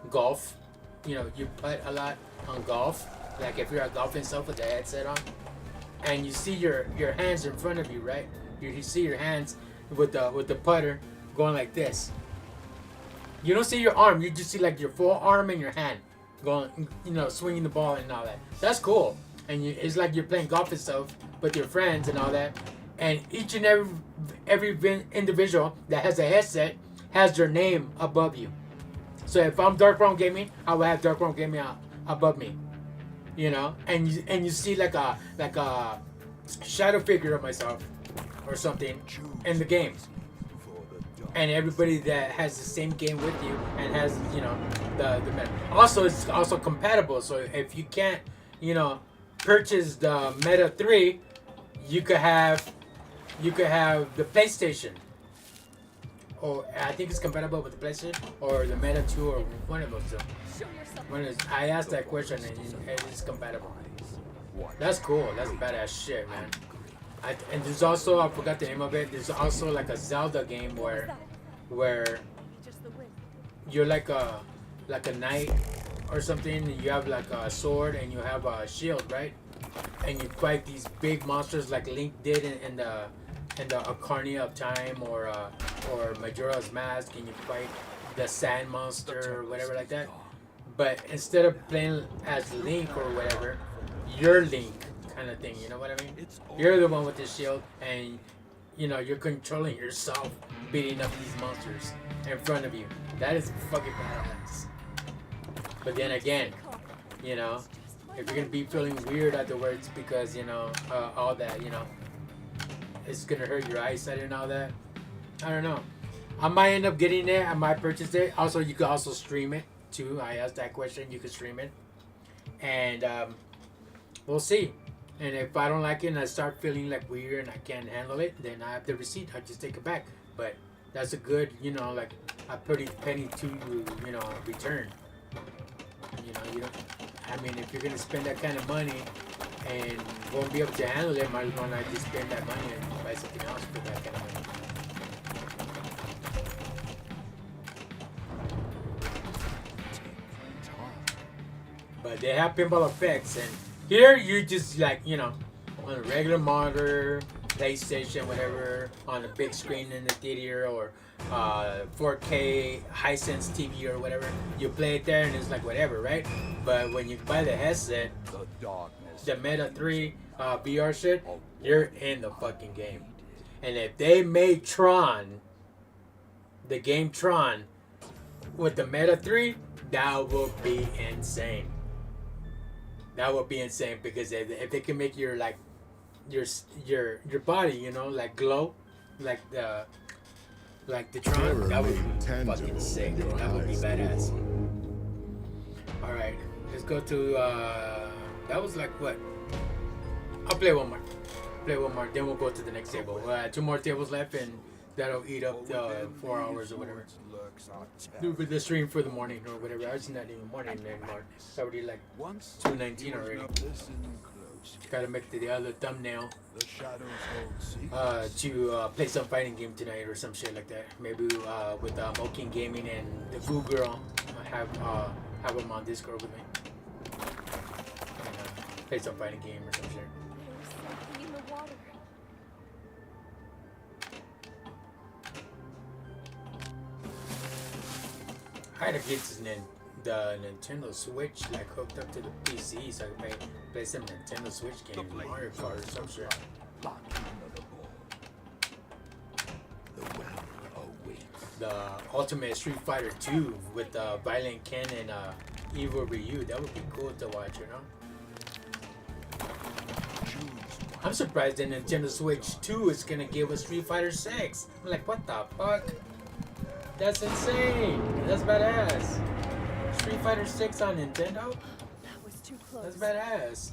golf. You putt a lot on golf. Like if you're golfing stuff with the headset on, and you see your hands in front of you, right? You see your hands with the putter going like this. You don't see your arm. You just see your full arm and your hand going, swinging the ball and all that. That's cool. And it's like you're playing golf and stuff with your friends and all that. And each and every individual that has a headset has their name above you. So if I'm Dark Brown Gaming, I will have Dark Brown Gaming above me, you know, and you see like a shadow figure of myself or something in the game, and everybody that has the same game with you and has, you know, the meta. Also, it's also compatible. So if you can't, you know, purchase the Meta 3, you could have the PlayStation. Or I think it's compatible with the PlayStation or the Meta 2 or one of those two. I asked that question and it is compatible. That's cool. That's badass shit, man. And there's also, I forgot the name of it. There's also like a Zelda game where you're like a knight or something. And you have like a sword and you have a shield, right? And you fight these big monsters like Link did in the Ocarina of Time or Majora's Mask, and you fight the Sand Monster or whatever like that. But instead of playing as Link or whatever, you're Link kind of thing. You know what I mean? You're the one with the shield, and you know you're controlling yourself, beating up these monsters in front of you. That is fucking badass. But then again, you know, if you're gonna be feeling weird afterwards because, you know, all that, you know, it's gonna hurt your eyesight and all that. I don't know. I might end up getting it. I might purchase it. Also, you could also stream it too. I asked that question. You could stream it, and we'll see. And if I don't like it and I start feeling like weird and I can't handle it, then I have the receipt. I just take it back. But that's a good, you know, like a pretty penny to, you know, return. You know, you don't. I mean, if you're gonna spend that kind of money and won't be able to handle it, might as well not just spend that money and buy something else for that kind of money. But they have pinball effects, and here you just like, you know, on a regular monitor, PlayStation, whatever, on a big screen in the theater or 4K Hisense TV or whatever, you play it there and it's like whatever, right? But when you buy the headset, the Meta 3 VR shit, you're in the fucking game. And if they made Tron, the game Tron, with the Meta 3, that would be insane. That would be insane, because if they can make your like your body, you know, like glow, like the Tron, that would be fucking sick. That would be badass. All right, let's go to that was like what? I'll play one more. Then we'll go to the next table. 2 more tables left, and that'll eat up 4 hours or whatever. Do the stream for the morning or whatever. It's not even morning anymore. It's already like 2:19 already. Gotta make the other thumbnail to play some fighting game tonight or some shit like that. Maybe with Moking Gaming and the Goo Girl. I have them on Discord with me. And, play some fighting game or some shit. I had to get the Nintendo Switch like hooked up to the PC so I could play some Nintendo Switch games, Mario Kart or some shit. The Ultimate Street Fighter 2 with Violent Ken and Evil Ryu, that would be cool to watch, you know? I'm surprised that Nintendo Switch 2 is gonna give us Street Fighter 6. I'm like, what the fuck? That's insane. That's badass. Street Fighter 6 on Nintendo? That was too close. That's badass.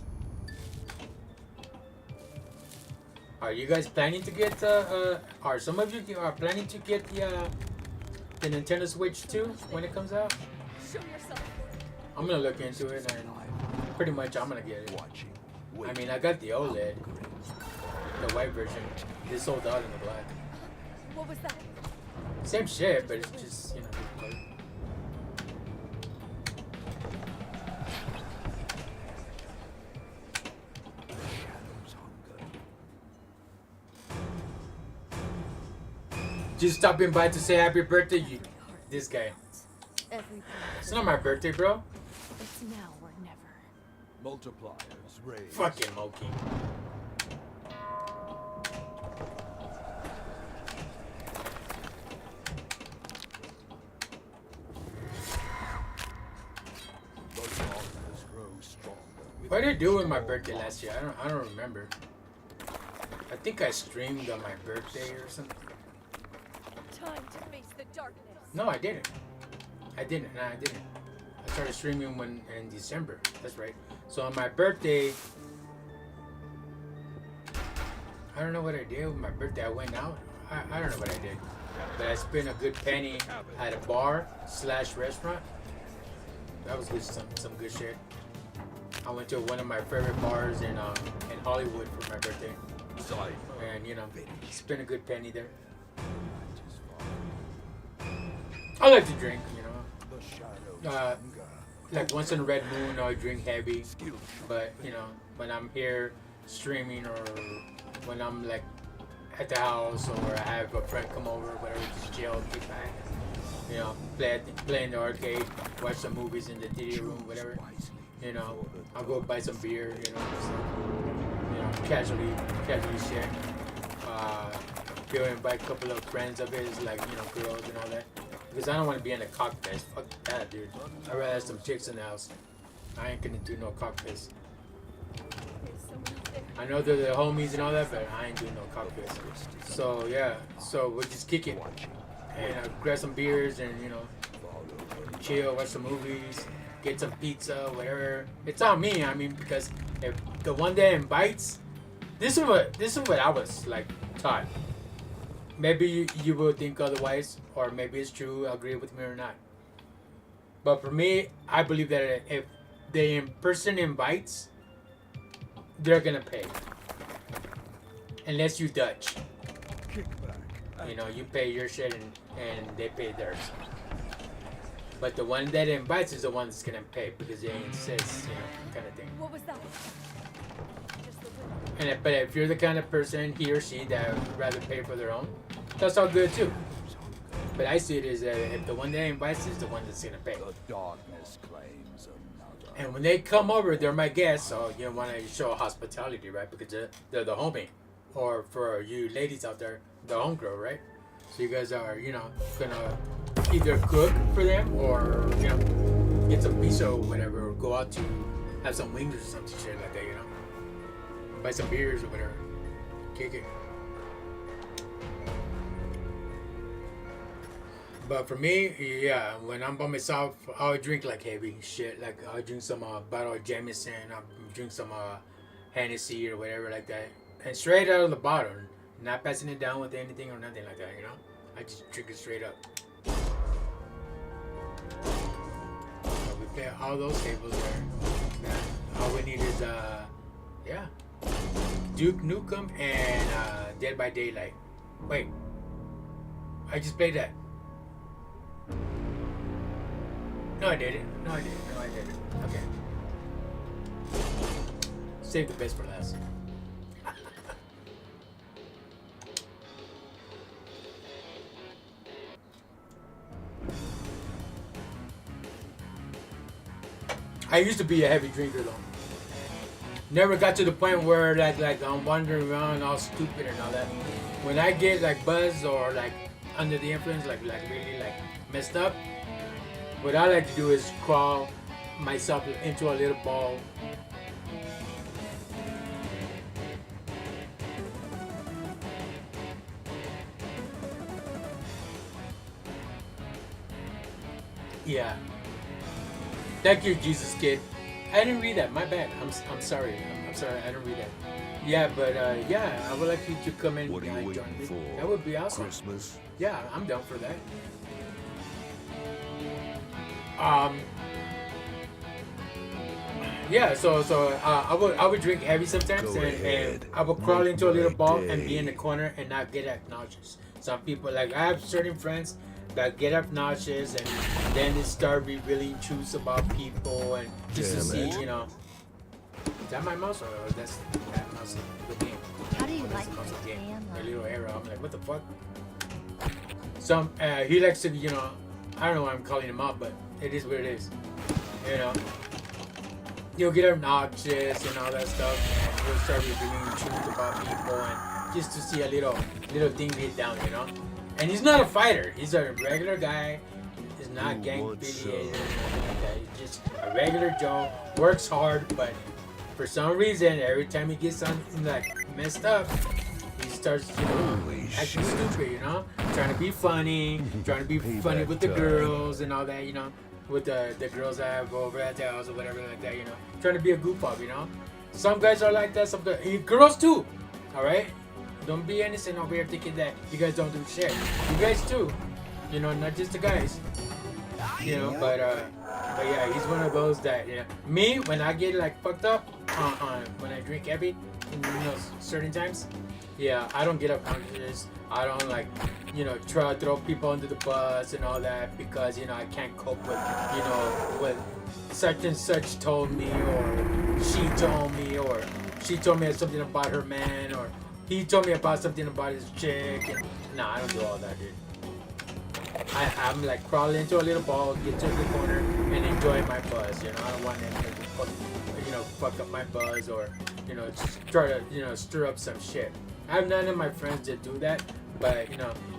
Are you guys planning to get are some of you are planning to get the Nintendo Switch 2 when it comes out? Show yourself. I'm gonna look into it, and pretty much I'm gonna get it. I mean, I got the OLED, the white version. They sold out in the black. What was that? Same shit, but it's just, you know, different color. Just stopping by to say happy birthday, you. This guy. It's not my birthday, bro. It's now or never. Multipliers raised. Fucking Moki. What did I do with my birthday last year? I don't remember. I think I streamed on my birthday or something. Time to face the darkness. No, I didn't. I didn't. I started streaming in December. That's right. So on my birthday, I don't know what I did with my birthday. I went out. I don't know what I did. But I spent a good penny at a bar / restaurant. That was good. Some good shit. I went to one of my favorite bars in Hollywood for my birthday. And you know, spent a good penny there. I like to drink, you know. Like once in a red moon, I drink heavy. But you know, when I'm here streaming or when I'm like at the house or I have a friend come over, whatever, just chill, kick back. You know, play in the arcade, watch some movies in the theater room, whatever. You know, I'll go buy some beer. You know, casually share. Go invite a couple of friends of his, like girls and all that. Because I don't want to be in a cockfest. Fuck that, dude. I'd rather have some chicks in the house. I ain't gonna do no cockfest. I know they're the homies and all that, but I ain't doing no cockfest. So yeah, so we'll just kick it and grab some beers and chill, watch some movies, get some pizza, whatever. It's on me. I mean, because if the one that invites, this is what I was like taught. Maybe you will think otherwise, or maybe it's true, agree with me or not. But for me, I believe that if the person invites, they're gonna pay. Unless you Dutch. You pay your shit and they pay theirs. But the one that invites is the one that's gonna pay because they insist, kind of thing. What was that? But if you're the kind of person, he or she, that would rather pay for their own, that's all good too. But I see it as if the one that invites is the one that's gonna pay. The darkness claims another. And when they come over, they're my guests, so you want to show hospitality, right? Because they're the homie. Or for you ladies out there, the homegirl, right? So you guys are, gonna either cook for them or, get some pizza or whatever, or go out to have some wings or something shit like that, buy some beers or whatever. Kick it. But for me, yeah, when I'm by myself, I'll drink like heavy shit. Like I'll drink some bottle of Jameson, I'll drink some Hennessy or whatever like that. And straight out of the bottle, not passing it down with anything or nothing like that, I just drink it straight up. So we play all those tables there. All we need is, Duke Nukem and Dead by Daylight. Wait, I just played that. No, I didn't. Okay. Save the best for last. I used to be a heavy drinker though. Never got to the point where like I'm wandering around all stupid and all that. When I get like buzzed or like under the influence, like really like messed up, what I like to do is crawl myself into a little ball. Yeah. Thank you, Jesus Kid. I didn't read that. My bad. I'm sorry. I'm sorry. I didn't read that. Yeah, but yeah, I would like you to come in and join me. That would be awesome. Christmas? Yeah, I'm down for that. Yeah, so I would drink heavy sometimes, and I would crawl into a little ball and be in the corner and not get obnoxious. Some people, like I have certain friends that get obnoxious and then they start revealing truths about people and just to see, Is that my mouse or that's that mouse the game? How do you like the game? A little arrow. I'm like, what the fuck? Some he likes to, I don't know why I'm calling him out, but it is what it is. You'll get obnoxious and all that stuff, and you'll start revealing truth about people and just to see a little thing get down, And he's not a fighter. He's a regular guy. He's not gang affiliated or anything like that. He's just a regular Joe. Works hard, but for some reason, every time he gets like messed up, he starts, acting stupid, trying to be funny, with the girls and all that, with the girls that have over at the house or whatever like that, trying to be a goof off, Some guys are like that, some girls too, all right? Don't be innocent over here thinking that you guys don't do shit. You guys too, not just the guys, but yeah, he's one of those that, me, when I get like fucked up when I drink heavy, certain times, yeah, I don't get up conscious. I don't like, try to throw people under the bus and all that because, I can't cope with, what such and such told me or she told me something about her man or he told me about something about his chick. And, nah, I don't do all that, dude. I'm like crawl into a little ball, get to the corner, and enjoy my buzz. I don't want anything to fuck up my buzz or try to stir up some shit. I have none of my friends that do that, but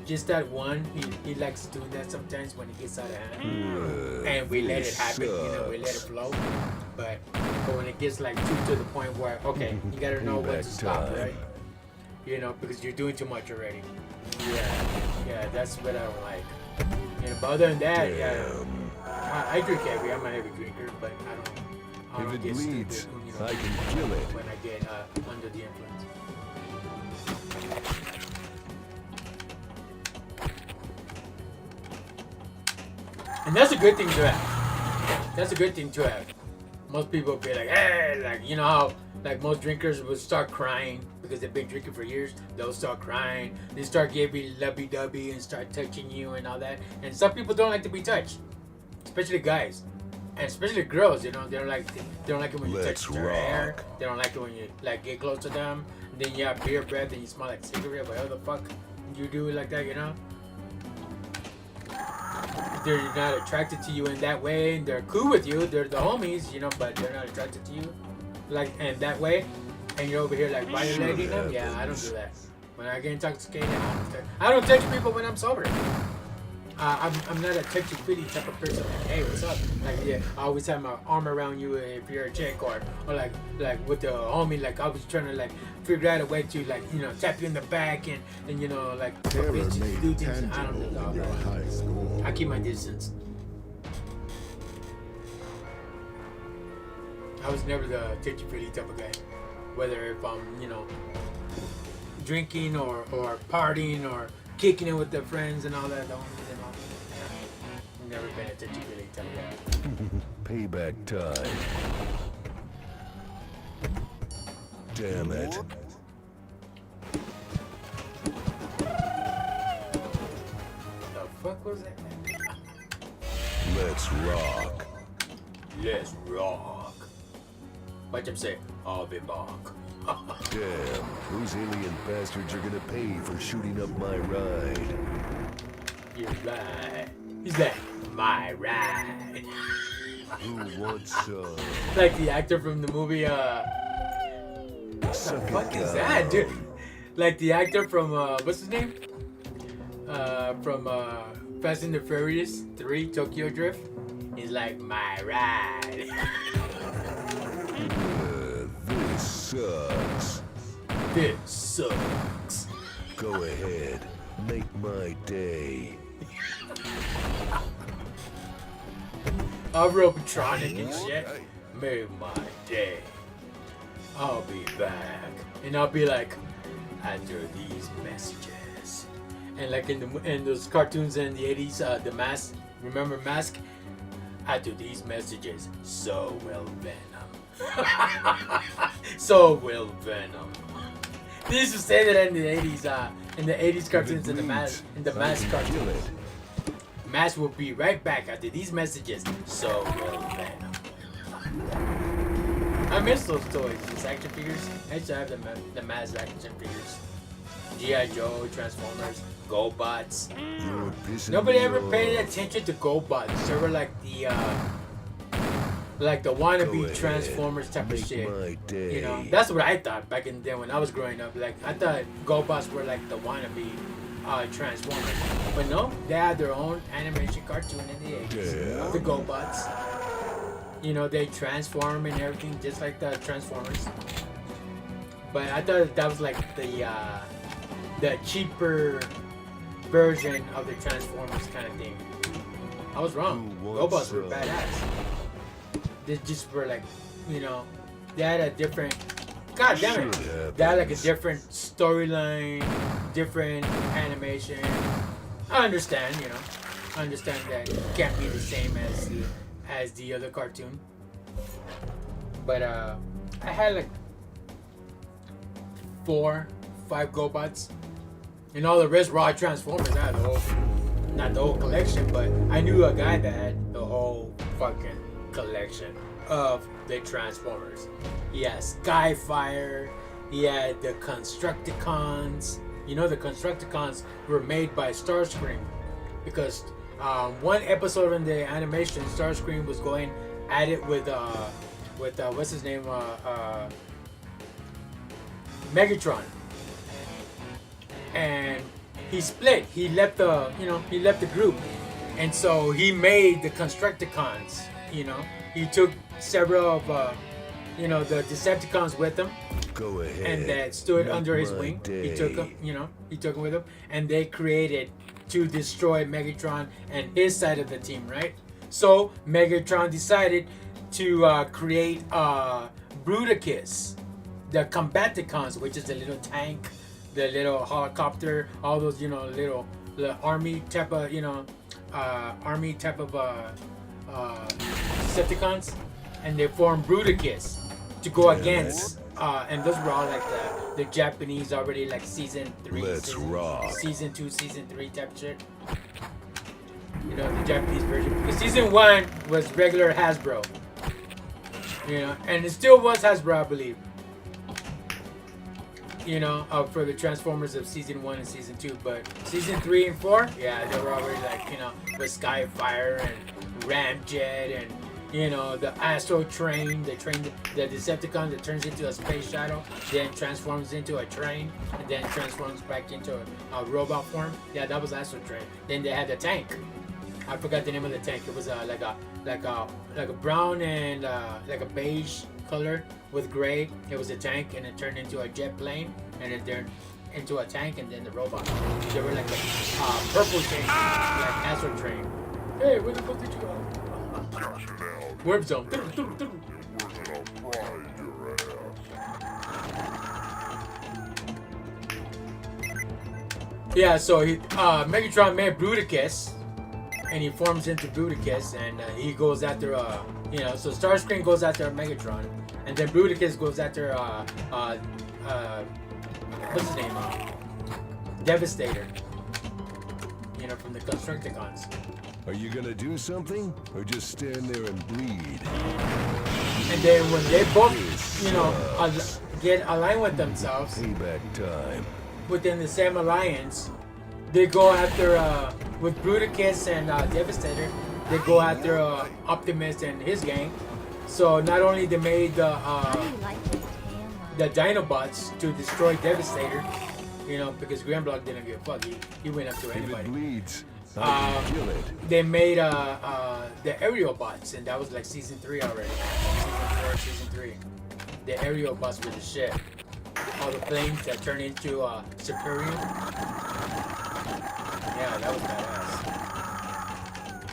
just that one, he likes doing that sometimes when it gets out of hand, and we let it happen. We let it flow. But when it gets like to the point where okay, you gotta know when to stop, right? Because you're doing too much already. Yeah, that's what I don't like. But other than that, I drink heavy. I'm a heavy drinker, but I don't get stupid, I can kill it. when I get under the influence. And that's a good thing to have. That's a good thing to have. Most people be like, hey, like, how like most drinkers will start crying because they've been drinking for years. They'll start crying. They start giving lovey-dovey and start touching you and all that. And some people don't like to be touched, especially guys, and especially girls. They don't like it when you touch their hair. They don't like it when you like get close to them. And then you have beer breath and you smell like cigarette. Whatever the fuck you do it like that, They're not attracted to you in that way. They're cool with you. They're the homies, but they're not attracted to you, like in that way. And you're over here like violating them. Yeah, I don't do that. When I get intoxicated, I don't touch people when I'm sober. I'm not a touchy-feely type of person. Like, hey, what's up? Like, yeah, I always have my arm around you if you're a chick, or like with the homie. Like, I was trying to like figure out a way to like tap you in the back and like do things. I don't do that. I keep my distance. I was never the touchy-feely type of guy. Whether if I'm drinking or partying or kicking it with their friends and all that. Never been a touchy-feely type of guy. Payback time. Damn it. The fuck was that? Let's rock. Let's rock. Watch him say, I'll be back. Damn, those alien bastards are gonna pay for shooting up my ride. You're right. He's like, my ride. Who wants some? Like the actor from the movie, what the fuck is that, dude? Like the actor from, what's his name? From Fast and the Furious 3, Tokyo Drift. He's like, my ride. This sucks. This sucks. Go ahead, make my day. I'll Robotronic and shit. Made my day. I'll be back. And I'll be like, after these messages. And like in those cartoons in the 80s, the Mask, remember Mask? After these messages, so will Venom. So will Venom. They used to say that in the 80s cartoons, in the Mask cartoons. Mask will be right back after these messages. So will Venom. I miss those toys, these action figures. I used to have the Mask action figures. G.I. Joe, Transformers, GoBots. Nobody ever paid attention to GoBots. They were like the wannabe Transformers type of shit. That's what I thought back in the day when I was growing up. Like I thought GoBots were like the wannabe Transformers. But no, they had their own animation cartoon in the 80s. The GoBots. You know, they transform and everything just like the Transformers. But I thought that was like the cheaper version of the Transformers kind of thing. I was wrong. Robots were badass. They just were like, you know, they had a different. God damn it! They had like a different storyline, different animation. I understand, you know. I understand that it can't be the same as the other cartoon. But I had like 4, 5 GoBots, and all the rest were all Transformers. I had the whole, not the whole collection, but I knew a guy that had the whole fucking collection of the Transformers. He had Skyfire. He had the Constructicons. You know, the Constructicons were made by Starscream because one episode in the animation, Starscream was going at it with what's his name, Megatron, and he split. He left the group, and so he made the Constructicons. You know, he took several of the Decepticons with him. Go ahead. And that stood under his wing. He took them, he took them with him, and they created to destroy Megatron and his side of the team, right? So Megatron decided to create Bruticus, the Combaticons, which is the little tank, the little helicopter, all those little army type of Decepticons, and they formed Bruticus to go against. And those were all like the Japanese already, like season 3, season 2, season 3 type shit. You know, the Japanese version. Because season 1 was regular Hasbro. You know, and it still was Hasbro, I believe. You know, for the Transformers of season 1 and season 2. But season 3 and 4, yeah, they were already like, with Skyfire and Ramjet and the Astro Train, the Decepticon that turns into a space shuttle, then transforms into a train, and then transforms back into a robot form. Yeah, that was Astro Train. Then they had the tank. I forgot the name of the tank. It was like a brown and like a beige color with gray. It was a tank, and it turned into a jet plane, and it turned into a tank, and then the robot. They were like a purple tank, like Astro Train. Hey, where the fuck did you go? Warp zone. Yeah, so Megatron made Bruticus, and he forms into Bruticus, and he goes after so Starscream goes after Megatron, and then Bruticus goes after what's his name? Devastator. From the Constructicons. Are you gonna do something, or just stand there and bleed? And then when they both, get aligned with themselves, payback time. Within the same alliance, they go after with Bruticus and Devastator. They go after Optimus and his gang. So not only they made the Dinobots to destroy Devastator, because Grimlock didn't give a fuck. He went up to anybody. If it bleeds, they made the aerial bots, and that was like season 3 already. Season 4, season 3. The aerial bots were the shit. All the planes that turn into Superior. Yeah, that was badass.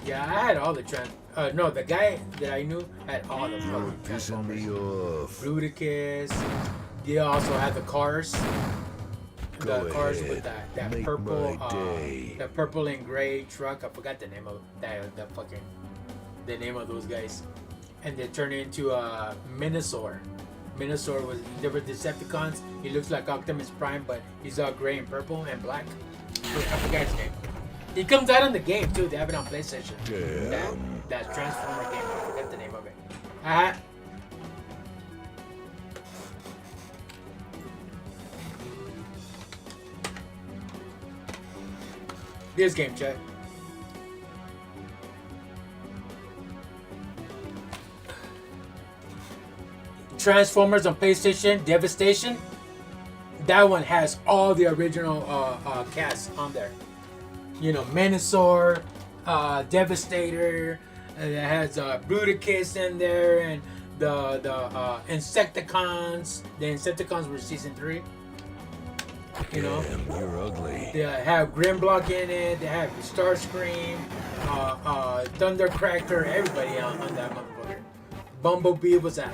Yeah, I had all the the guy that I knew had all the fucking Transformers. Bruticus. They also had the cars. The cars with that purple, the purple and gray truck. I forgot the name of the name of those guys. And they turn into Minosaur. Minosaur they were Decepticons. He looks like Optimus Prime, but he's all gray and purple and black. I forgot his name. He comes out in the game too. They have it on PlayStation. That Transformer game. I forgot the name of it. This game, chat. Transformers on PlayStation, Devastation. That one has all the original cast on there. Minosaur, Devastator, And it has Bruticus in there and the Insecticons. The Insecticons were season 3. You know, you're ugly. They have Grimlock in it. They have Starscream, Thundercracker, everybody on that motherfucker. Bumblebee was an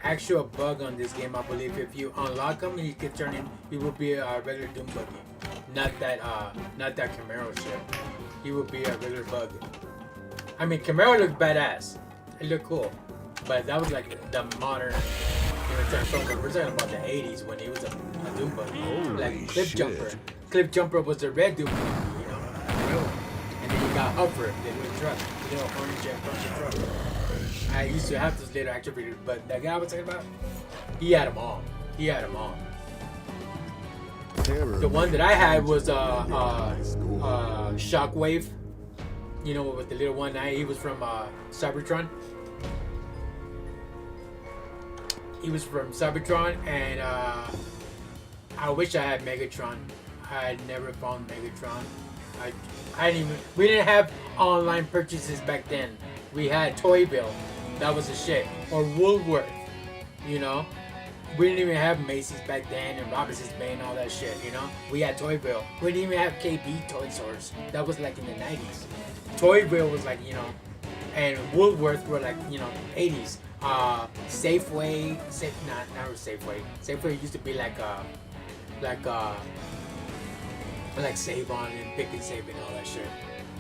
actual bug on this game, I believe. If you unlock him, he could turn in. He would be a regular Doom buggy, not that Camaro shit. He would be a regular bug. I mean, Camaro looked badass. It looked cool, but that was like the modern. Transformer. We're talking about the 80s when he was a Doom buggy, like Cliff Jumper. Cliff Jumper was the red Doom buggy, you know. And then you got Huffer, the little truck, the little orange and purple truck. I used to have those little action figures, but that guy I was talking about, he had them all. The one that I had was Shockwave. You know, with the little one eye. He was from Cybertron. And I wish I had Megatron. I had never found Megatron. We didn't have online purchases back then. We had Toyville. That was the shit. Or Woolworth. You know? We didn't even have Macy's back then and Robinson's Bay and all that shit, you know? We had Toyville. We didn't even have KB Toy Stores. That was like in the 90s. Toyville was like, you know, and Woolworth were like, you know, 80s. Safeway, not Safeway. Safeway used to be like Save On and Pick and Save and all that shit.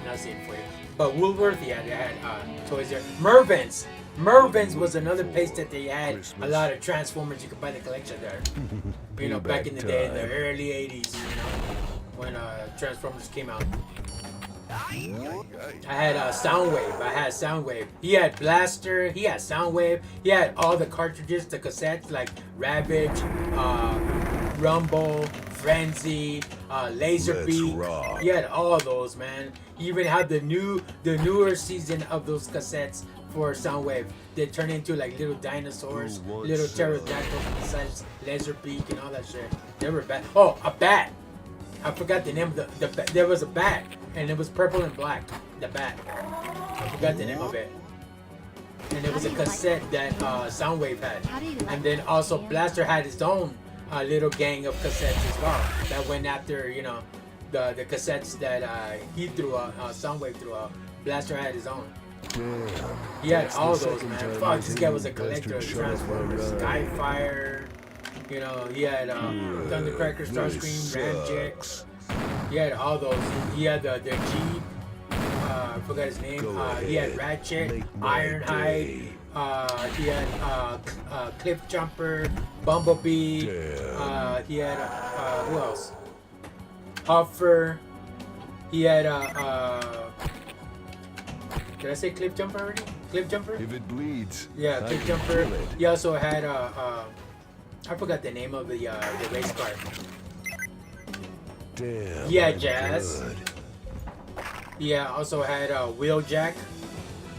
Not Safeway. But Woolworth, yeah, they had toys there. Mervyn's was another place that they had a lot of Transformers. You could buy the collection there. You know, back in the day, in the early 80s, you know, when Transformers came out. I had Soundwave. He had Blaster. He had Soundwave. He had all the cartridges, the cassettes like Ravage, Rumble, Frenzy, Laserbeak. He had all those, man. He even had the newer season of those cassettes for Soundwave. They turn into like little dinosaurs, little pterodactyls besides Laserbeak and all that shit. They were bad. Oh, a bat. I forgot the name of there was a bat, and it was purple and black. The bat. I forgot the name of it. And it was a cassette that Soundwave had. And then also Blaster had his own little gang of cassettes as well that went after, you know, the cassettes that he threw out, Soundwave threw out. Blaster had his own. He had all those, man. Fuck, this guy was a collector of Transformers, Skyfire. You know, he had Thundercracker, Starscream, Ramjet. He had all those. He had the Jeep. I forgot his name. He had Ratchet, Ironhide. He had Cliff Jumper, Bumblebee. He had who else? Huffer. He had did I say Cliff Jumper already? Cliff Jumper? If it bleeds. Yeah, Cliff Jumper. He also had I forgot the name of the race car. Damn. He had Jazz. Yeah, also had Wheeljack.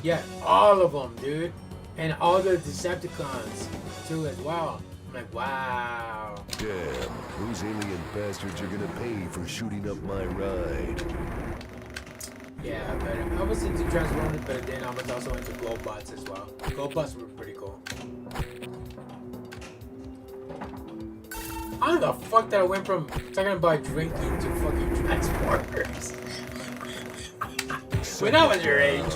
Yeah, all of them, dude. And all the Decepticons, too, as well. I'm like, wow. Damn, those alien bastards are gonna pay for shooting up my ride. Yeah, but I was into Transformers, but then I was also into GoBots as well. GoBots were pretty cool. How the fuck that I went from talking about drinking to fucking Transformers? When I was your age,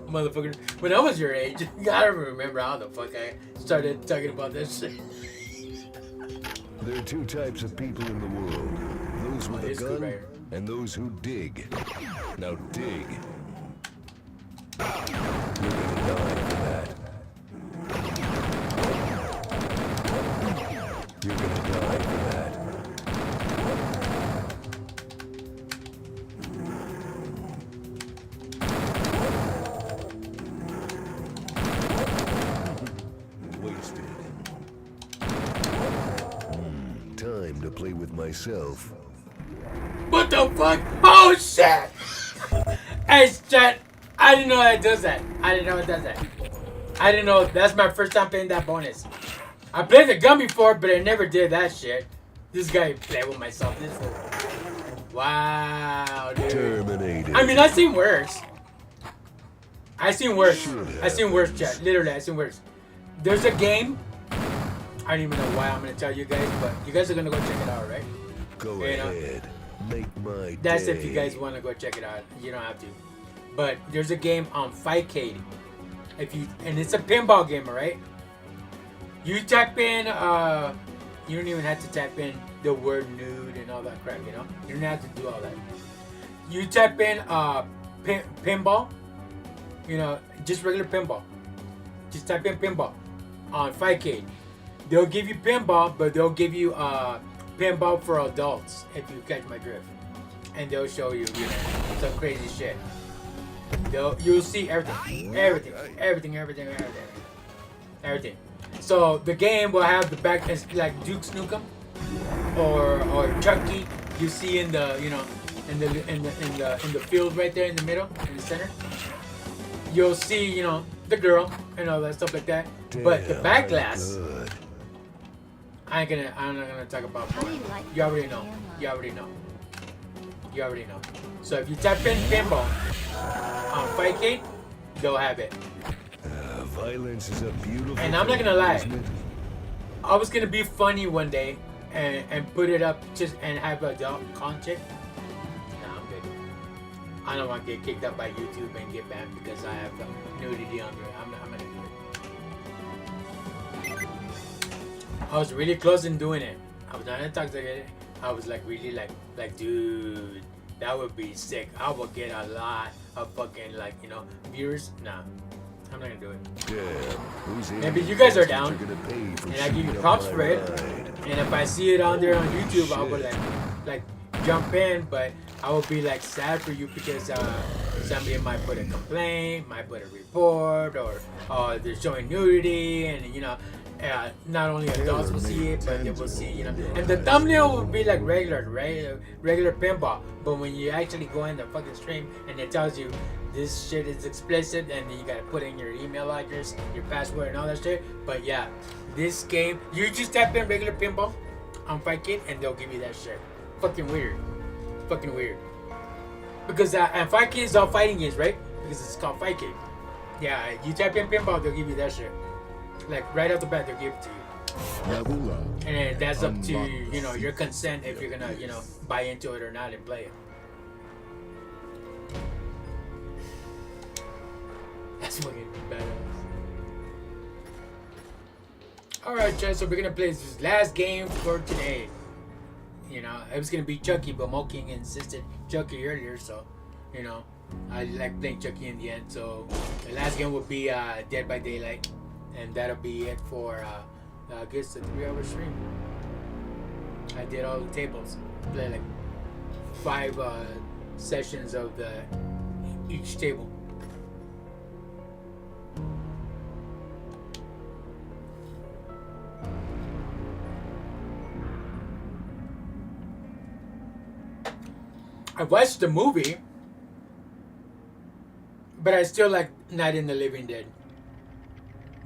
motherfucker. When I was your age, I don't remember how the fuck I started talking about this shit. There are two types of people in the world. Those with a gun right and those who dig. Now dig. You're gonna die for that. You're gonna die for that. Wasted. Time to play with myself. What the fuck? Oh shit! Hey, chat. I didn't know it does that. I didn't know. That's my first time playing that bonus. I played the gun before, but I never did that shit. This guy played with myself. This fool. Wow, dude. Terminated. I mean, I've seen worse. I've seen worse. I've seen worse, chat. Literally, I've seen worse. There's a game. I don't even know why I'm gonna tell you guys, but you guys are gonna go check it out, right? Go You know? ahead. Make my That's day. if you guys want to go check it out. You don't have to. But there's a game on Fightcade. And it's a pinball game, alright? You type in you don't even have to type in the word nude and all that crap, you know? You don't have to do all that. You type in pinball, you know, just regular pinball. Just type in pinball on Fightcade. They'll give you pinball, but they'll give you pinball for adults, if you catch my drift. And they'll show you, you know, some crazy shit. You'll see everything. So the game will have the back as like Duke Nukem or Chucky. You see in the, you know, in the field right there in the middle, in the center. You'll see, you know, the girl and all that stuff like that. But the back glass, I'm not gonna talk about porn. You already know. So if you type in pinball on Fightcade, they'll have it. Violence is a beautiful. And I'm not gonna lie. I was gonna be funny one day and put it up just and have adult content. Nah, I'm good. I don't want to get kicked out by YouTube and get banned because I have nudity on there. I'm not gonna do it. I was really close in doing it. I was not intoxicated. I was like really like dude, that would be sick. I would get a lot of fucking like, you know, viewers. Nah, I'm not gonna do it. Damn, maybe you guys are down, and I give you props for it. And if I see it on there on YouTube, I would like jump in, but I would be like sad for you because somebody might put a complaint, might put a report, or they're showing nudity, and you know. Not only adults will see it, but they will see, you know. And the thumbnail will be like regular pinball. But when you actually go in the fucking stream and it tells you this shit is explicit, and then you gotta put in your email address, your password, and all that shit. But yeah, this game, you just type in regular pinball on Fightcade and they'll give you that shit. Fucking weird. Because and Fightcade is all fighting games, right? Because it's called Fightcade. Yeah, you type in pinball, they'll give you that shit. Like right off the bat, they'll give it to you. And then that's up to, you know, your consent if you're gonna, you know, buy into it or not and play it. That's fucking badass. Alright, chat, so we're gonna play this last game for today. You know, it was gonna be Chucky, but Mo King insisted Chucky earlier, so, you know, I like playing Chucky in the end. So the last game will be Dead by Daylight. And that'll be it for, I guess, a 3-hour stream. I did all the tables. Played like 5 sessions of each table. I watched the movie, but I still like Night in the Living Dead.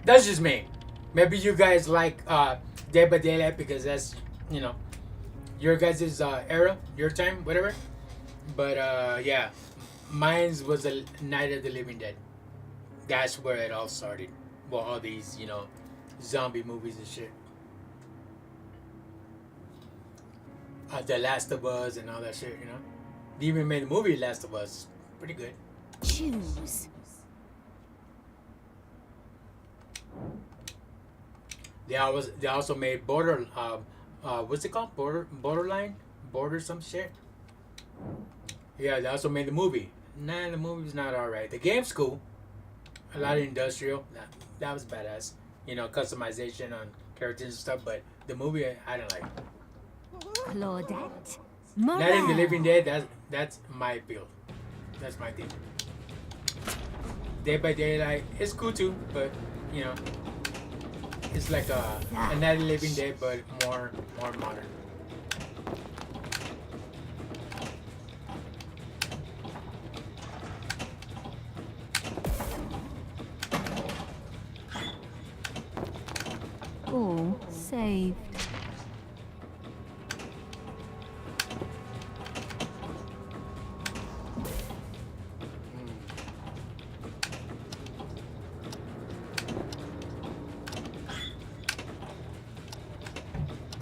That's just me. Maybe you guys like Dead by Daylight because that's, you know, your guys' era, your time, whatever. But yeah, mine was a Night of the Living Dead. That's where it all started. Well, all these, you know, zombie movies and shit. The Last of Us and all that shit, you know. They even made the movie Last of Us. Pretty good. Choose. They also made what's it called? Borderline? Border some shit? Yeah, they also made the movie. Nah, the movie's not alright. The game's cool. A lot of industrial. That was badass. You know, customization on characters and stuff, but the movie, I don't like. Claudette. Night in the Living Dead, that's my build. That's my thing. Dead by Daylight is cool too, but, you know, it's like a Night in the Living Dead, but more modern. All saved.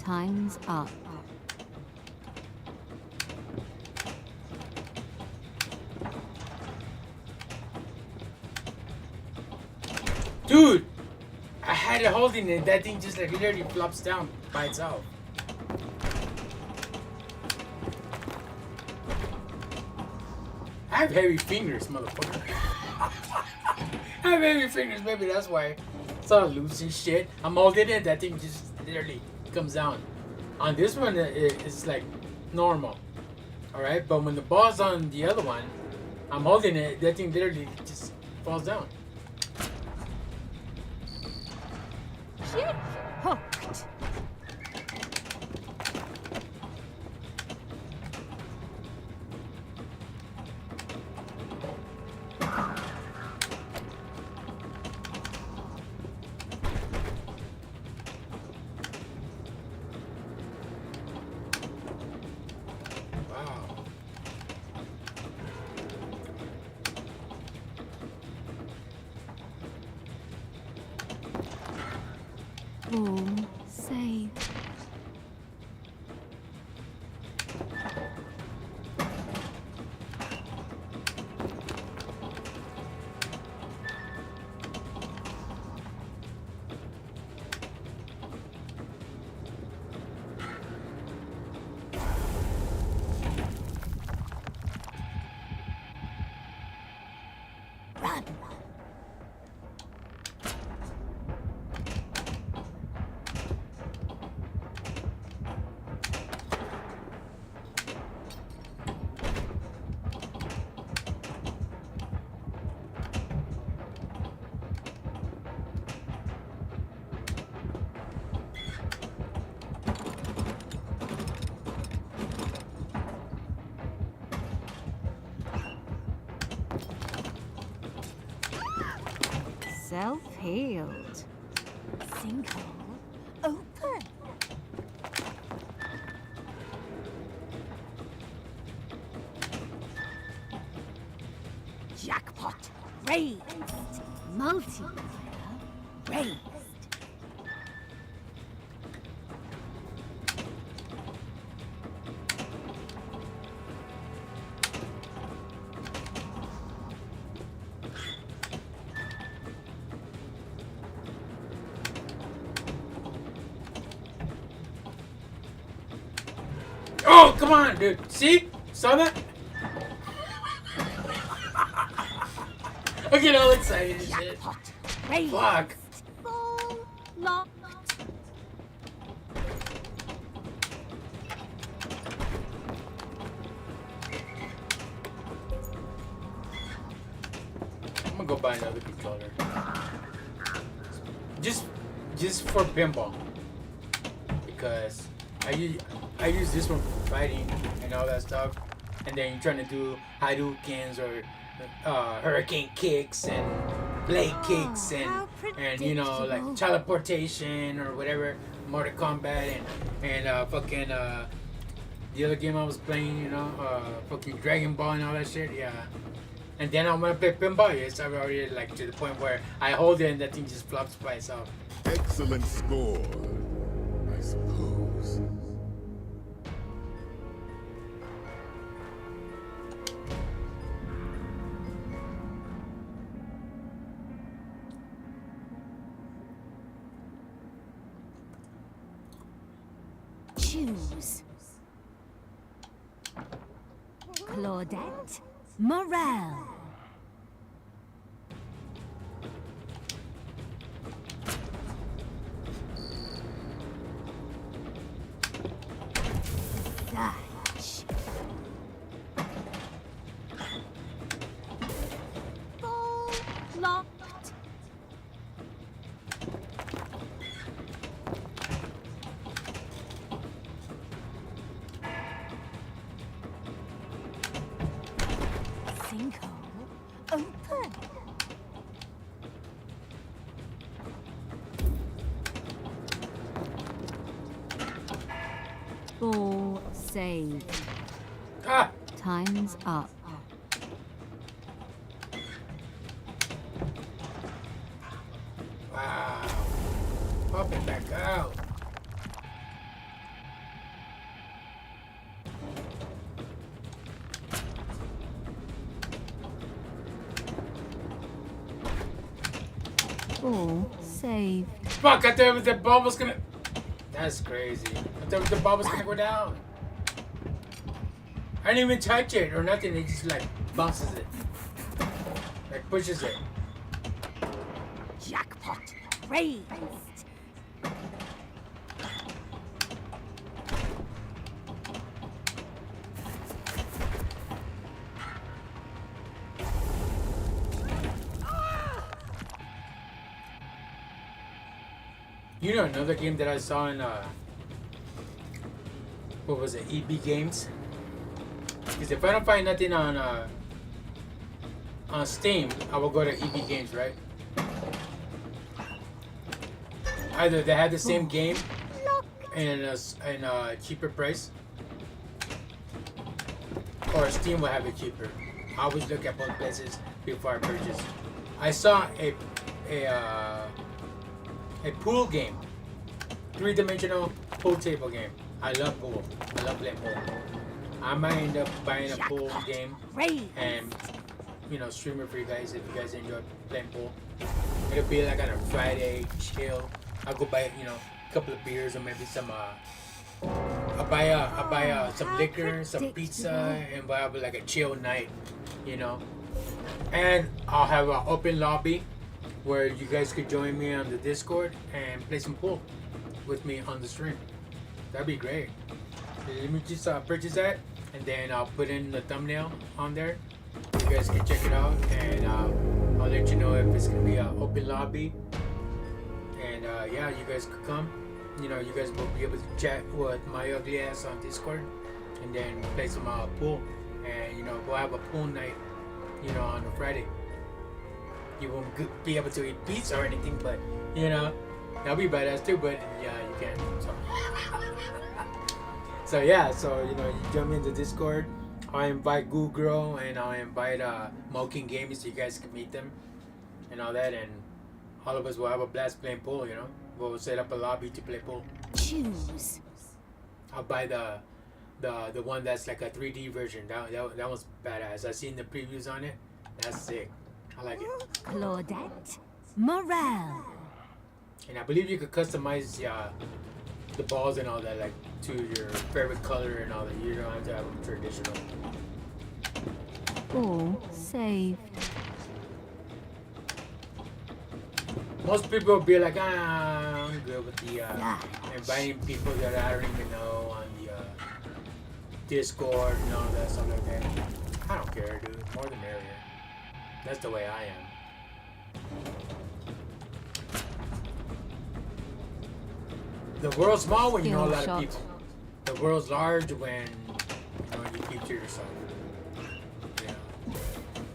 Time's up. Dude, I had it holding it. That thing just like literally flops down by itself. I have heavy fingers, motherfucker. I have heavy fingers, maybe that's why. It's all loose and shit. I'm holding it. That thing just literally comes down. On this one, it's like normal. Alright, but when the ball's on the other one, I'm holding it. That thing literally just falls down. Jig hooked. All safe. Run. Self-healed. Sinkhole open. Jackpot raised. Multiplier Raised. Oh, come on, dude. See? Saw that? I get all excited and shit. Fuck. Full locked. I'm gonna go buy another controller. Just for pinball. Because I use this one for fighting and all that stuff. And then you're trying to do Hadoukens or hurricane kicks and blade kicks and you know, like teleportation or whatever, Mortal Kombat and fucking the other game I was playing, you know, fucking Dragon Ball and all that shit, yeah. And then I'm gonna play pinball. Yes, I've already like to the point where I hold it and that thing just flops by itself. Excellent score, I suppose. Choose. Claudette Morel. Dutch. Full locked. Sinkhole open. Ball saved. Ah! Time's up. Wow. Pop it back out. All saved. Fuck, I thought the ball was gonna... That's crazy. I thought the ball was gonna go down. I didn't even touch it or nothing. It just like bounces it. Like pushes it. Jackpot raised. You know another game that I saw in what was it, EB Games? Because if I don't find nothing on Steam, I will go to EB Games, right? Either they have the same game in a cheaper price, or Steam will have it cheaper. I always look at both places before I purchase. I saw a pool game, 3-dimensional pool table game. I love pool. I love playing pool. I might end up buying a pool game and, you know, stream it for you guys if you guys enjoy playing pool. It'll be like on a Friday chill. I'll go buy, you know, a couple of beers or maybe some. I'll buy some liquor, some pizza, and we'll have like a chill night, you know. And I'll have an open lobby where you guys could join me on the Discord and play some pool with me on the stream. That'd be great. Let me just purchase that, and then I'll put in the thumbnail on there. You guys can check it out, and I'll let you know if it's gonna be an open lobby. And yeah, you guys could come. You know, you guys will be able to chat with my ugly ass on Discord, and then play some pool. And you know, we'll have a pool night, you know, on a Friday. You won't be able to eat pizza or anything, but you know, that'll be badass too. But yeah, you can. So yeah, so you know, you jump into Discord. I invite Goo Girl and I invite Moking Gaming so you guys can meet them and all that, and all of us will have a blast playing pool. You know, we'll set up a lobby to play pool. Choose. I'll buy the one that's like a 3D version. That one's badass. I've seen the previews on it. That's sick. I like it. Claudette Morel. And I believe you could customize the balls and all that, like to your favorite color and all that. You don't have to have them traditional. All saved. Most people will be like, I'm good with the inviting people that I don't even know on the Discord and all that stuff like that. I don't care, dude. More the merrier. That's the way I am. The world's small when you know a lot of people. The world's large when you know you keep to yourself. Yeah.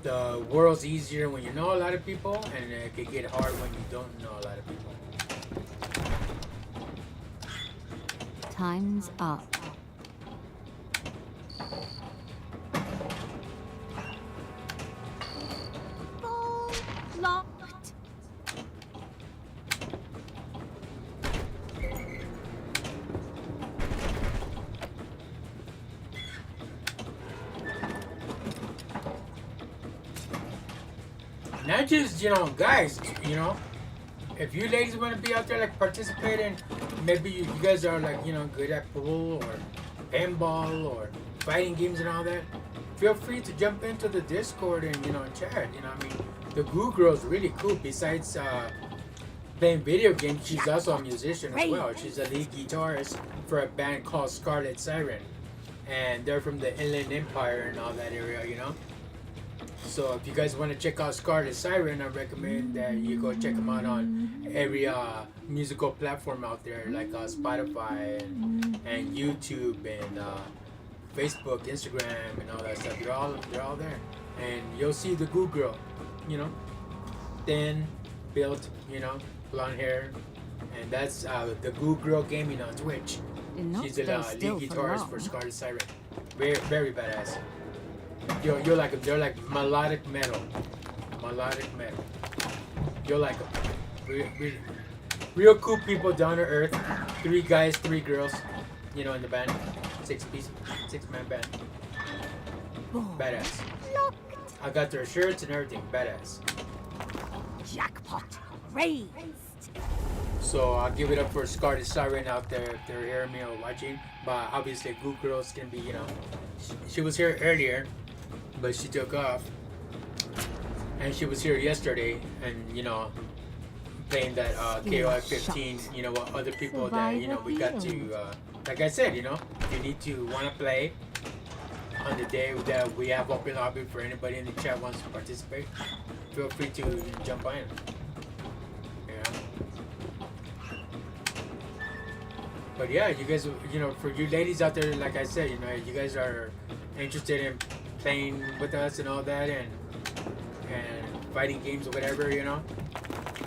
The world's easier when you know a lot of people, and it can get hard when you don't know a lot of people. Time's up. Ball locked. Not just, you know, guys, you know, if you ladies want to be out there like participating, maybe you guys are like, you know, good at pool or pinball or fighting games and all that, feel free to jump into the Discord and, you know, chat. You know, I mean, the Goo Girl's really cool. Besides playing video games, she's also a musician as well. She's a lead guitarist for a band called Scarlet Siren, and they're from the Inland Empire and all that area, you know. So if you guys want to check out Scarlet Siren, I recommend that you go check them out on every musical platform out there, like Spotify and YouTube and Facebook, Instagram, and all that stuff. They're all there, and you'll see the Goo Girl, you know, thin, built, you know, blonde hair, and that's the Goo Girl Gaming on Twitch. She's the lead guitarist for Scarlet Siren. Very, very badass. You're like them. They're like melodic metal. You'll like them. Real cool people, down to earth. 3 guys, 3 girls. You know, in the band, 6-man band. Badass. I got their shirts and everything. Badass. Jackpot crazed. So I'll give it up for Scarlet Siren out there if they're hearing me or watching. But obviously, Goo Girls can be, you know, she was here earlier, but she took off. And she was here yesterday, and you know, playing that KOI 15. You know, what other people that you know we got to. Like I said, you know, if you need to want to play on the day that we have open lobby for anybody in the chat wants to participate, feel free to jump in. But yeah, you guys, you know, for you ladies out there, like I said, you know, you guys are interested in playing with us and all that, and fighting games or whatever, you know,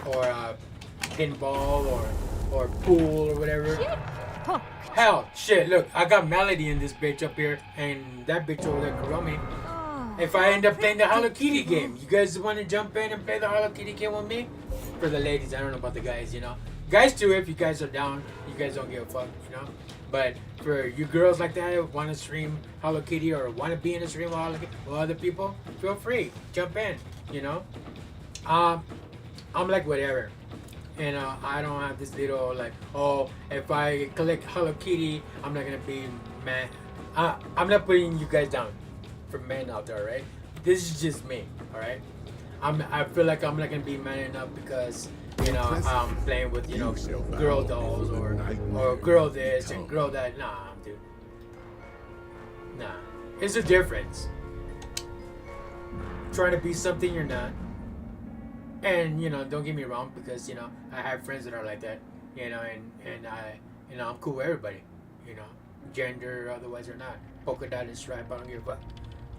or pinball or pool or whatever. Hell, shit, look, I got Melody in this bitch up here, and that bitch over there, Kuromi. If I end up playing the Hello Kitty game, you guys want to jump in and play the Hello Kitty game with me? For the ladies, I don't know about the guys, you know. Guys too, if you guys are down, you guys don't give a fuck, you know. But for you girls like that who want to stream Hello Kitty or want to be in a stream with other people, feel free, jump in, you know. I'm like whatever, and I don't have this little like, oh, if I collect Hello Kitty, I'm not gonna be mad. I'm not putting you guys down for men out there, right? This is just me, all right. I feel like I'm not gonna be man enough because, you know, I'm playing with, you know, girl dolls or girl this and girl that. Nah, dude. Nah. It's a difference. Trying to be something you're not. And, you know, don't get me wrong, because, you know, I have friends that are like that, you know, and I, you know, I'm cool with everybody, you know, gender, otherwise or not. Polka dot and stripe, I don't give a fuck.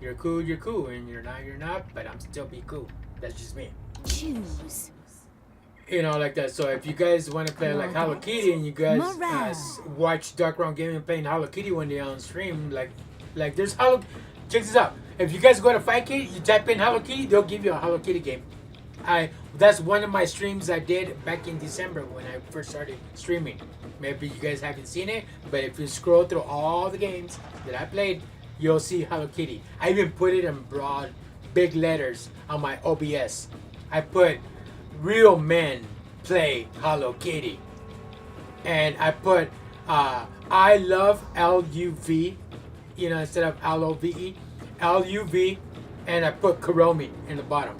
You're cool, and you're not, but I'm still be cool. That's just me. Choose. You know, like that. So if you guys want to play like Hello Kitty and you guys watch Dark Round Gaming playing Hello Kitty one day on stream, like there's Hello. Check this out. If you guys go to Fight Kitty, you type in Hello Kitty, they'll give you a Hello Kitty game. That's one of my streams I did back in December when I first started streaming. Maybe you guys haven't seen it, but if you scroll through all the games that I played, you'll see Hello Kitty. I even put it in broad, big letters on my OBS. I put real men play Hello Kitty. And I put I love LUV, you know, instead of LOVE, LUV, and I put Kuromi in the bottom.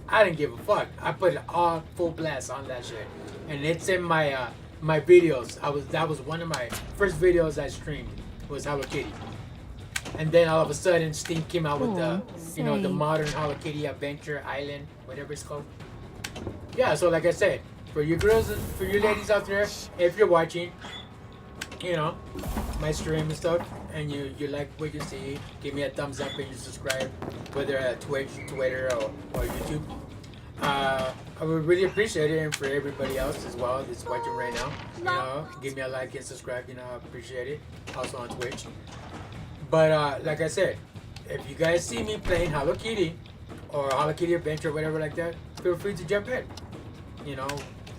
I didn't give a fuck. I put it all full blast on that shit. And it's in my my videos. That was one of my first videos I streamed, was Hello Kitty. And then all of a sudden Steam came out with the, you know, the modern Hello Kitty Adventure Island, whatever it's called. Yeah, so like I said, for you girls, for you ladies out there, if you're watching, you know, my stream and stuff, and you like what you see, give me a thumbs up and you subscribe, whether at Twitch, Twitter, or YouTube. I would really appreciate it, and for everybody else as well that's watching right now, you know, give me a like and subscribe, you know, I appreciate it. Also on Twitch. But like I said, if you guys see me playing Hello Kitty or Hello Kitty Adventure, whatever like that, feel free to jump in. You know,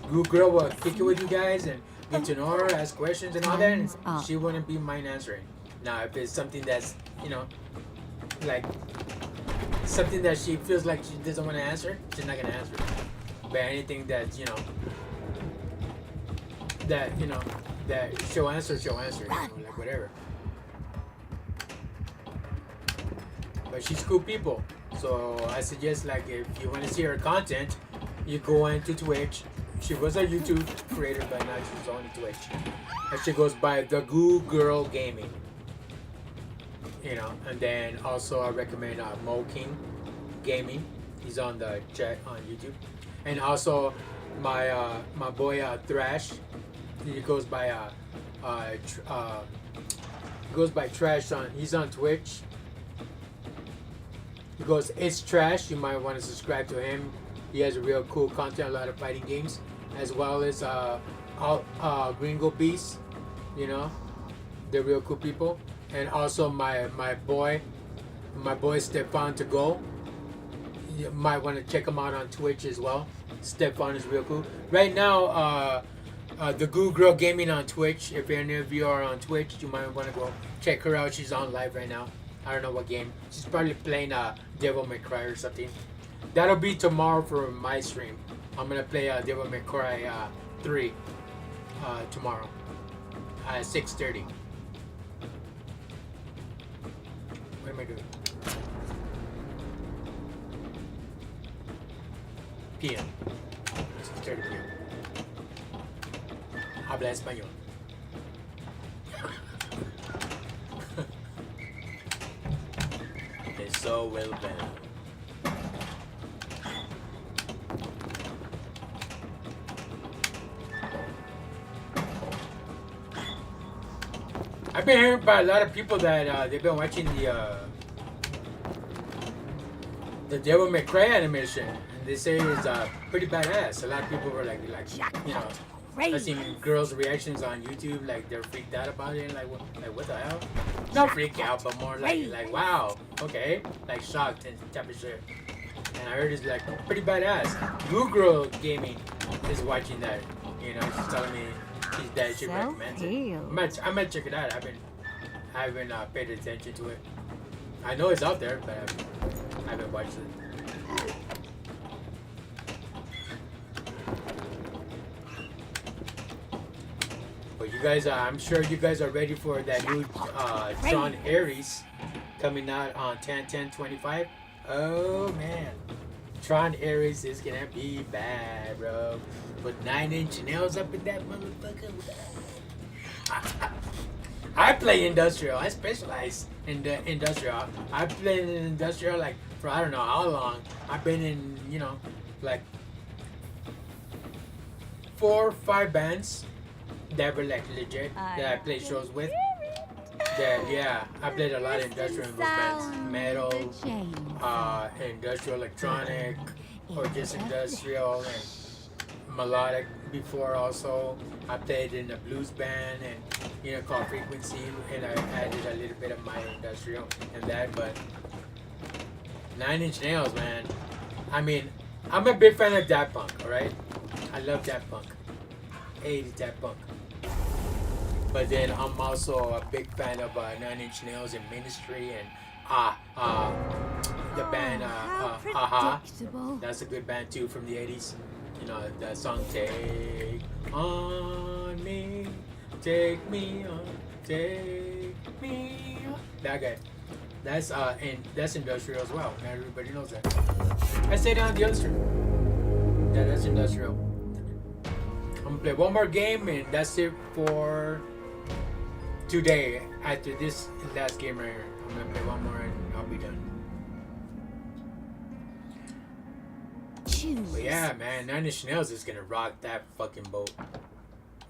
Good Girl will kick it with you guys and get to know her, ask questions and all that, and she wouldn't be mind answering. Now, if it's something that's, you know, like something that she feels like she doesn't want to answer, she's not gonna answer. But anything that, you know, that she'll answer, you know, like whatever. But she's cool people, so I suggest, like, if you want to see her content, you go into Twitch. She was a YouTube creator, but now she's on Twitch. And she goes by The Goo Girl Gaming. You know, and then also I recommend Mo King Gaming. He's on the chat on YouTube. And also my my boy Thrash. He goes by Trash on. He's on Twitch. He goes, It's Trash. You might want to subscribe to him. He has a real cool content, a lot of fighting games, as well as Gringo Beast. You know, they're real cool people. And also my boy Stefan to go. You might want to check him out on Twitch as well. Stefan is real cool. Right now, the Goo Girl Gaming on Twitch. If any of you are on Twitch, you might want to go check her out. She's on live right now. I don't know what game. She's probably playing Devil May Cry or something. That'll be tomorrow for my stream. I'm gonna play Devil May Cry 3 tomorrow at 6:30. What am I doing? PM. 6:30 PM. Habla español. It's so well done. I've been hearing by a lot of people that they've been watching the Devil May Cry animation, and they say it's pretty badass. A lot of people were like you know, I've seen girls' reactions on YouTube, like they're freaked out about it, like what the hell? Not freaked out, but more like wow, okay, like shocked and type of shit. And I heard it's like pretty badass. Blue Girl Gaming is watching that, you know, she's telling me that she recommends it. I might check it out. I haven't paid attention to it. I know it's out there, but I haven't watched it. But you guys, I'm sure you guys are ready for that new Tron Ares coming out on 10/10/25. Oh man, Tron Ares is gonna be bad, bro. With 9-inch nails up in that motherfucker. I play industrial. I specialize in the industrial. I've played in industrial like for I don't know how long. I've been in, you know, like 4 or 5 bands that were like legit that I played shows with. That yeah, I played a lot of industrial in those bands. Metal, industrial electronic, or just industrial and melodic before also. I played in a blues band and, you know, called Frequency, and I added a little bit of my industrial and that, but 9-inch nails, man. I mean, I'm a big fan of Daft Punk, alright? I love Daft Punk. 80s Daft Punk. But then I'm also a big fan of 9-inch Nails and Ministry and the band Aha. That's a good band too from the 80s. You know, that song Take On Me, Take Me On, Take Me On. That guy. That's that's industrial as well. Not everybody knows that. I say that on the other stream. Yeah, that's industrial. I'm gonna play one more game and that's it for today. After this last game right here, I'm gonna play one more and I'll be done. But yeah, man, 9-inch Nails is gonna rock that fucking boat.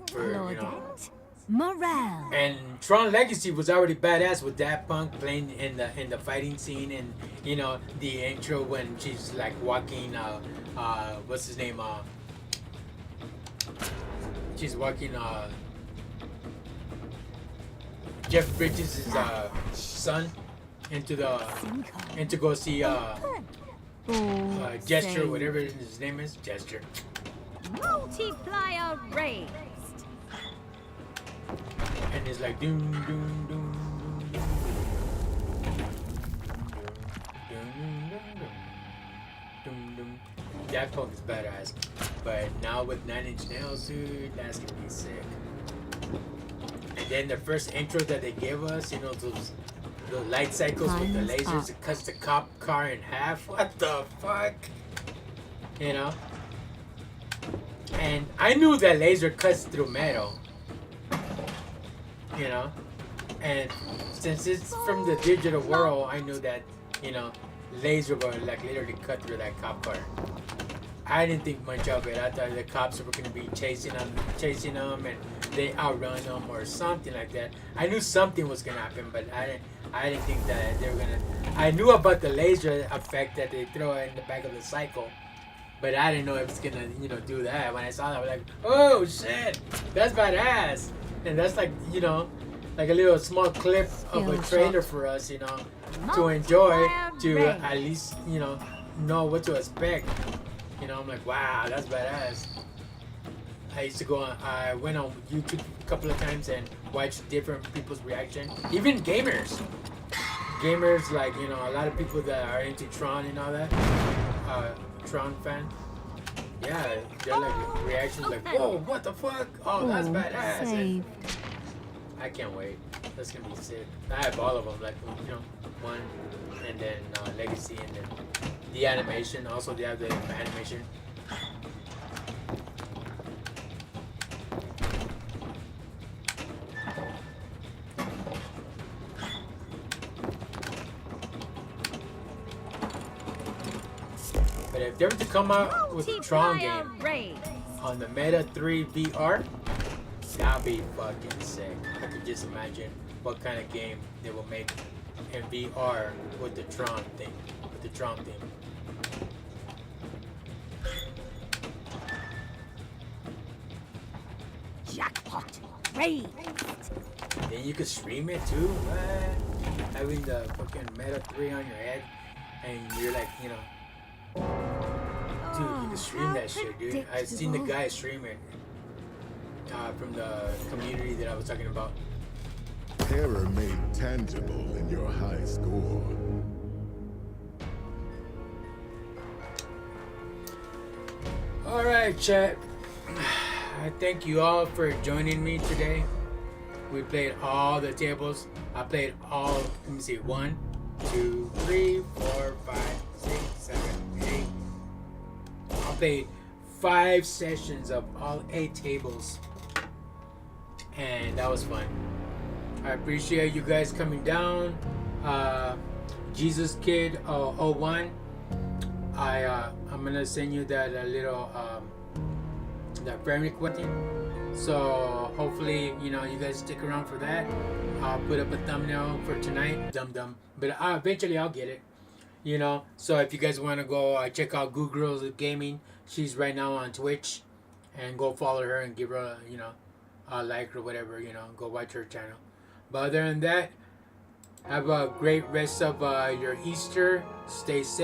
For, you know. Morale. And Tron Legacy was already badass with Daft Punk playing in the fighting scene, and you know the intro when she's like walking. What's his name? She's walking. Jeff Bridges' son into go see Gesture, whatever his name is, Gesture. Multiplier raised. And it's like doom doom doom doom. Daft Punk is badass, but now with 9-inch Nails, dude, that's gonna be sick. And then the first intro that they gave us, you know, those light cycles with the lasers that cuts the cop car in half. What the fuck? You know? And I knew that laser cuts through metal. You know? And since it's from the digital world, I knew that, you know, laser would like literally cut through that cop car. I didn't think much of it. I thought the cops were gonna be chasing them, and they outrun them or something like that. I knew something was gonna happen, but I didn't think that they were gonna. I knew about the laser effect that they throw in the back of the cycle, but I didn't know it was gonna, you know, do that. When I saw that, I was like, oh shit, that's badass. And that's like, you know, like a little small clip of a trailer for us, you know, to enjoy, to at least, you know what to expect. You know, I'm like, wow, that's badass. I used to go on, I went on YouTube a couple of times and watched different people's reaction. Even gamers. Gamers, like, you know, a lot of people that are into Tron and all that. Tron fan. Yeah, they're like reactions like, whoa, what the fuck? Oh, that's badass. And I can't wait. That's gonna be sick. I have all of them, like, you know, one, and then Legacy, and then the animation. Also, they have the animation. But if they were to come out with a Tron game on the Meta 3 VR, that'd be fucking sick. I could just imagine what kind of game they will make in VR with the Tron thing. With the Tron thing. Jackpot raised. Then you could stream it too. What? Having the fucking Meta 3 on your head, and you're like, you know. Dude, you can stream that shit, dude. I've seen the guy stream it from the community that I was talking about. Terror made tangible in your high score. Alright, chat. I thank you all for joining me today. We played all the tables. I played all, let me see, 1, 2, 3, 4, 5, 6, 7, 8. I played 5 sessions of all 8 tables. And that was fun. I appreciate you guys coming down. Jesus Kid 01. I'm gonna send you that little that friend request thing. So hopefully, you know, you guys stick around for that. I'll put up a thumbnail for tonight. Dum. But eventually I'll get it. You know. So if you guys want to go check out Goo Girls Gaming, she's right now on Twitch, and go follow her and give her you know, a like or whatever. You know, go watch her channel. But other than that, have a great rest of your Easter. Stay safe.